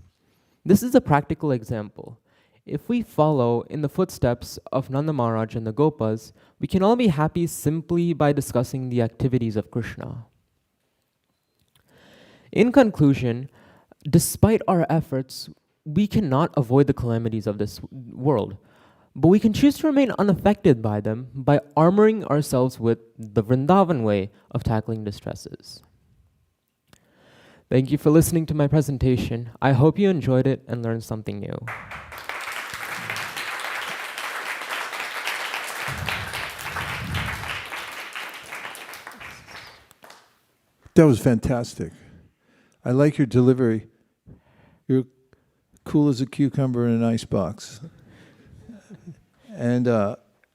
This is a practical example. If we follow in the footsteps of Nanda Maharaj and the Gopas, we can all be happy simply by discussing the activities of Krishna. In conclusion, despite our efforts, we cannot avoid the calamities of this world, but we can choose to remain unaffected by them by armoring ourselves with the Vrindavan way of tackling distresses. Thank you for listening to my presentation. I hope you enjoyed it and learned something new. That was fantastic. I like your delivery. You're cool as a cucumber in an icebox. And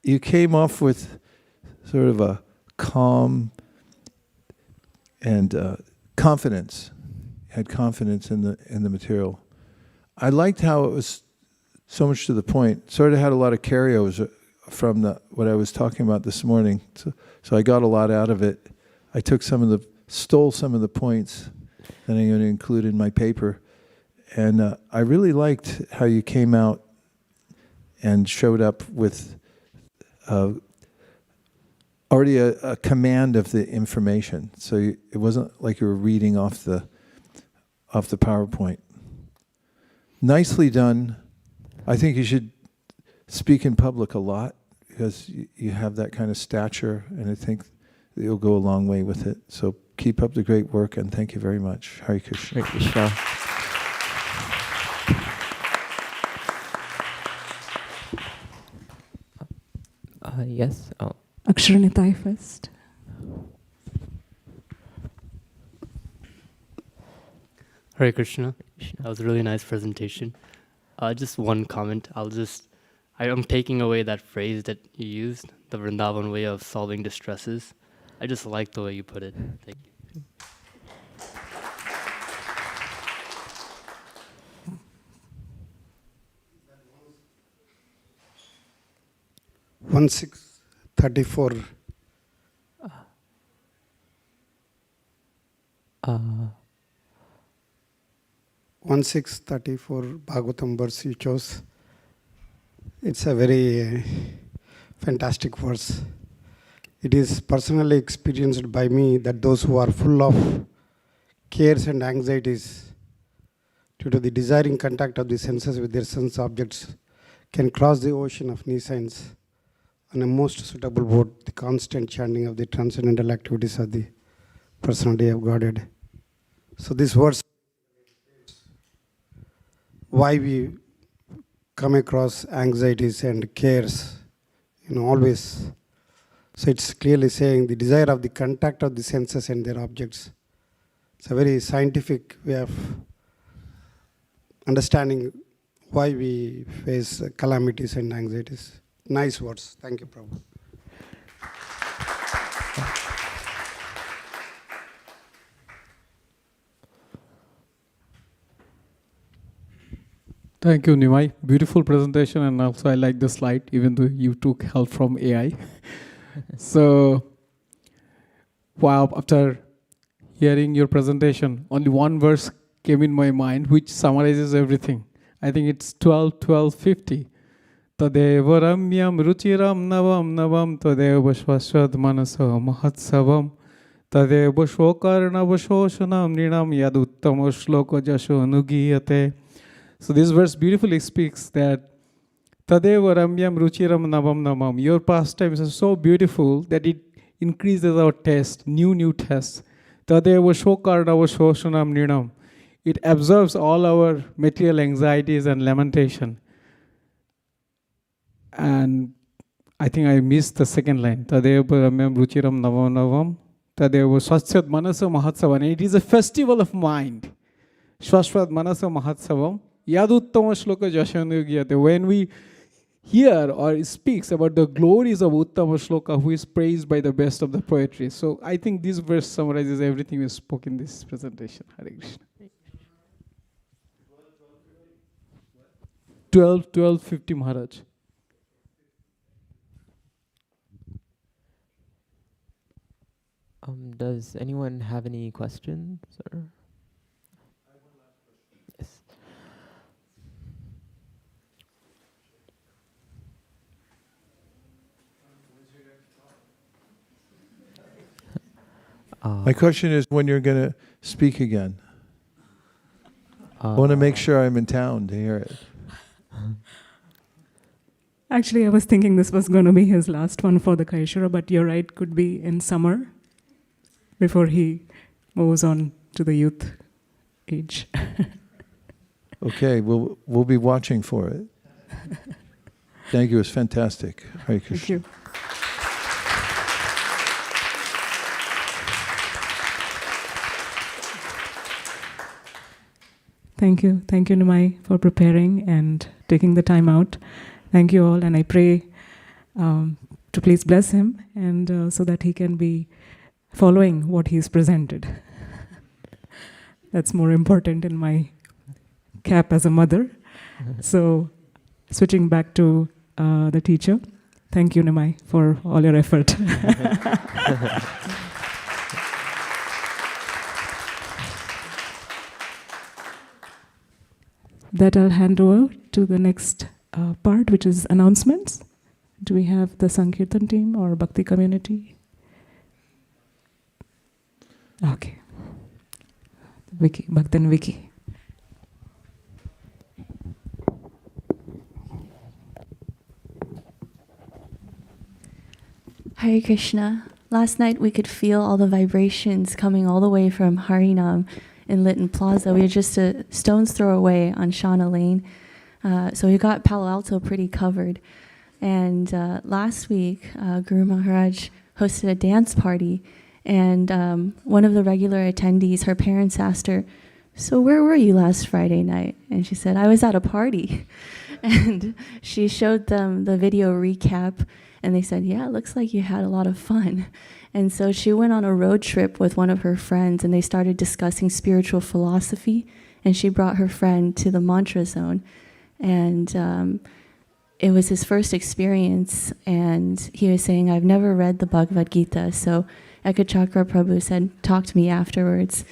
you came off with sort of a calm and confidence. You had confidence in the material. I liked how it was so much to the point. Sort of had a lot of carryovers from what I was talking about this morning. So I got a lot out of it. I took stole some of the points that I'm going to include in my paper. And I really liked how you came out and showed up with already a command of the information. So it wasn't like you were reading off the PowerPoint. Nicely done. I think you should speak in public a lot because you have that kind of stature, and I think you'll go a long way with it. So keep up the great work, and thank you very much. Hare Krishna. Hare Krishna. Yes. Oh. Akshara first. Hare Krishna. That was a really nice presentation. Just one comment. I'm taking away that phrase that you used, the Vrindavan way of solving distresses. I just like the way you put it. Thank you. One 634. 1634 Bhagavatam verse you chose. It's a very fantastic verse. It is personally experienced by me that those who are full of cares and anxieties due to the desiring contact of the senses with their sense objects can cross the ocean of nescience on a most suitable boat, the constant chanting of the transcendental activities of the personality of Godhead. So this verse, why we come across anxieties and cares, always. So it's clearly saying the desire of the contact of the senses and their objects. It's a very scientific way of understanding why we face calamities and anxieties. Nice words. Thank you, Prabhu. Thank you, Nimai. Beautiful presentation, and also I like the slide, even though you took help from AI. So, wow, after hearing your presentation, only one verse came in my mind, which summarizes everything. I think it's 12:50. Tadeva ramyam ruchiram navam navam tadeva shvasvad manasa mahatsavam tadeva shokarnava shoshanam nrinam yad uttama shloka jasho anugiyate. So this verse beautifully speaks that Tadeva ramyam ruchiram navam namam. Your pastimes are so beautiful that it increases our taste, new taste. Tadeva shokarnava shoshanam nrinam. It absorbs all our material anxieties and lamentation. And I think I missed the second line. Tadeva ramyam ruchiram navam navam. Tadeva swasthad manasa mahatsavam. It is a festival of mind. Swasthad manasa mahatsavam. Yaduttama shloka jashanugiyate. When we hear or speaks about the glories of Uttama Shloka, who is praised by the best of the poetry. So I think this verse summarizes everything we spoke in this presentation. Hare Krishna. 12:50 Maharaj. Does anyone have any questions? Or? Yes. My question is when you're going to speak again. I want to make sure I'm in town to hear it. Actually, I was thinking this was going to be his last one for the Kaishara, but you're right, could be in summer before he moves on to the youth age. Okay, we'll be watching for it. Thank you, it was fantastic. Hare Krishna. Thank you. Thank you. Thank you, Nimai, for preparing and taking the time out. Thank you all, and I pray to please bless him, and so that he can be following what he's presented. That's more important in my cap as a mother. So, switching back to the teacher, thank you, Nimai, for all your effort. That I'll hand over to the next part, which is announcements. Do we have the Sankirtan team or Bhakti community? Okay. Vicky, Bhaktan Vicky. Hare Krishna. Last night we could feel all the vibrations coming all the way from Harinam in Lytton Plaza. We were just a stone's throw away on Shauna Lane. So we got Palo Alto pretty covered. And last week, Guru Maharaj hosted a dance party. And one of the regular attendees, her parents asked her, "So where were you last Friday night?" And she said, "I was at a party." And she showed them the video recap. And they said, "Yeah, it looks like you had a lot of fun." And so she went on a road trip with one of her friends, and they started discussing spiritual philosophy. And she brought her friend to the mantra zone. And it was his first experience. And he was saying, "I've never read the Bhagavad Gita." So Ekachakra Prabhu said, "Talk to me afterwards."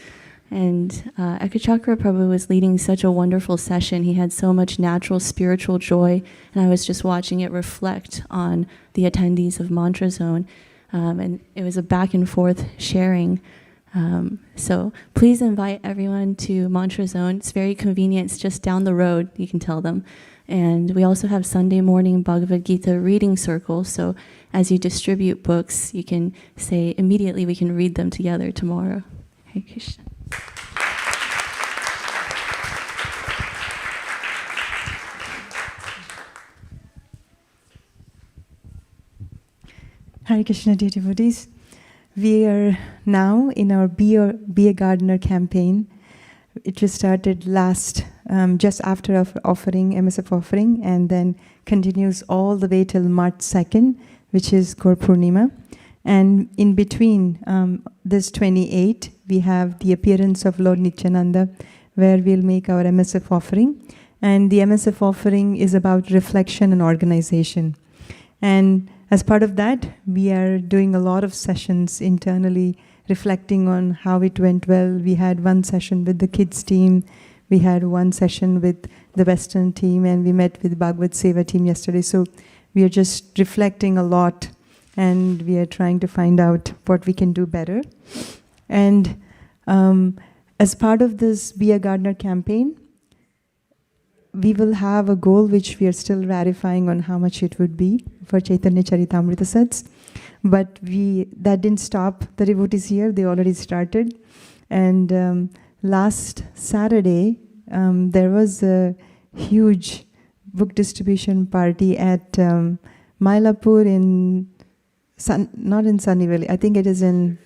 And Ekachakra Prabhu was leading such a wonderful session. He had so much natural spiritual joy, and I was just watching it reflect on the attendees of Mantra Zone. And it was a back and forth sharing. So please invite everyone to Mantra Zone. It's very convenient. It's just down the road, you can tell them. And we also have Sunday morning Bhagavad Gita reading circle. So as you distribute books, you can say immediately we can read them together tomorrow. Hare Krishna. Hare Krishna, dear devotees. We are now in our Be a Gardener campaign. It was started just after offering, MSF offering, and then continues all the way till March 2nd, which is Gaur Purnima. And in between this 28, we have the appearance of Lord Nityananda, where we'll make our MSF offering. And the MSF offering is about reflection and organization. And as part of that, we are doing a lot of sessions internally, reflecting on how it went well. We had one session with the kids team, we had one session with the Western team, and we met with Bhagavad Seva team yesterday. So we are just reflecting a lot, and we are trying to find out what we can do better. And as part of this Be a Gardener campaign, we will have a goal which we are still ratifying on how much it would be for Chaitanya Charitamrita sets. But that didn't stop the devotees here, they already started. And last Saturday, there was a huge book distribution party at Mylapore not in Sunnyvale, I think it is in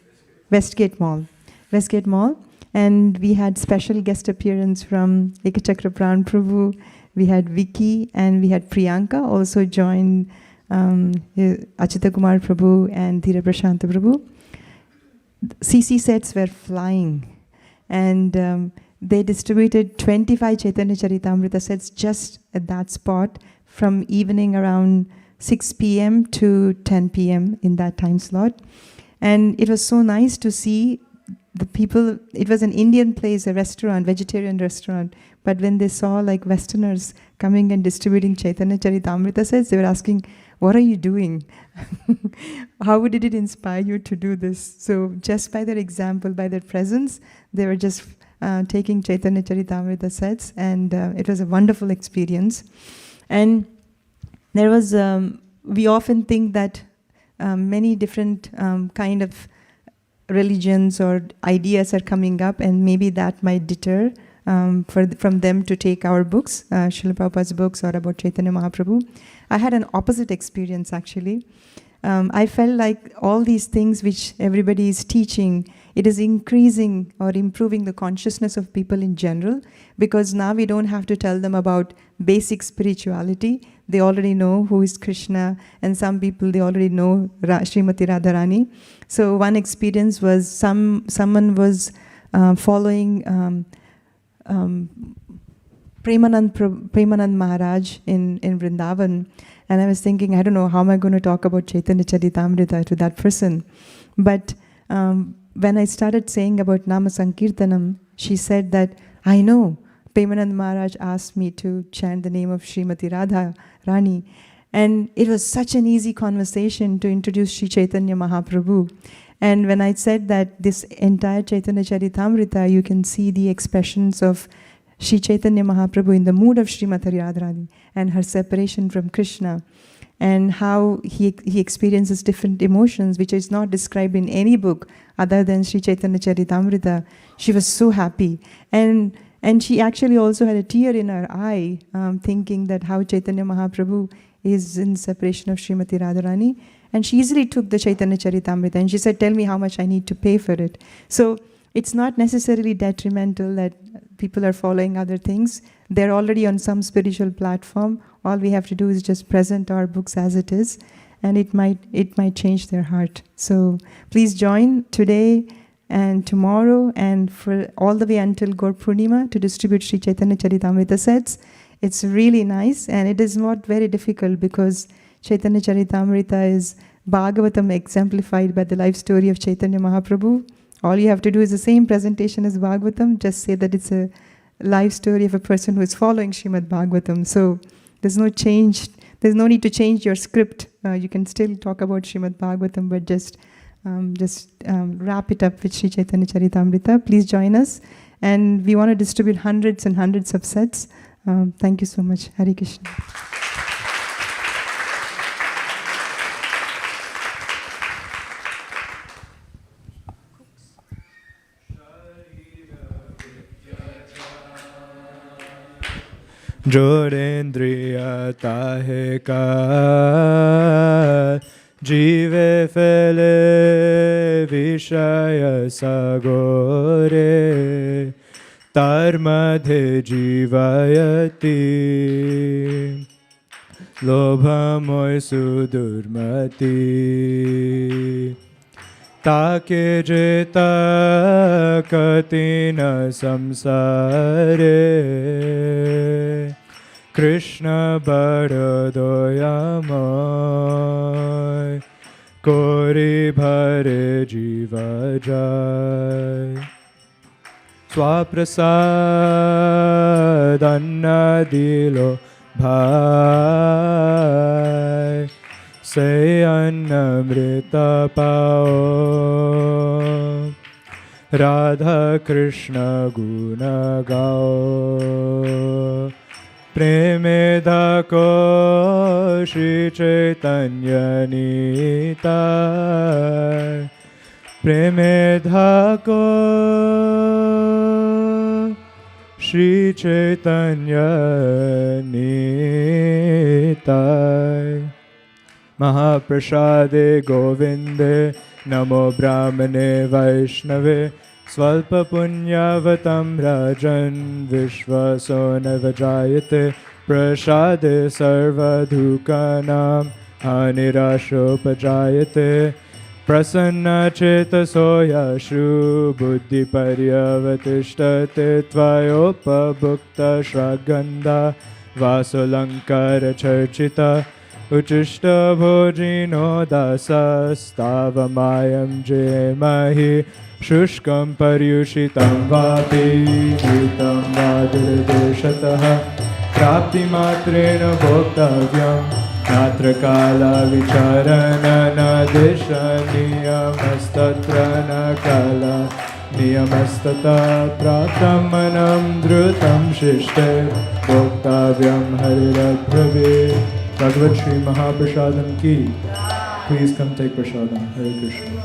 Westgate Mall. And we had special guest appearance from Ekachakra Pran Prabhu, we had Vicky, and we had Priyanka also joined Achita Kumar Prabhu and Dhira Prashanta Prabhu. CC sets were flying, and they distributed 25 Chaitanya Charitamrita sets just at that spot from evening around 6 p.m. to 10 p.m. in that time slot. And it was so nice to see the people. It was an Indian place, a restaurant, vegetarian restaurant, but when they saw like Westerners coming and distributing Chaitanya Charitamrita sets, they were asking, "What are you doing? How did it inspire you to do this?" So just by their example, by their presence, they were just taking Chaitanya Charitamrita sets, and it was a wonderful experience. And there was, we often think that many different kind of religions or ideas are coming up, and maybe that might deter from them to take our books, Srila Prabhupada's books, or about Chaitanya Mahaprabhu. I had an opposite experience actually. I felt like all these things which everybody is teaching, it is increasing or improving the consciousness of people in general, because now we don't have to tell them about basic spirituality. They already know who is Krishna, and some people, they already know Srimati Radharani. So one experience was someone was following Premanand Maharaj in Vrindavan, and I was thinking, I don't know, how am I going to talk about Chaitanya Charitamrita to that person? But when I started saying about Nama Sankirtanam, she said that, I know, Premanand Maharaj asked me to chant the name of Srimati Radha Rani. And it was such an easy conversation to introduce Sri Chaitanya Mahaprabhu. And when I said that this entire Chaitanya Charitamrita, you can see the expressions of Sri Chaitanya Mahaprabhu in the mood of Srimati Radharani and her separation from Krishna, and how he experiences different emotions, which is not described in any book other than Sri Chaitanya Charitamrita. She was so happy. And she actually also had a tear in her eye, thinking that how Chaitanya Mahaprabhu is in separation of Srimati Radharani. And she easily took the Chaitanya Charitamrita and she said, tell me how much I need to pay for it. So it's not necessarily detrimental that people are following other things. They're already on some spiritual platform. All we have to do is just present our books as it is, and it might change their heart. So please join today and tomorrow and for all the way until Gaur Purnima to distribute Sri Chaitanya Charitamrita sets. It's really nice, and it is not very difficult because Chaitanya Charitamrita is Bhagavatam exemplified by the life story of Chaitanya Mahaprabhu. All you have to do is the same presentation as Bhagavatam, just say that it's a life story of a person who is following Srimad Bhagavatam. So there's no need to change your script. You can still talk about Srimad Bhagavatam, but just wrap it up with Sri Chaitanya Charitamrita. Please join us. And we want to distribute hundreds and hundreds of sets. Thank you so much. Hare Krishna. Jodendriya tahe ka jive fele vishaya sagore tar madhe jivayati lobhamoy sudurmati take jeta katina samsare Krishna baradoyamay kori bhare jiva jai swaprasad anna dilo bhai say annamrita pao Radha Krishna guna gao Preme dhako Shri Chaitanya Nitai Preme dhako Shri Chaitanya Nitai Mahaprasade Govinde Namo Brahmane Vaishnave Svalpa punyavatam rajan vishvaso navajayate prasade sarva dhukanam anirashopajayate prasanna chetaso yashu buddhi paryavatishtate tvayopabhukta shraganda vasulankara charchita uchishta bhojino dasa stavamayam jemahi Shushkam paryushitam vapi Vitam vadirudeshataha Prapti matrena bhoktavyam Natra kala vicharana Nadesha niyamastatra nakala Niyamastata praptam manam dhrutam shishte Bhoktavyam harirabhrave Bhagavad Shri Mahaprasadam ki Please come take prasadam. Hare Krishna.